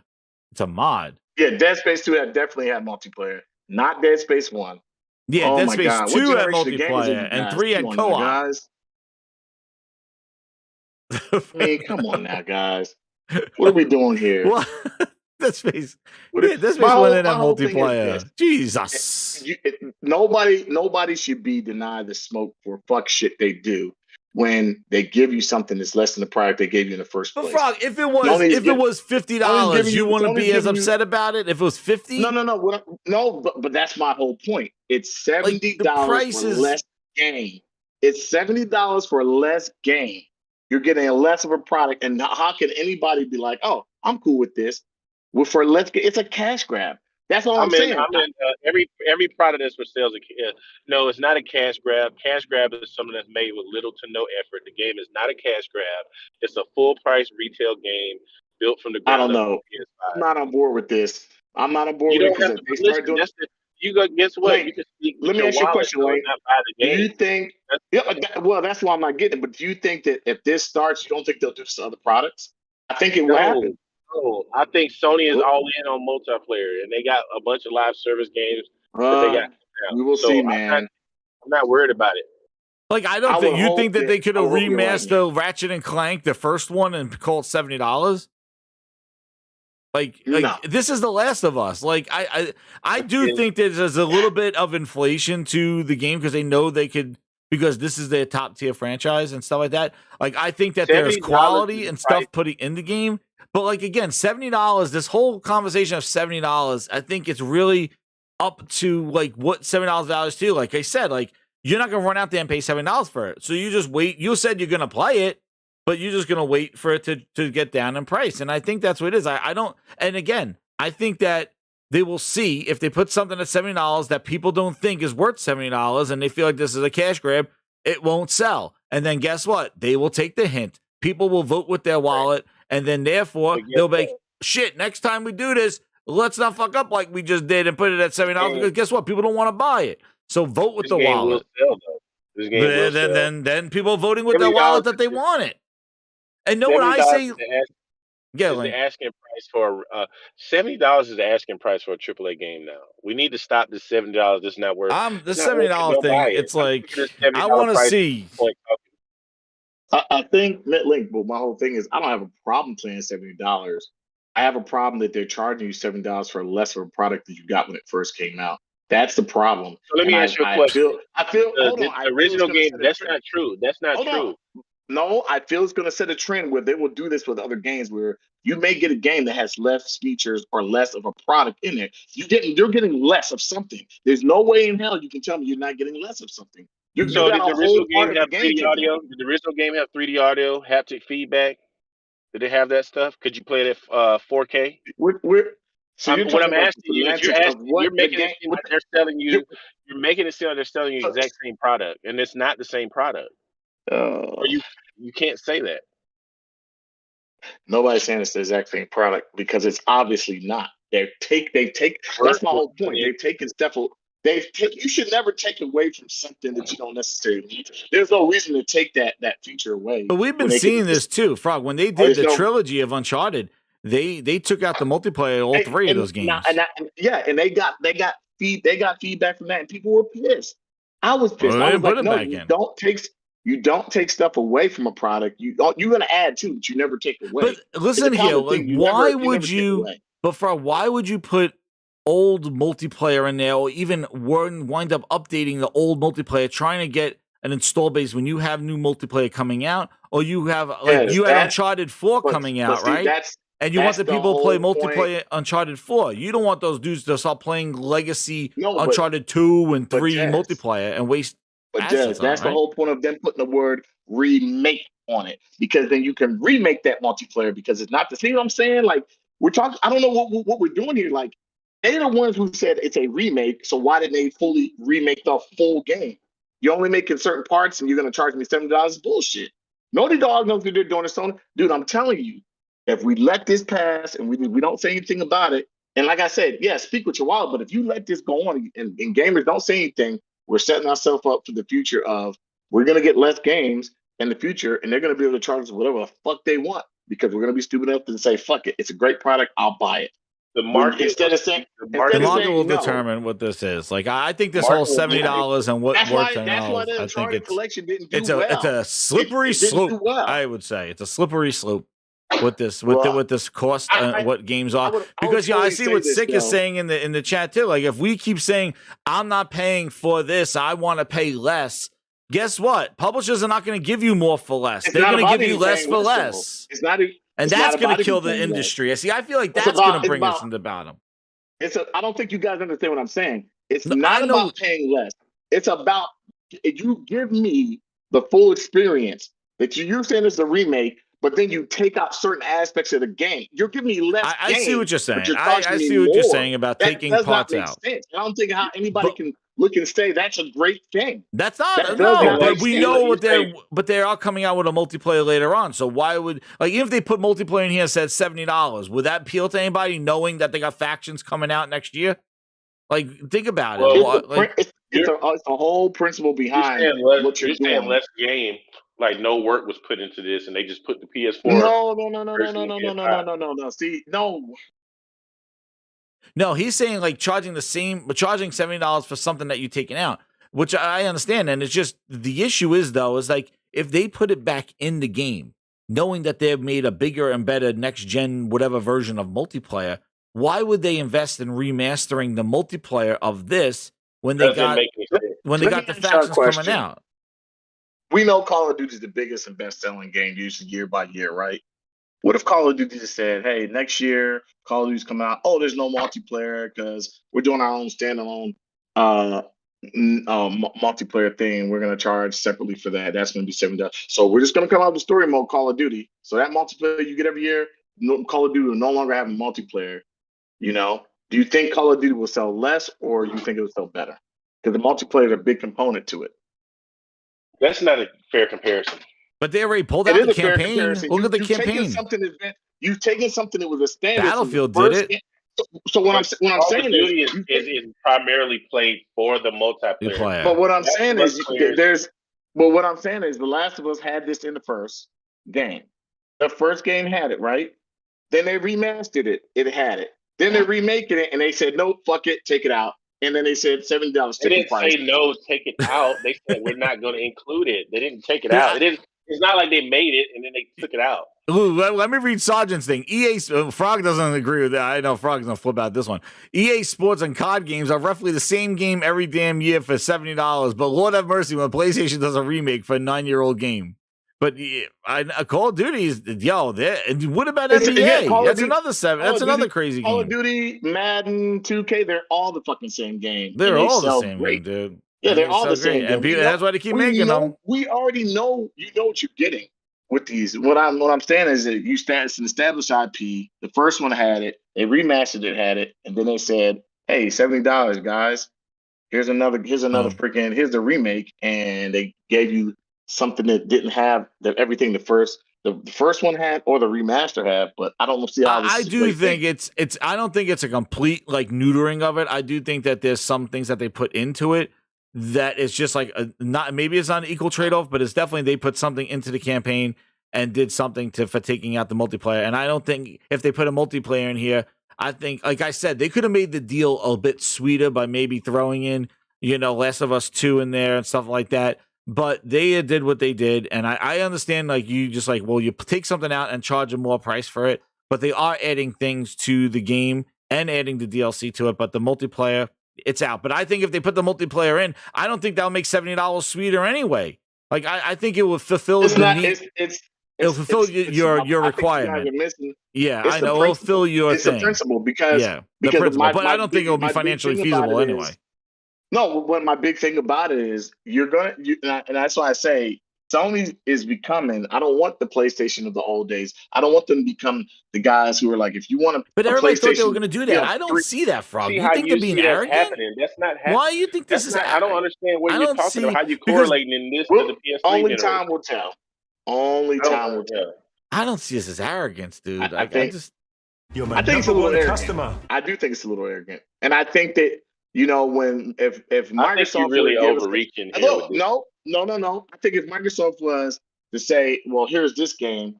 It's a mod. Yeah, Dead Space 2 definitely had multiplayer. Not Dead Space 1. Yeah, Dead Space God. 2 had multiplayer and 3 had co-op. Guys. I mean, come on now, guys. What are we doing here? What? Dead Space. Dead Space 1 didn't have multiplayer. Jesus. Nobody should be denied the smoke for fuck shit they do when they give you something that's less than the product they gave you in the first place. But Frog, if it was $50, you wouldn't be as upset about it. If it was $50, no, but that's my whole point. It's $70 for less game. It's $70 for less game. You're getting a less of a product, and how can anybody be like, "Oh, I'm cool with this"? Well, it's a cash grab. That's all I'm saying. Every product that's for sale is no, it's not a cash grab. Cash grab is something that's made with little to no effort. The game is not a cash grab. It's a full price retail game built from the ground up. I don't know. I'm not on board with this. I'm not on board with it because they start doing. Guess what? Lane, you can speak. Let me ask you a question, Lane. Do you think? Well, that's why I'm not getting it. But do you think that if this starts, you don't think they'll do this to other products? I think it will happen. No, I think Sony is all in on multiplayer, and they got a bunch of live service games that they got. We will see, man. I'm not worried about it. Like, I don't think you think that they could have remastered Ratchet and Clank, the first one, and call it $70. Like no. This is The Last of Us. Like, I do think that there's a little bit of inflation to the game because they know they could, because this is their top tier franchise and stuff like that. Like, I think that there's quality and stuff putting in the game. But like again, $70. This whole conversation of $70, I think it's really up to like what $7 values to you. Like I said, like you're not gonna run out there and pay $7 for it. So you just wait. You said you're gonna play it, but you're just gonna wait for it to get down in price. And I think that's what it is. I don't. And again, I think that they will see if they put something at $70 that people don't think is worth $70 and they feel like this is a cash grab, it won't sell. And then guess what? They will take the hint. People will vote with their wallet, and then therefore they'll be like, shit, next time we do this, let's not fuck up like we just did and put it at $70 because guess what? People don't want to buy it. So vote with the wallet. Then people voting with their wallet that they want it. And know what I say? The asking price for $70 is the asking price for a AAA game now. We need to stop this $70. This is not worth. The $70 thing. It's like I want to see. I think MetLink, but my whole thing is I don't have a problem paying $70. I have a problem that they're charging you $70 for less of a product that you got when it first came out. That's the problem. So let me ask you a question. I feel the original game. That's not true. That's not true. No, I feel it's going to set a trend where they will do this with other games where you may get a game that has less features or less of a product in it. You're getting less of something. There's no way in hell you can tell me you're not getting less of something. So did the original game have 3D audio? Did the original game have 3D audio, haptic feedback? Did they have that stuff? Could you play it at 4K? What I'm asking you is you're making it seem like they're selling you. You're making it seem like they're selling you the exact same product, and it's not the same product. Or you can't say that. Nobody's saying it's the exact same product because it's obviously not. They've taken. That's my whole point. They've taken stuff. You should never take away from something that you don't necessarily need. There's no reason to take that feature away. But we've been seeing this too, Frog. When they did the trilogy of Uncharted, they took out the multiplayer all three of those games. And they got feedback from that, and people were pissed. I was pissed. I was like, no, you don't take stuff away from a product. You're going to add to, but you never take away. But listen here, like, why would you? But Frog, why would you put old multiplayer in there, or even wind up updating the old multiplayer, trying to get an install base when you have new multiplayer coming out, or you have you had Uncharted 4 coming out, right? And you want the people to play multiplayer Uncharted 4. You don't want those dudes to start playing legacy Uncharted 2 and 3 multiplayer and waste. But that's the whole point of them putting the word remake on it, because then you can remake that multiplayer because it's not the same. What I'm saying, like we're talking. I don't know what we're doing here. Like they're the ones who said it's a remake. So why didn't they fully remake the full game? You're only making certain parts, and you're going to charge me $70? Bullshit. Naughty Dog knows what they're doing. Sony, dude, I'm telling you, if we let this pass and we don't say anything about it, and like I said, yeah, speak with your wallet. But if you let this go on and gamers don't say anything, we're setting ourselves up for the future of we're going to get less games in the future, and they're going to be able to charge us whatever the fuck they want because we're going to be stupid enough to say, fuck it, it's a great product, I'll buy it. The market will determine what this is. Like I think this whole $70 and what works and all. I think it's a slippery slope. I would say it's a slippery slope with this with this cost what games are, because I see what Sick is saying in the chat too. Like if we keep saying I'm not paying for this, I want to pay less. Guess what? Publishers are not going to give you more for less. They're going to give you less for less. It's not. And that's going to kill the industry. See, I feel like that's going to bring us into bottom. I don't think you guys understand what I'm saying. It's not about paying less. It's about you give me the full experience that you're saying it's a remake, but then you take out certain aspects of the game. You're giving me less. I see what you're saying. I see what you're saying about taking parts out. I don't think how anybody can look and say that's a great thing. That's not but we know what they are coming out with a multiplayer later on. So why would even if they put multiplayer in here and said $70, would that appeal to anybody knowing that they got factions coming out next year? Like think about it. It's a whole principle behind what you're doing. Less game. Like no work was put into this, and they just put the PS4. No. See, no. No, he's saying like charging $70 for something that you're taking out, which I understand. And it's just the issue is like if they put it back in the game, knowing that they've made a bigger and better next gen whatever version of multiplayer, why would they invest in remastering the multiplayer of this when they got the factions coming out? We know Call of Duty is the biggest and best selling game usually year by year, right? What if Call of Duty just said, "Hey, next year Call of Duty's coming out. Oh, there's no multiplayer because we're doing our own standalone multiplayer thing. We're gonna charge separately for that. That's gonna be $7. So we're just gonna come out with story mode Call of Duty. So that multiplayer you get every year, Call of Duty will no longer have a multiplayer. You know, do you think Call of Duty will sell less, or you think it will sell better? Because the multiplayer is a big component to it. That's not a fair comparison. But they already pulled out the campaign. Look at the campaign. You've taken something that was a standard. Battlefield did it. So what I'm saying is primarily played for the multiplayer. But what I'm saying is The Last of Us had this in the first game. The first game had it, right? Then they remastered it. It had it. Then they're remaking it, and they said, "No, fuck it, take it out." And then they said $7. They didn't say no, take it out. They said we're not going to include it. They didn't take it out. It's not like they made it and then they took it out. Lou, let me read Sergeant's thing. Frog doesn't agree with that. I know Frog's gonna flip out this one. EA Sports and COD games are roughly the same game every damn year for $70. But Lord have mercy when PlayStation does a remake for a 9-year-old game. But Call of Duty is and what about NBA? That's another seven. That's another crazy game. Call of Duty, Madden, 2K, they're all the fucking same game. They're all the same game, dude. Yeah, they're all the same. And that's why they keep making them. We already know what you're getting with these. What I'm saying is that it's an established IP. The first one had it, they remastered it, had it, and then they said, "Hey, $70, guys. Here's the remake," and they gave you something that didn't have everything the first one had or the remaster had. But I don't see how. I do think it's. I don't think it's a complete neutering of it. I do think that there's some things that they put into it that is just maybe it's not an equal trade-off, but it's definitely they put something into the campaign and did something for taking out the multiplayer. And I don't think if they put a multiplayer in here, I think, like I said, they could have made the deal a bit sweeter by maybe throwing in, Last of Us 2 in there and stuff like that. But they did what they did. And I understand, you take something out and charge a more price for it, but they are adding things to the game and adding the DLC to it. But the multiplayer, it's out. But I think if they put the multiplayer in, I don't think that'll make $70 sweeter anyway. I think it will fulfill it'll fulfill your requirement. Yeah, I know. It'll fill your thing. It's a principle because but I don't think it'll be financially feasible anyway. No, what my big thing about it is and that's why I say Sony is becoming. I don't want the PlayStation of the old days. I don't want them to become the guys who are like, if you want to. But everybody thought they were going to do that. I don't see that, Frog. You think they're being arrogant? That's not happening. Why do you think this is? I don't understand what you're talking about. How you correlating in this to the PS3 Only time will tell. Only time will tell. I don't see this as arrogance, dude. I think it's a little arrogant. Customer. I do think it's a little arrogant, and I think that if Microsoft really overreaching. No. I think if Microsoft was to say, well, here's this game,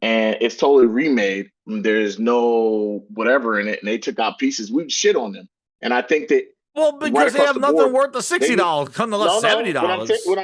and it's totally remade, there's no whatever in it, and they took out pieces, we'd shit on them. And I think that because they have nothing worth the $60, come to less $70. What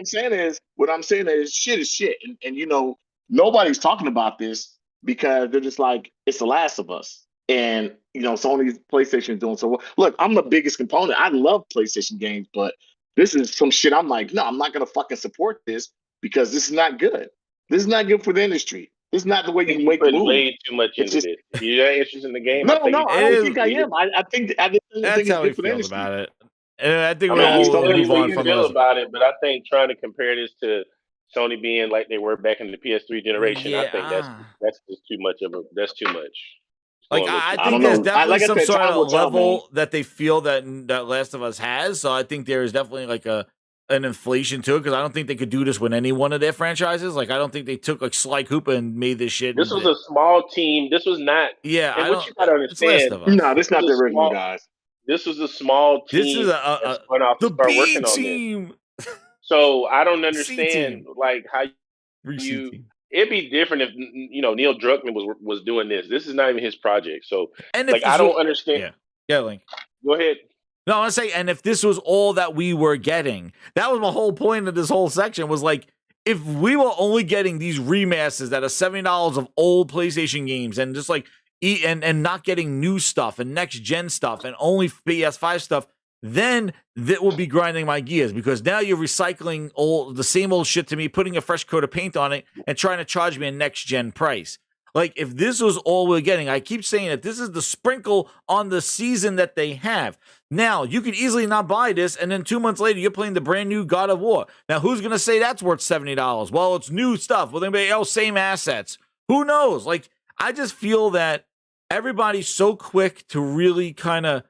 I'm saying is shit is shit, and nobody's talking about this because they're just like, it's The Last of Us, and Sony's PlayStation is doing so well. Look, I'm the biggest component. I love PlayStation games, but this is some shit. I'm like, no, I'm not gonna fucking support this because this is not good. This is not good for the industry. This is not the way you make a movie. Way too much into it. You're not interested in the game. I don't think I am. I think that's how he feels about it. I think we'll move on from this. About it, but I think trying to compare this to Sony being like they were back in the PS3 generation, I think that's just too much that's too much. I think there's definitely some sort of level that they feel that Last of Us has. So I think there is definitely an inflation to it because I don't think they could do this with any one of their franchises. I don't think they took Sly Cooper and made this shit. This was a small team. This was not. Yeah, and what you gotta understand. No, this is not the original guys. This was a small team. This is the B team. So I don't understand how you. It'd be different if Neil Druckmann was doing this. This is not even his project. So I don't understand. Yeah, Link. Go ahead. No, I want to say, and if this was all that we were getting, that was my whole point of this whole section was if we were only getting these remasters that are $70 of old PlayStation games and just and not getting new stuff and next gen stuff and only PS5 stuff, then that will be grinding my gears because now you're recycling the same old shit to me, putting a fresh coat of paint on it and trying to charge me a next gen price. Like, if this was all we're getting, I keep saying that this is the sprinkle on the season that they have. Now, you could easily not buy this, and then 2 months later, you're playing the brand new God of War. Now, who's going to say that's worth $70? Well, it's new stuff. Well, anybody else, same assets. Who knows? Like, I just feel that everybody's so quick to really kind of,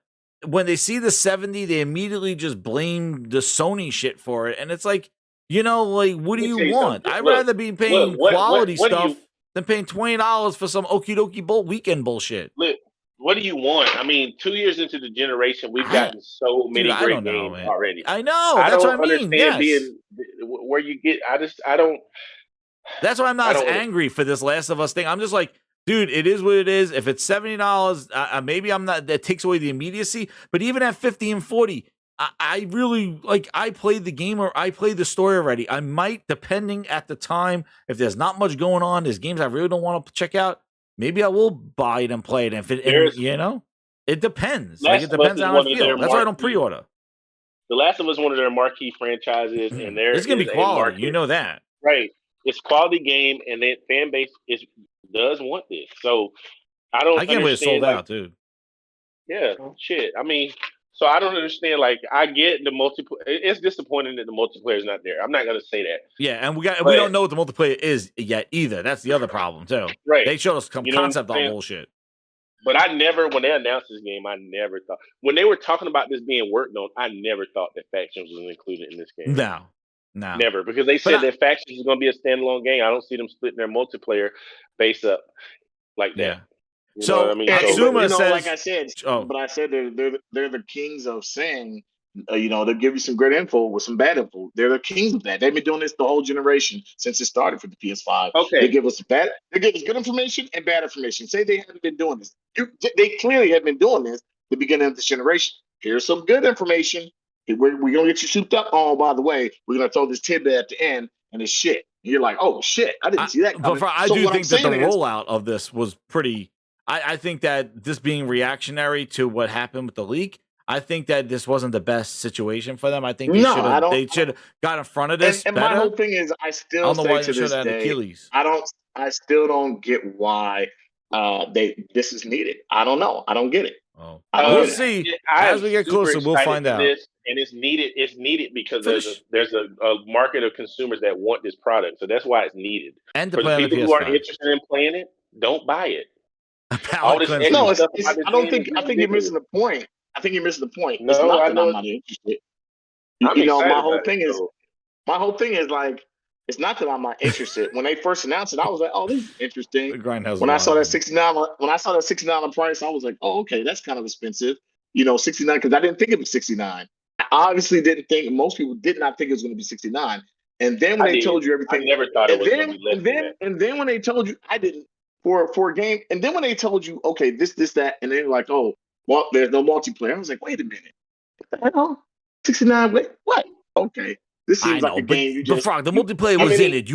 when they see the 70, they immediately just blame the Sony shit for it. And it's like, you know, like, what do you want? I'd rather be paying quality stuff than paying $20 for some okie dokie weekend bullshit. Look, what do you want? I mean, 2 years into the generation, we've gotten so many great games already. I know. That's what I mean. Yes. Being where you get, I don't. That's why I'm not as angry for this Last of Us thing. I'm just like, dude, it is what it is. If it's $70, maybe I'm not. That takes away the immediacy. But even at $50 and $40, I really like. I played the game or I played the story already. I might, depending at the time, if there's not much going on, there's games I really don't want to check out. Maybe I will buy it and play it. And if it, you know, it depends. Like, it depends on how I feel. That's why I don't pre-order. The Last of Us, one of their marquee franchises, and it's gonna be quality. You know that, right? It's quality game, and the fan base does want this. So I can't wait. It's sold out, dude. Yeah, shit. I mean, so I don't understand. Like, I get the multiplayer. It's disappointing that the multiplayer is not there. I'm not gonna say that. Yeah, and we don't know what the multiplayer is yet either. That's the other problem too. Right? They showed us some concept on bullshit. But when they announced this game, I never thought, when they were talking about this being worked on, I never thought that factions was included in this game. No. Never, because they said that factions is going to be a standalone game. I don't see them splitting their multiplayer base up like that. Yeah. You know what I mean? Azuma says, like I said, but I said they're the kings of saying, they'll give you some great info with some bad info. They're the kings of that. They've been doing this the whole generation since it started for the PS5. Okay. They give us good information and bad information. Say they haven't been doing this. They clearly have been doing this the beginning of this generation. Here's some good information. We're going to get you souped up. Oh, by the way, we're going to throw this tidbit at the end and it's shit. And you're like, oh, shit. I didn't see that coming. But I do think that the rollout of this was pretty... I think that this being reactionary to what happened with the leak, I think that this wasn't the best situation for them. I think they should have got in front of this. And my whole thing is, I still say to this day, I still don't get why this is needed. I don't know. I don't get it. Oh. We'll see. As we get closer, we'll find out. And it's needed. It's needed because there's a market of consumers that want this product. So that's why it's needed. And for the people who are interested in playing it, don't buy it. I don't think. I think you're missing the point. I think you're missing the point. It's not that I'm not interested. My whole thing is like, it's not that I'm not interested. When they first announced it, I was like, "Oh, this is interesting." When I saw that $69 price, I was like, "Oh, okay, that's kind of expensive." $69 because I didn't think it was $69. I obviously didn't think. Most people did not think it was going to be $69. And then when they told you everything, I never thought it was going to be less than that. And then when they told you, I didn't for a game. And then when they told you, okay, this, that, and then like, oh, well, there's no multiplayer. I was like, wait a minute, what the hell? 69? Wait, what? Okay. This seems like a game you just... the multiplayer was in it.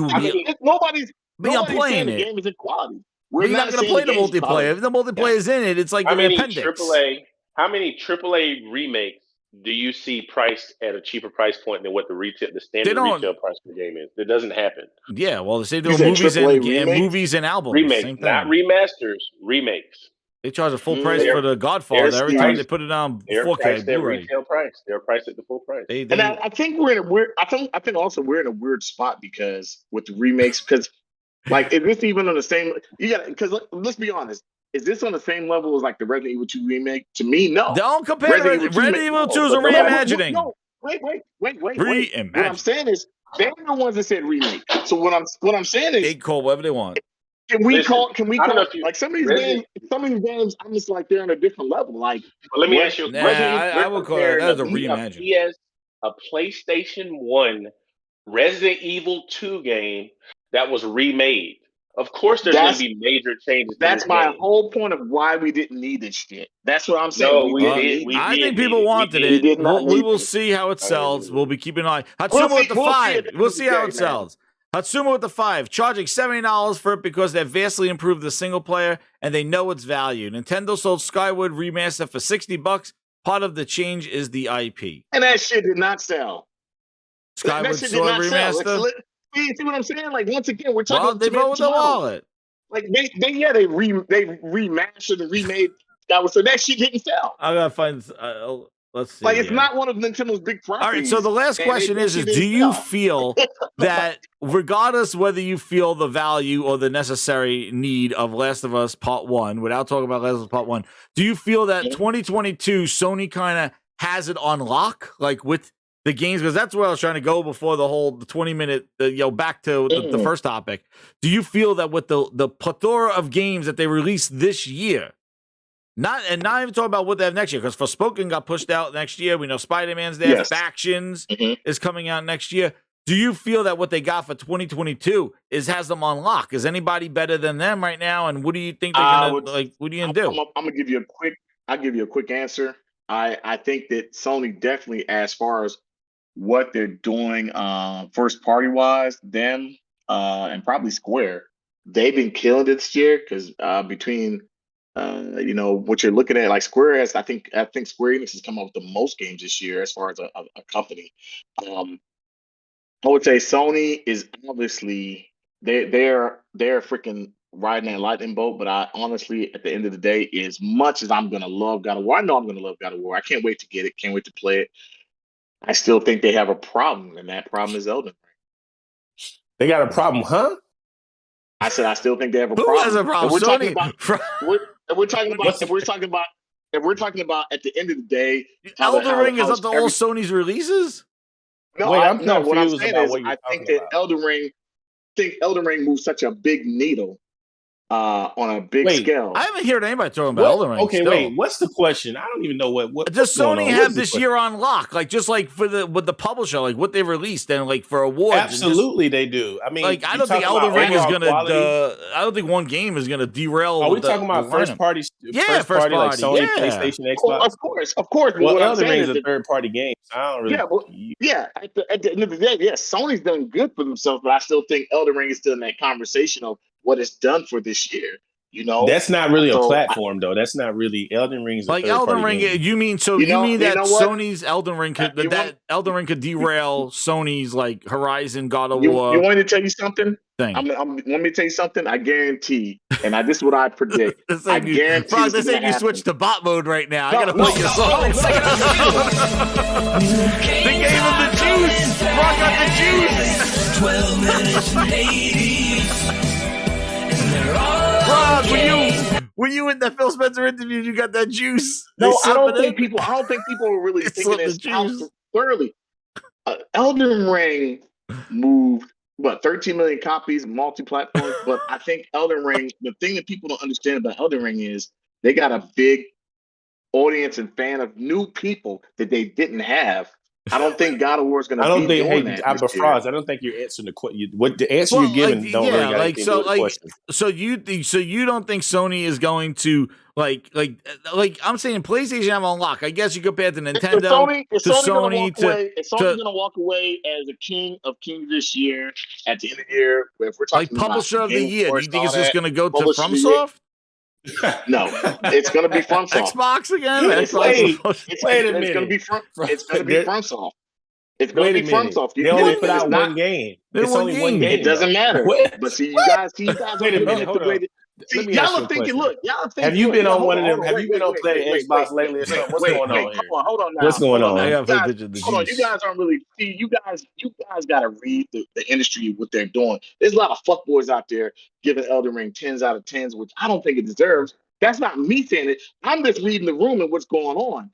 Nobody's playing it. The game is in quality. You're not going to play the multiplayer. If the multiplayer is in it, it's like an appendix. How many AAA remakes do you see priced at a cheaper price point than what the standard retail price per game is? It doesn't happen. Yeah, well, they say doing movies and albums. Remakes, not remasters, remakes. They charge a full price for the Godfather every time they put it on 4K Blu-ray. Retail price. They're priced at the full price. And I think we're in a weird. I think also we're in a weird spot because with the remakes, because like is this even on the same? Because let's be honest. Is this on the same level as like the Resident Evil 2 remake? To me, no. Don't compare Resident Evil 2 is a reimagining. No, wait. What I'm saying is they're the ones that said remake. So what I'm saying is they call whatever they want. Can we call like some of these games? Some of these games, I'm just like they're on a different level. Like, let me ask you. I would call that as a reimagine. He has a PlayStation 1 Resident Evil 2 game that was remade. Of course, there's going to be major changes. That's my whole point of why we didn't need this shit. That's what I'm saying. No, I think people wanted it. We will see how it sells. We'll be keeping an eye. Hatsuma with the 5. We'll see how it sells. Hatsuma with the 5, charging $70 for it because they've vastly improved the single player and they know its value. Nintendo sold Skyward Remaster for $60. Part of the change is the IP. And that shit did not sell. Skyward Sword Remaster? See what I'm saying? Like, once again, we're talking about they vote with the wallet. Like they remastered and remade that was so that shit didn't sell. I gotta find. Let's see. Like it's not one of Nintendo's big properties. All right. So the last question is do you feel that regardless whether you feel the value or the necessary need of Last of Us Part 1, without talking about Last of Us Part 1, do you feel that 2022 Sony kind of has it on lock, like with the games? Because that's where I was trying to go before the 20-minute, back to the first topic. Do you feel that with the plethora of games that they released this year, not even talking about what they have next year, because Forspoken got pushed out next year. We know Spider-Man's there. Yes. Factions is coming out next year. Do you feel that what they got for 2022 has them on lock? Is anybody better than them right now? And what do you think they're gonna What are you gonna do? I'm gonna give you a quick answer. I think that Sony definitely, as far as what they're doing, first party wise, them and probably Square, they've been killing it this year because between what you're looking at, like Square has, I think Square Enix has come up with the most games this year as far as a company. I would say Sony is obviously they're freaking riding that lightning boat, but I honestly, at the end of the day, as much as I'm gonna love God of War, I know I'm gonna love God of War. I can't wait to get it, can't wait to play it. I still think they have a problem, and that problem is Elden Ring. They got a problem, huh? I said I still think they have a problem. Who has a problem? We're talking about if we're talking about at the end of the day, Elden Ring is up to all Sony's releases. No, Wait, what I'm saying is I think that Elden Ring moves such a big needle on a big scale. I haven't heard anybody talking about Elden Ring. Okay, wait. What's the question? I don't even know what. Does Sony have this year on lock? Like just like with the publisher, like what they released and like for awards. Absolutely, they do. I mean, like I don't think Elden Ring is gonna. I don't think one game is gonna derail. Are we talking about first party? Yeah, first party. Like Sony, PlayStation, Xbox. Well, of course. Well, Elden Ring is a third party game. So I don't really. At the end of the day, yes, Sony's done good for themselves, but I still think Elden Ring is still in that conversation of what it's done for this year. That's not really a platform, though. That's not really Elden Ring. Like Elden Ring, game. You mean that Sony's Elden Ring could Elden Ring could derail Sony's like Horizon, God of War. You want me to tell you something? Want me to tell you something? I guarantee, and this is what I predict. I guarantee. Frog, this ain't you switch to bot mode right now. I gotta play your song. The game of the juice. Frog got the juice. 12 minutes and 80s. Rob, when you in that Phil Spencer interview, you got that juice. No, I don't think people are really thinking this out thoroughly. Elden Ring moved 13 million copies, multi-platform. But I think Elden Ring, the thing that people don't understand about Elden Ring is they got a big audience and fan of new people that they didn't have. I don't think God of War is going to. I don't think. I don't think you're answering the question. What the answer you're giving don't really got anything to do with the question. So you don't think Sony is going to like I'm saying PlayStation have on lock. I guess you compare to Nintendo if Sony's going to walk away as a king of kings this year at the end of the year. If we're talking like publisher of the year, do you think it's just going to go to FromSoft? No, it's going to be FromSoft. Xbox again? Wait a minute. It's going to be FromSoft. It's going to be FromSoft. They only put out one game. It's only one game. It doesn't matter. But see, you guys. Wait a minute. Hold on. Y'all are thinking. Look, y'all are thinking. Have you been on one of them? Have you been on playing Xbox lately or something? What's going on here? Hold on now. What's going on? Hold on. You guys aren't really. See, you guys got to read the industry, what they're doing. There's a lot of fuckboys out there giving Elden Ring 10s out of 10s, which I don't think it deserves. That's not me saying it. I'm just reading the room and what's going on.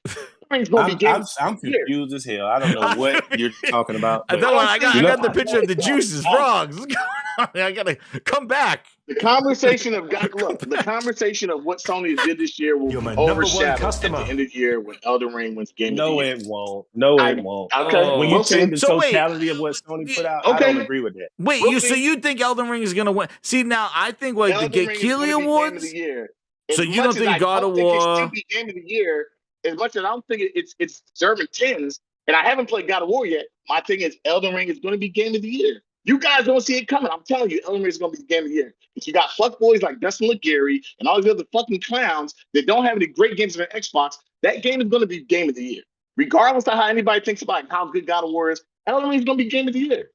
I'm confused as hell. I don't know what you're talking about. I got the picture of the juices, frogs. What's going on? I gotta come back. The conversation of what Sony did this year will be overshadowed at the end of the year when Elden Ring wins Game of the Year. It won't. No, it won't. Okay. When you take the totality of what Sony put out, I don't agree with that. Wait, you think Elden Ring is gonna win? See, now I think like the Get Keighley Awards. So you don't think God of War? It should be Game of the Year. As much as I don't think it's deserving 10s, and I haven't played God of War yet. My thing is Elden Ring is going to be Game of the Year. You guys don't see it coming. I'm telling you, Elden Ring is going to be Game of the Year. If you got fuckboys like Dustin Legary and all these other fucking clowns that don't have any great games on their Xbox, that game is going to be Game of the Year. Regardless of how anybody thinks about how good God of War is, Elden Ring is going to be Game of the Year.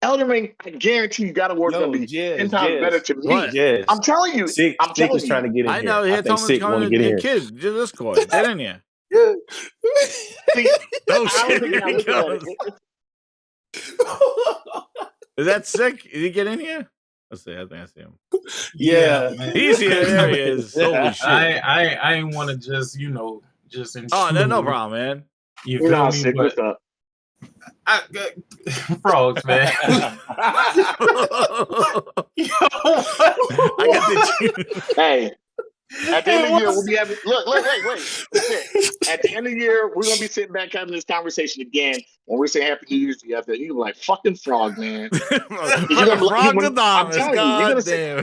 Elden Ring, I guarantee you, God of War is going to be 10 times better to me. I'm telling you. Sick is trying to get in I here. know. I think Sick want to get in here. Kid, Discord. Get in here. See, Oh I shit! don't think Here I he look at goes. it. Is that Sick? Did he get in here? Let's see. I think I see him. Yeah, He's here. There he is. Holy shit! I ain't want to just intrude. Oh, no problem, man. You feel me? Sick, what's up? Frogs, man. I got the. Hey, at the end of the year, we'll be having. Look, wait. At the end of the year, we're gonna be sitting back having this conversation again. When we're saying Happy New Year's together, you're like fucking Frog, man. Frog Adonis.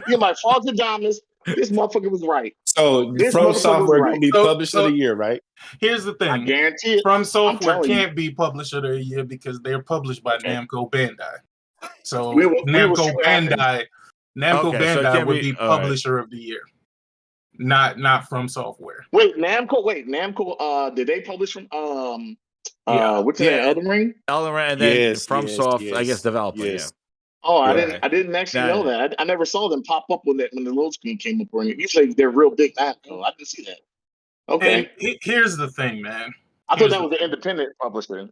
You're like Frog Adonis. This motherfucker was right. So From Software gonna be publisher of the year, right? Here's the thing. I guarantee it. From Software can't be publisher of the year because they're published by Namco Bandai. So Namco Bandai would be publisher of the year. Not From Software. Namco. Did they publish from what's that? Elden Ring. Elden Ring, and then FromSoft, I guess, developer. Yeah. Oh, I didn't actually know that. I never saw them pop up when the load screen came up. Usually they're real big Namco. I didn't see that. Okay. And here's the thing, man. I thought that was an independent publishing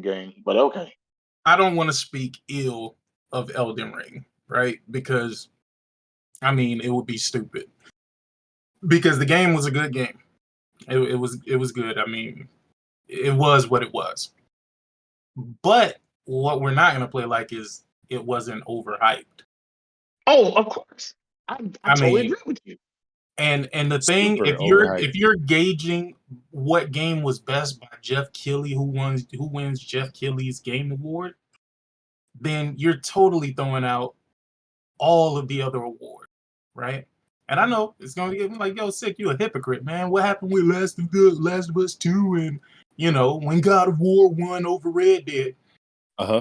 game, but okay. I don't want to speak ill of Elden Ring, right? Because I mean, it would be stupid. Because the game was a good game. It was good. I mean, it was what it was. But what we're not going to play like is it wasn't overhyped. Oh, of course. I totally agree with you. And the thing, if you're gauging what game was best by Jeff Keighley, who wins Jeff Keighley's Game Award, then you're totally throwing out all of the other awards, right? And I know it's gonna get like, yo, Sick, you a hypocrite, man. What happened with Last of Us 2 and when God of War won over Red Dead?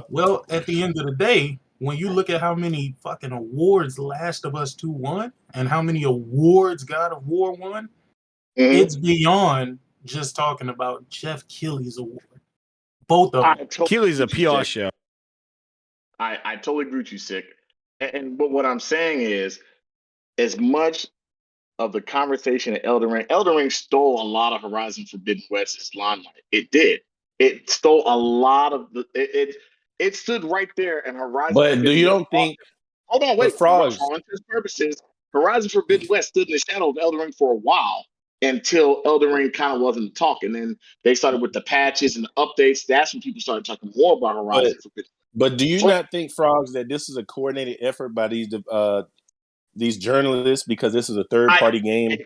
Well, at the end of the day, when you look at how many fucking awards Last of Us 2 won and how many awards God of War won, it's beyond just talking about Jeff Keighley's award. Both of them. Keighley's a PR show. I totally agree with you, Sick. But what I'm saying is, as much of the conversation at Elden Ring stole a lot of Horizon Forbidden West's limelight. It did. It stole a lot of it stood right there in Horizon. But do you don't think? Hold on, wait. Frogs. For his purposes, Horizon Forbidden West stood in the shadow of Elden Ring for a while until Elden Ring kind of wasn't talking. Then they started with the patches and the updates. That's when people started talking more about Horizon Forbidden. But do you not think, Frogs, that this is a coordinated effort by these journalists because this is a third-party game?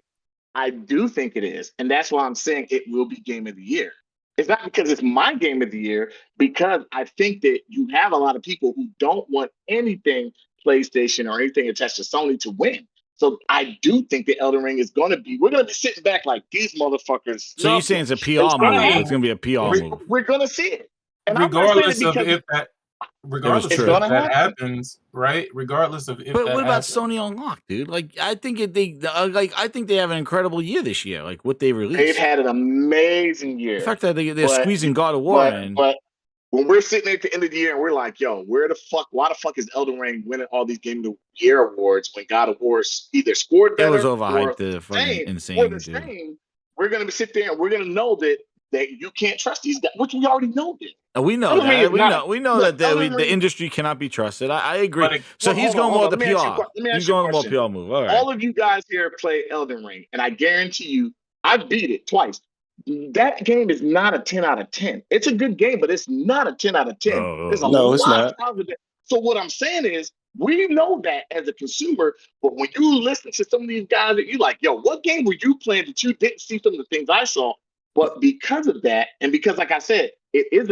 I do think it is, and that's why I'm saying it will be Game of the Year. It's not because it's my Game of the Year, because I think that you have a lot of people who don't want anything PlayStation or anything attached to Sony to win. So I do think that Elden Ring is going to be, we're going to be sitting back like these motherfuckers. So you're saying it's a PR move? It's going to be a PR move. We're going to see it. And regardless of if that happens, right? Regardless of if But that what about happens. Sony Unlocked, dude? Like, I think I think they have an incredible year this year. Like what they released, they've had an amazing year. The fact that they're squeezing God of War in. But when we're sitting at the end of the year and we're like, yo, why the fuck is Elden Ring winning all these Game of the Year awards when God of War either scored better it was overhyped, insane, dude. We're gonna sit there and we're gonna know that you can't trust these guys, which we already know this. We know that. We know that the industry cannot be trusted. I agree. So he's going more with the PR. He's going more PR move. All right. All of you guys here play Elden Ring, and I guarantee you, I beat it twice. That game is not a 10 out of 10. It's a good game, but it's not a 10 out of 10. There's a lot it's not. of problems with it. So what I'm saying is, we know that as a consumer, but when you listen to some of these guys that you like, yo, what game were you playing that you didn't see some of the things I saw? But because of that, and because, like I said, it is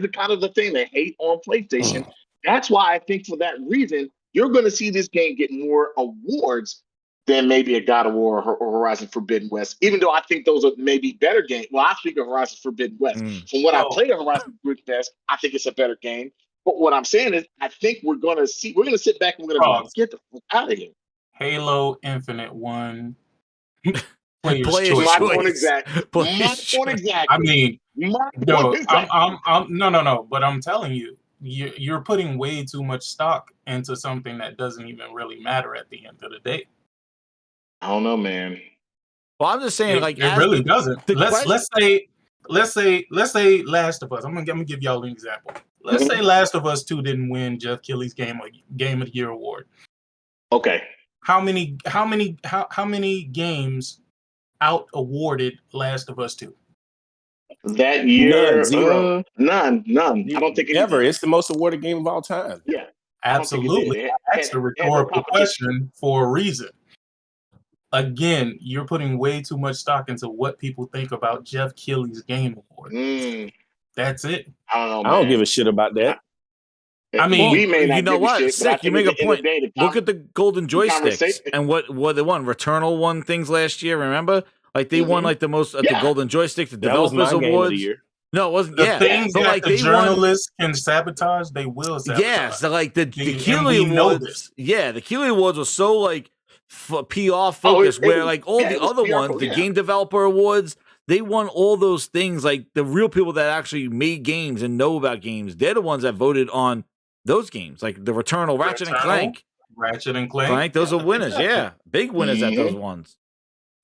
a kind of the thing they hate on PlayStation. That's why I think for that reason, you're going to see this game get more awards than maybe a God of War or Horizon Forbidden West, even though I think those are maybe better games. Well, I speak of Horizon Forbidden West. From what I played of Horizon Forbidden West, I think it's a better game. But what I'm saying is, I think we're going to sit back and we're going to get the fuck out of here. Halo Infinite won. Player's choice. My point exactly. I mean, no. But I'm telling you, you're putting way too much stock into something that doesn't even really matter at the end of the day. I don't know, man. Well, I'm just saying, like, it really doesn't. Let's say Last of Us. I'm gonna give y'all an example. Let's say Last of Us 2 didn't win Jeff Keighley's Game of the Year award. Okay. How many games out awarded Last of Us 2? That year, None, zero. None. I don't think ever. It's the most awarded game of all time. Yeah, absolutely. That's a rhetorical question for a reason. Again, you're putting way too much stock into what people think about Jeff Keighley's Game Award. That's it. I don't know, man. I don't give a shit about that. I mean, we may not you know give a what? shit, but I Sick. You think make a at the end of point. the day, Look at the golden joysticks and what they won. Returnal won things last year. Remember, like they won like the most at the golden joystick, the developers awards. No, it wasn't. The things that like the journalists can sabotage, they will sabotage. Yeah, so like the Keighley Awards. Yeah, the Keighley Awards were so like PR focused, where like all the other ones, the Game Developer Awards, they won all those things. Like the real people that actually made games and know about games, they're the ones that voted on those games, like the Returnal, Ratchet and Clank. Those are winners. Yeah, big winners at those ones.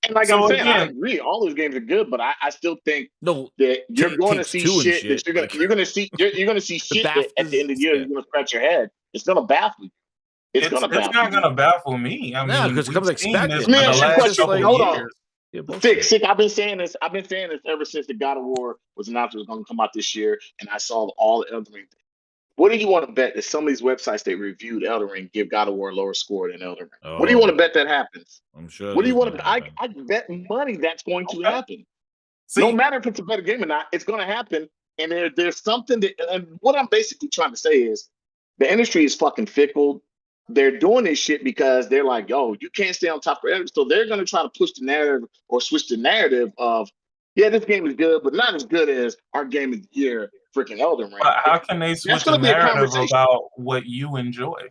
And like I'm saying, I agree. All those games are good, but I still think that you're going to see shit that you're going to see shit that at the end of the year you're going to scratch your head. It's going to baffle you. It's not going to baffle me. I mean, because it comes expected. Hold on. Sick. I've been saying this ever since the God of War was announced it was going to come out this year, and I saw all the Elden Ring things. What do you want to bet that some of these websites that reviewed Elden Ring give God of War a lower score than Elden Ring? What do you want to bet that happens? I'm sure. What do you want to? I bet money that's going to happen. No matter if it's a better game or not, it's going to happen. And there's something that. And what I'm basically trying to say is, the industry is fucking fickle. They're doing this shit because they're like, yo, you can't stay on top forever. So they're going to try to push the narrative or switch the narrative of, yeah, this game is good, but not as good as our game of the year, freaking Elden Ring. But how can they switch the narrative about what you enjoy?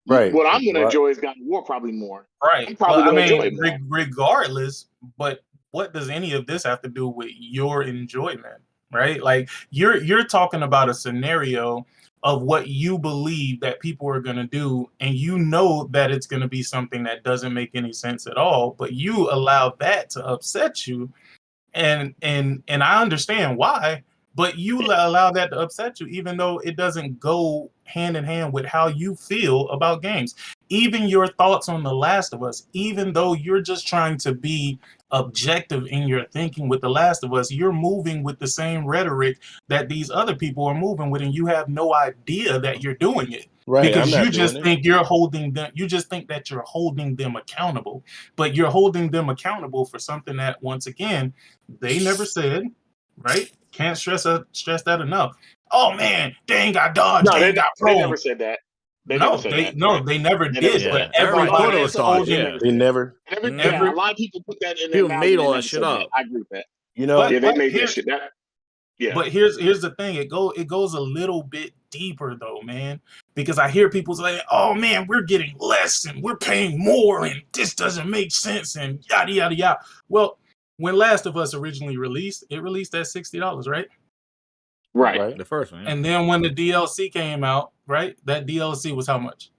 Right. What I'm going to enjoy is God of War probably more. Right. I'm probably going to enjoy it more. Regardless, but what does any of this have to do with your enjoyment? Right? Like you're talking about a scenario of what you believe that people are going to do, and you know that it's going to be something that doesn't make any sense at all, but you allow that to upset you, and I understand why, but you allow that to upset you even though it doesn't go hand in hand with how you feel about games. Even your thoughts on The Last of Us, even though you're just trying to be objective in your thinking with The Last of Us, you're moving with the same rhetoric that these other people are moving with, and you have no idea that you're doing it. Right. Because you just think you're holding them, you just think that you're holding them accountable, but you're holding them accountable for something that, once again, they never said, right? Can't stress that enough. Oh man, they ain't got dodge, they ain't got pro. They never said that. They never did. But everybody was They never. A lot of people put that in. People made all that shit up. I agree with that. You know, they made that shit. But here's the thing. It goes a little bit deeper though, man. Because I hear people say, "Oh man, we're getting less and we're paying more, and this doesn't make sense," and yada yada yada. Well, when Last of Us originally released, it released at $60, right? Right. The first one. Yeah. And then when the DLC came out, right? That DLC was how much?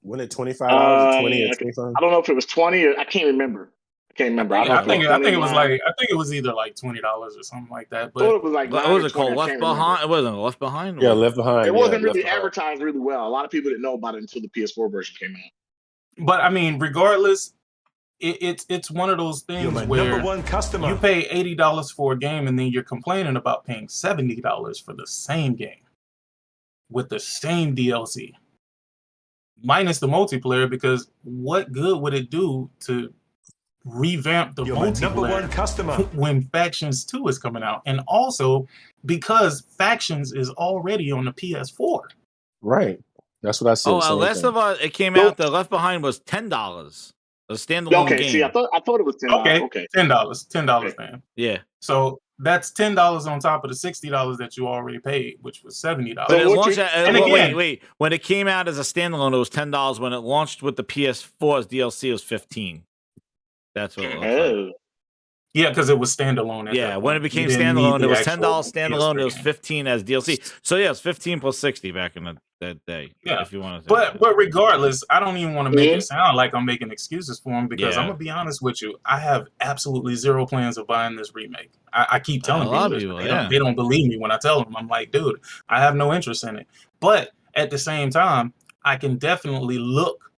Wasn't it $25 or 20 or 25? I don't know if it was 20 or I can't remember. I think it was either like $20 or something like that. But it was like what was it called? Left Behind? It wasn't Left Behind. Yeah, Left Behind. It wasn't really advertised really well. A lot of people didn't know about it until the PS4 version came out. But I mean, regardless, it's one of those things where number one customer. You pay $80 for a game and then you're complaining about paying $70 for the same game with the same DLC, minus the multiplayer. Because what good would it do to revamp the multiplayer number one customer when Factions 2 is coming out? And also because Factions is already on the PS4. Right. That's what I said. Last of Us, it came out. The Left Behind was $10. A standalone game. See, I thought it was $10. Okay. $10, man. Yeah. So that's $10 on top of the $60 that you already paid, which was $70. But wait. When it came out as a standalone, it was $10. When it launched with the PS4's DLC, it was $15. That's what it was. Yeah, because it was standalone. Yeah, when it became standalone, it was $10 standalone. It was $15 as DLC. So yeah, it's 15 plus 60 back in that day. Yeah, if you want to. But regardless, I don't even want to make it sound like I'm making excuses for them because I'm gonna be honest with you. I have absolutely zero plans of buying this remake. I keep telling people this. They don't believe me when I tell them. I'm like, dude, I have no interest in it. But at the same time, I can definitely look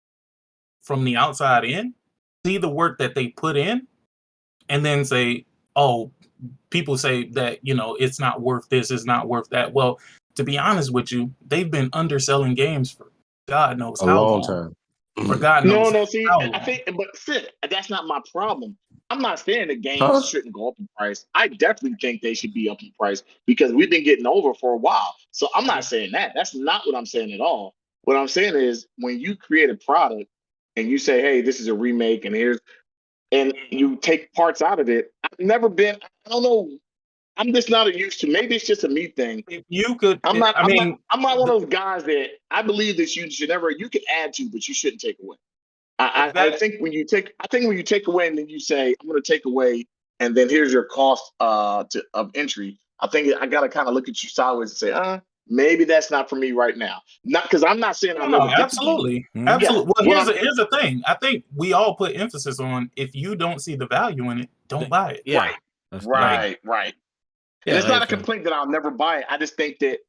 from the outside in, see the work that they put in, and then say, oh, people say that, it's not worth this, it's not worth that. Well, to be honest with you, they've been underselling games for God knows how long. Time. For God knows. No, see, I think, but Sid, that's not my problem. I'm not saying that games shouldn't go up in price. I definitely think they should be up in price because we've been getting over for a while. So I'm not saying that. That's not what I'm saying at all. What I'm saying is when you create a product and you say, hey, this is a remake and you take parts out of it. I don't know. I'm just not used to. Maybe it's just a me thing. If you could, I'm not one of those guys that I believe that you can add to, but you shouldn't take away. I think when you take away and then you say, I'm going to take away, and then here's your cost of entry. I think I got to kind of look at you sideways and say, maybe that's not for me right now. Not because I'm not saying I'm never absolutely. Absolutely. Well, here's the thing. I think we all put emphasis on if you don't see the value in it, don't buy it. Yeah. Right. Yeah, and it's not a complaint that I'll never buy it. I just think that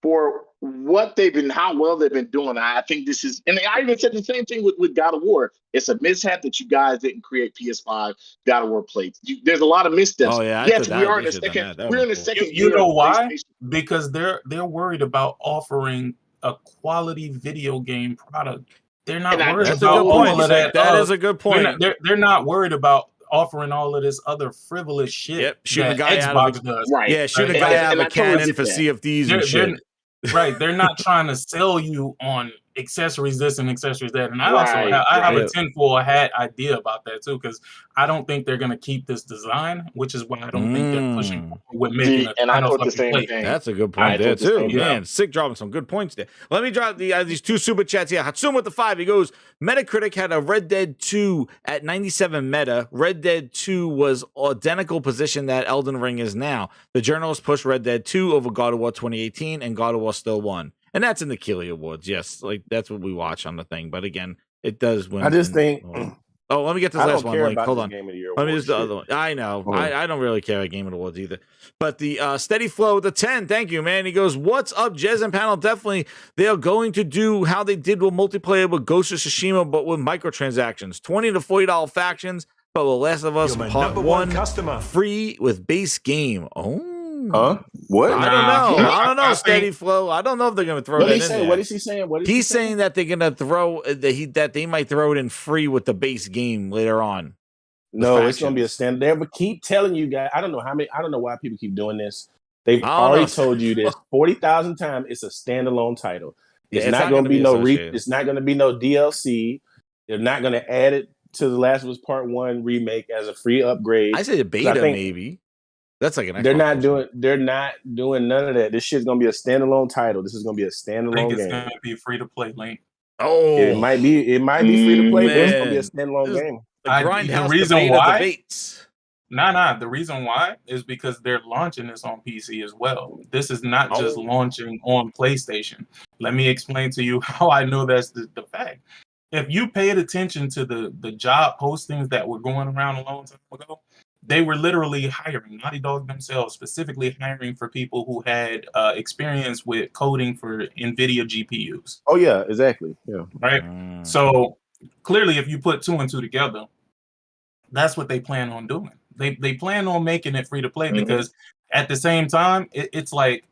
for how well they've been doing, I think this is, and I even said the same thing with God of War. It's a mishap that you guys didn't create PS5 God of War plates. There's a lot of missteps. Oh yeah, yes, we're in the second. You know why? Because they're worried about offering a quality video game product. They're not worried about all of that. That is a good point. They're not worried about offering all of this other frivolous shit. Yep, shooting a guy Xbox does. Right. Yeah, shooting a guy out of a cannon for CFDs and shit. Right, they're not trying to sell you on accessories this and accessories that. And I have a tinfoil hat idea about that too, because I don't think they're going to keep this design, which is why I don't think they're pushing with making it. And I thought the same thing. That's a good point there too. Man, Sick dropping some good points there. Let me drop these two super chats here. Hatsum with the 5. He goes, Metacritic had a Red Dead 2 at 97 meta. Red Dead 2 was identical position that Elden Ring is now. The journalists pushed Red Dead 2 over God of War 2018, and God of War still won. And that's in the Keeley Awards. Yes, like that's what we watch on the thing. But again, it does win. I just think. Oh, let me get this last one. Like, hold on. Let me just the other one. I know. I don't really care about Game of the Awards either. But the Steady Flow with the 10. Thank you, man. He goes, what's up, Jez and panel? Definitely, they are going to do how they did with multiplayer with Ghost of Tsushima, but with microtransactions. $20 to $40 factions, but with Last of Us Part 1 customer free with base game. Oh. Huh? What? I don't know. Steady Flow. I don't know if they're going to throw that in there. What is he saying? He's saying that they're going to throw that they might throw it in free with the base game later on. No, it's going to be a standard. They keep telling you guys. I don't know why people keep doing this. They've already told you this 40,000 times. It's a standalone title. It's not going to be no. It's not going to be no DLC. They're not going to add it to the Last of Us Part 1 remake as a free upgrade. I say a beta maybe. That's like an. They're not doing none of that. This shit's gonna be a standalone title. This is gonna be a standalone game. I think it's gonna be free to play, Link. Oh, it might be free to play, but it's gonna be a standalone game. The reason why? The reason why is because they're launching this on PC as well. This is not just launching on PlayStation. Let me explain to you how I know that's the fact. If you paid attention to the job postings that were going around a long time ago, they were literally hiring, Naughty Dog themselves, specifically hiring for people who had experience with coding for NVIDIA GPUs. Oh, yeah, exactly. Yeah. Right? So clearly, if you put 2 and 2 together, that's what they plan on doing. They plan on making it free to play because at the same time, it's like,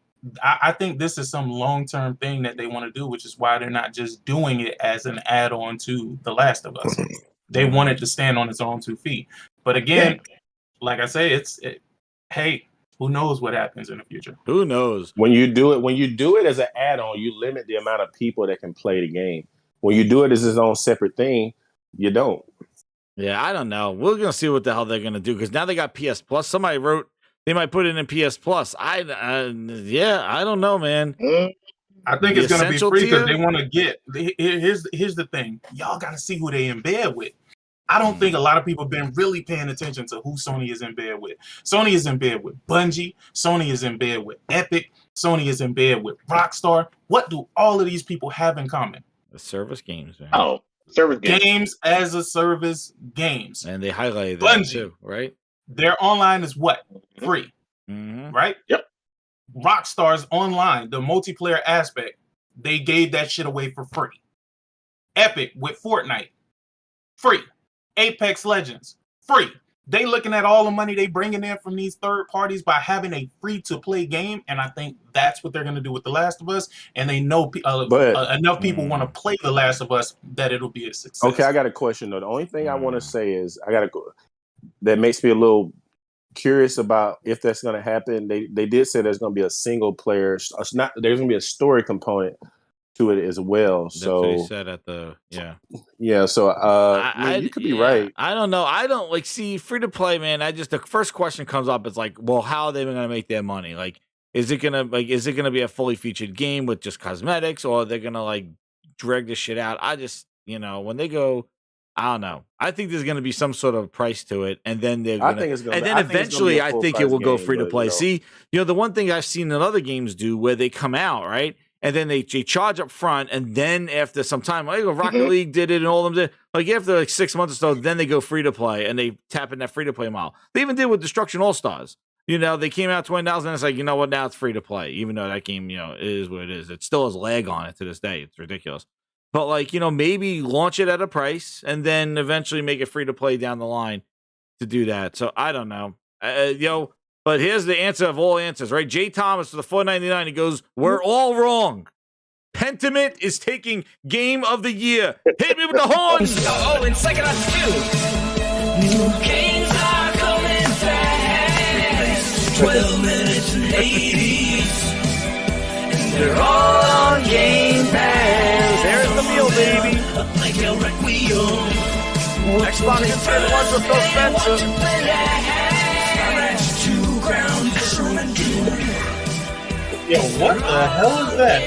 I think this is some long-term thing that they want to do, which is why they're not just doing it as an add-on to The Last of Us. They want it to stand on its own 2 feet. But again, like I say, hey, who knows what happens in the future? Who knows? When you do it as an add-on, you limit the amount of people that can play the game. When you do it as its own separate thing, you don't. Yeah, I don't know. We're gonna see what the hell they're gonna do because now they got PS Plus. Somebody wrote they might put it in PS Plus. I don't know, man. I think it's gonna be free because they want to get. Here's the thing. Y'all gotta see who they in bed with. I don't think a lot of people have been really paying attention to who Sony is in bed with. Sony is in bed with Bungie. Sony is in bed with Epic. Sony is in bed with Rockstar. What do all of these people have in common? The service games, man. Oh, service games as a service games. And they highlighted that too, right? Their online is what? Free. Right? Yep. Rockstar's online, the multiplayer aspect, they gave that shit away for free. Epic with Fortnite, free. Apex Legends, free. They looking at all the money they bringing in from these third parties by having a free-to-play game, and I think that's what they're going to do with The Last of Us, and they know enough people want to play The Last of Us that it'll be a success. Okay, I got a question, though. The only thing I want to say is that makes me a little curious about if that's going to happen. They did say there's going to be a single player. There's going to be a story component to it as well. That's so what he said at the So you could be right. I don't know. I don't see free to play, man. The first question comes up is like, well, how are they going to make their money? Like, is it gonna be a fully featured game with just cosmetics, or are they gonna like drag this shit out? I just when they go. I don't know. I think there's going to be some sort of price to it, and then they're going to. And then eventually, I think it will go free to play. See, the one thing I've seen in other games do where they come out right, and then they charge up front, and then after some time, like Rocket League did it, and all of them did. Like after 6 months or so, then they go free to play, and they tap in that free to play model. They even did with Destruction All Stars. They came out 20,000, and it's like, you know what? Now it's free to play, even though that game, is what it is. It still has lag on it to this day. It's ridiculous. But maybe launch it at a price and then eventually make it free to play down the line to do that. So I don't know, but here's the answer of all answers, right? Jay Thomas for the $4.99. He goes, "We're all wrong. Pentiment is taking Game of the Year. Hit me with the horns." Oh, and second on two. New games are coming fast. 12 minutes and 80s. And they're all on Game Pass. There's the meal, baby. Like El Requiem. Xbox and 10 ones with Phil Spencer. Yo, what the hell is that?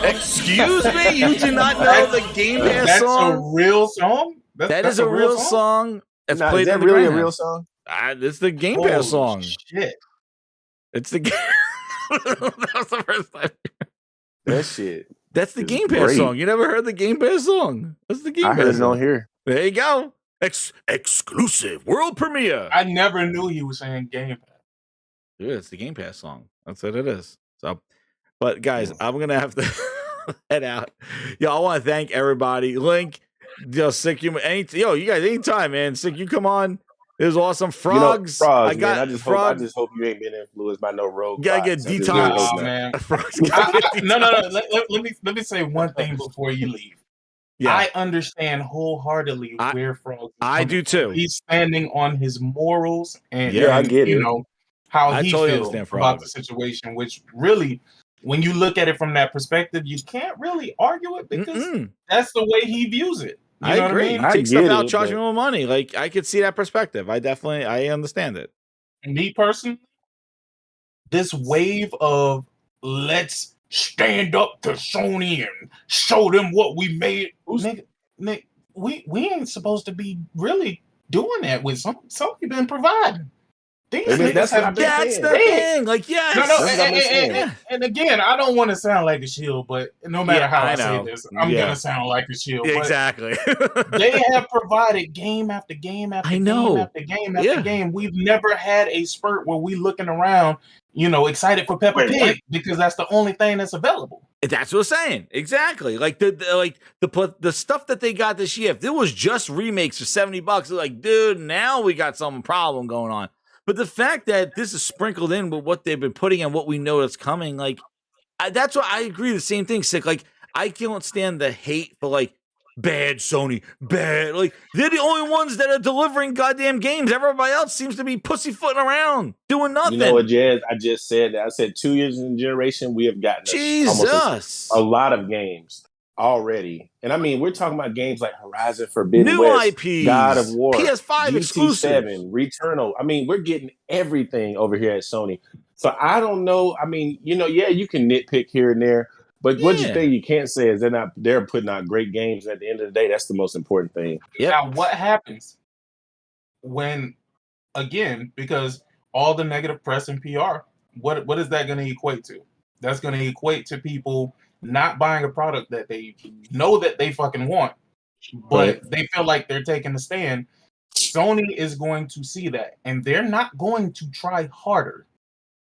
Excuse me? You do not know the Game Pass song? That's a real song? That is a real song. That's played is that in the really a Grindhouse. real song? It's the Game Pass song. Shit. It's the game. That was the first time. That shit. That's the Game Pass song. You never heard the Game Pass song? That's the Game Pass. I heard it song. on here. There you go. Exclusive world premiere. I never knew he was saying Game Pass. Dude, it's the Game Pass song. That's what it is. So, but guys, I'm gonna have to head out. I want to thank everybody. Link, Sick, you guys anytime, man. Sick, you come on. It was awesome. Frogs. Frogs, man. I just hope you ain't been influenced by no rogue. Gotta get detox, man. No. Let me say one thing before you leave. Yeah. I understand wholeheartedly where Frogs. I do too. He's standing on his morals, and I get it. How he feels about the situation. Which really, when you look at it from that perspective, you can't really argue it because that's the way he views it. I agree. Take stuff out, charge me more money. Like I could see that perspective. I understand it. Me personally, this wave of let's stand up to Sony and show them what we made. Nick, we ain't supposed to be really doing that with something been providing. That's the thing. Like, yes. And again, I don't want to sound like a shield, but no matter how I say this, I'm gonna sound like a shield. Exactly. They have provided game after game after game after game after game. We've never had a spurt where we looking around, excited for Peppa Pig because that's the only thing that's available. That's what I'm saying. Exactly. Like the stuff that they got this year. If it was just remakes for $70, like, dude, now we got some problem going on. But the fact that this is sprinkled in with what they've been putting and what we know that's coming, like, that's why I agree. The same thing, Sick. Like, I can't stand the hate for, like, bad Sony, bad. Like, they're the only ones that are delivering goddamn games. Everybody else seems to be pussyfooting around, doing nothing. You know what, Jazz? I just said that. I said 2 years in the generation, we have gotten Jesus a lot of games already. And I mean, we're talking about games like Horizon Forbidden New West, IPs, God of War, PS5 GT7, exclusive, Returnal. I mean, we're getting everything over here at Sony. So I don't know. I mean, you can nitpick here and there, But one thing you can't say is they're putting out great games. At the end of the day, that's the most important thing. Now, what happens when, again, because all the negative press and PR, what is that going to equate to? That's going to equate to people not buying a product that they know that they fucking want, but they feel like they're taking a stand. Sony is going to see that, and they're not going to try harder.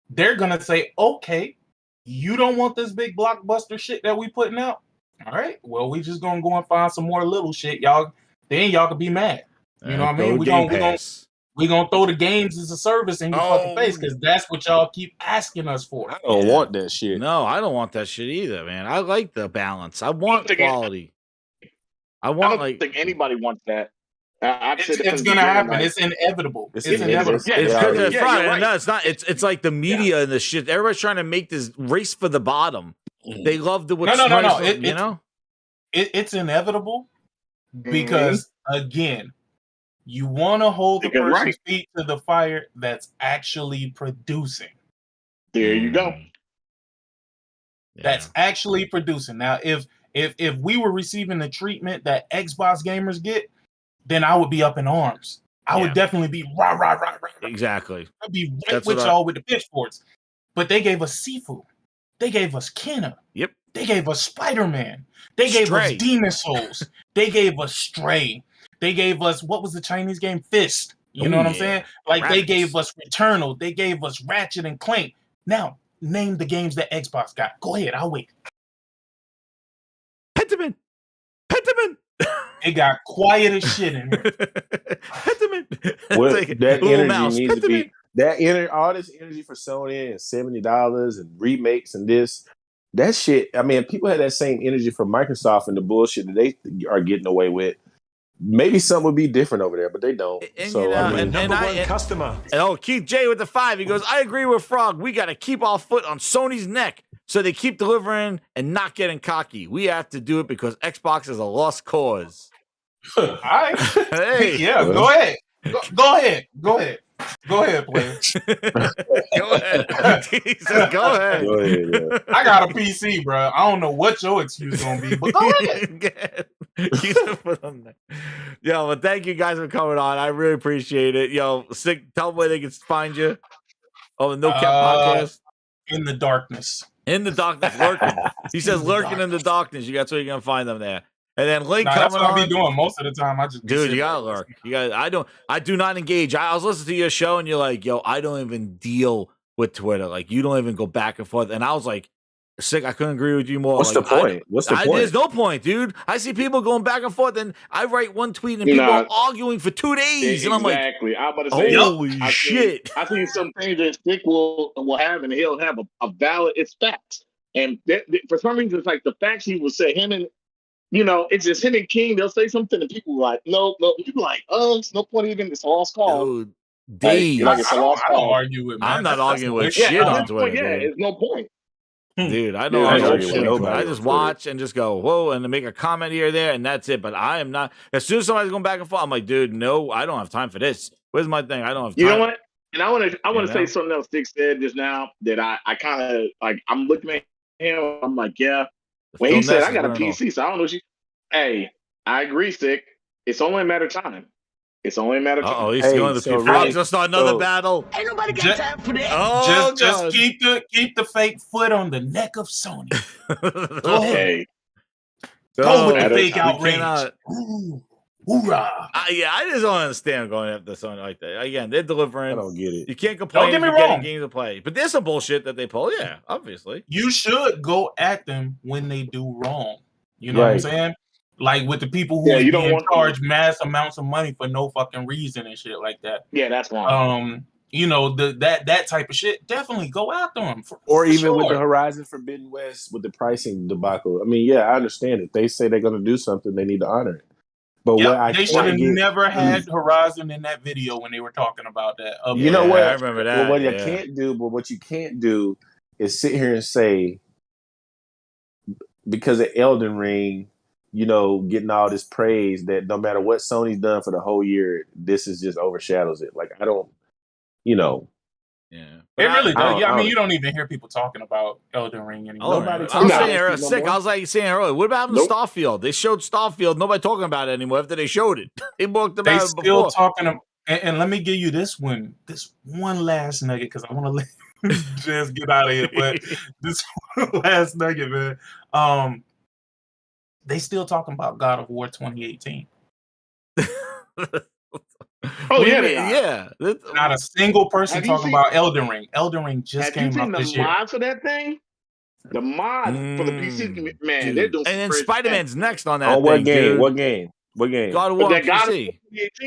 They're going to say, okay, you don't want this big blockbuster shit that we putting out? All right, well, we just going to go and find some more little shit. Y'all could be mad. You know what I mean? We're going to throw the games as a service in your fucking face because that's what y'all keep asking us for. I don't want that shit. No, I don't want that shit either, man. I like the balance. I want quality. I don't think anybody wants that. It's going to happen. It's inevitable. It's inevitable. It's because it's fine. No, it's not. It's like the media and the shit. Everybody's trying to make this race for the bottom. They love the what's no. You know, it's inevitable because again, you want to hold the person's feet to the fire that's actually producing. There you go. That's actually producing. Now, if we were receiving the treatment that Xbox gamers get, then I would be up in arms. I would definitely be rah. Exactly. I'd be right with y'all with the pitchforks. But they gave us Sifu. They gave us Kenna. Yep. They gave us Spiderman. They gave us Demon Souls. They gave us Stray. They gave us, what was the Chinese game? Fist. You know what I'm saying? Like, they gave us Returnal. They gave us Ratchet and Clank. Now, name the games that Xbox got. Go ahead. I'll wait. Pentiment. It got quiet as shit in here. That energy needs to be all this energy for Sony and $70 and remakes and this. That shit, I mean, people had that same energy for Microsoft and the bullshit that they are getting away with. Maybe something would be different over there, but they don't. And, so, you know, I mean, number one customer. Keith J with the 5. He goes, I agree with Frog. We got to keep our foot on Sony's neck so they keep delivering and not getting cocky. We have to do it because Xbox is a lost cause. All right. Hey. Yeah, go ahead. Go ahead. Go ahead, player. Go ahead. He says, go ahead. Go ahead, yeah. I got a PC, bro. I don't know what your excuse gonna be, but go ahead. Keep the foot on there. Yo, well, thank you guys for coming on. I really appreciate it. Yo, Sick, tell them where they can find you. Oh, the No Cap Podcast. In the darkness. In the darkness, lurking. He says lurking in the darkness. That's where you're gonna find them there. And then Link coming that's what on. I be doing most of the time. I just Dude, you gotta lurk. I do not engage. I was listening to your show and you're like, yo, I don't even deal with Twitter. Like, you don't even go back and forth. And I was like, Sick, I couldn't agree with you more. What's like, the point? What's the point? There's no point, dude. I see people going back and forth, and I write one tweet, and people are arguing for 2 days, and I'm like, exactly. I'm about to say, holy shit! I think some things that Stick will have, and he'll have a valid. It's facts, and for some reason, it's like the facts he will say. Him and it's just him and King. They'll say something, and people are like, no. People are like, it's no point even. It's a lost call. Dude, Dave, it's a lost call. Argue with. I'm not arguing with shit on Twitter. It's no point. Dude, I don't argue with nobody. I just watch and just go, whoa, and then make a comment here or there, and that's it. But I am not. As soon as somebody's going back and forth, I'm like, dude, no, I don't have time for this. Where's my thing? I don't have time. You know what? And I want to say something else Stick said just now that I kind of like. I'm looking at him. I'm like, yeah. When he said I got a PC, so I don't know. Hey, I agree, Stick. It's only a matter of time. It's only a matter of time. Oh, he's going to the Frog's gonna start another battle. Ain't nobody got time for that. Oh, just keep the fake foot on the neck of Sony. Go ahead. Go with the fake outrage. Ooh, hoorah! I just don't understand going after Sony like that. Again, they're delivering. I don't get it. You can't complain. Don't get me getting wrong. Games to play, but there's some bullshit that they pull. Yeah, obviously. You should go at them when they do wrong. You know what I'm saying? Like with the people who you don't being want charged mass amounts of money for no fucking reason and shit like that. Yeah, that's wrong. That type of shit, definitely go after them. Or even with the Horizon Forbidden West with the pricing debacle. I mean, yeah, I understand it. They say they're going to do something, they need to honor it. But they should have never had Horizon in that video when they were talking about that. You know what? I remember that. Well, what you can't do is sit here and say because of Elden Ring, getting all this praise that no matter what Sony's done for the whole year, this is just overshadows it. Like, I don't, Yeah, it really does. Yeah, I mean, you don't even hear people talking about Elden Ring anymore. Nobody I was saying earlier, sick. I was like saying earlier, what about to Starfield? They showed Starfield. Nobody talking about it anymore after they showed it. They talked about it still before. Talking. And let me give you this one last nugget because I want to let just get out of here. But this one last nugget, man. They still talking about God of War 2018. Oh yeah. Not a single person talking about Elden Ring. Elden Ring just came out this year. The mod for that thing? The mod for the PC, man, they're doing. And then Spider-Man's next on that. On what thing, game? dude. What game? What game? God of War PC.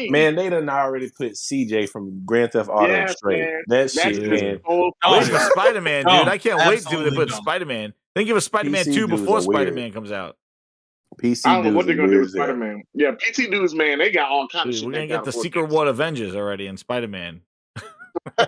Man, they done already put CJ from Grand Theft Auto straight. Man. That shit, man. Wait for Spider-Man, dude. I can't wait to they put Spider-Man. They give us Spider-Man 2 before Spider-Man comes out. PC I don't know what they're gonna do with Spider-Man. Yeah, PC dudes, man, they got all kinds of shit. We're gonna get the Secret War Avengers already in Spider-Man.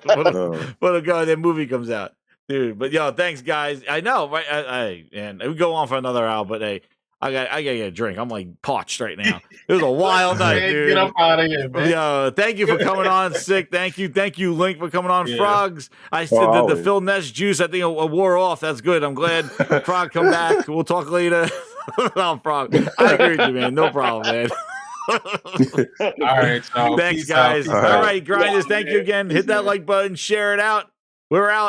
What a god that movie comes out, dude. But yo, thanks guys. I know, right? And we go on for another hour, but hey, I gotta get a drink. I'm like parched right now. It was a wild night, dude. Get up out of here, man. Yo, thank you for coming on, Sick. Thank you, Link, for coming on. Frogs. I said the Phil Ness juice. I think it wore off. That's good. I'm glad Frog come back. We'll talk later. No, Frog. I agree with you, man. No problem, man. All right, so thanks, guys. All right, grinders. Thank you again. Hit that like button. Share it out. We're out.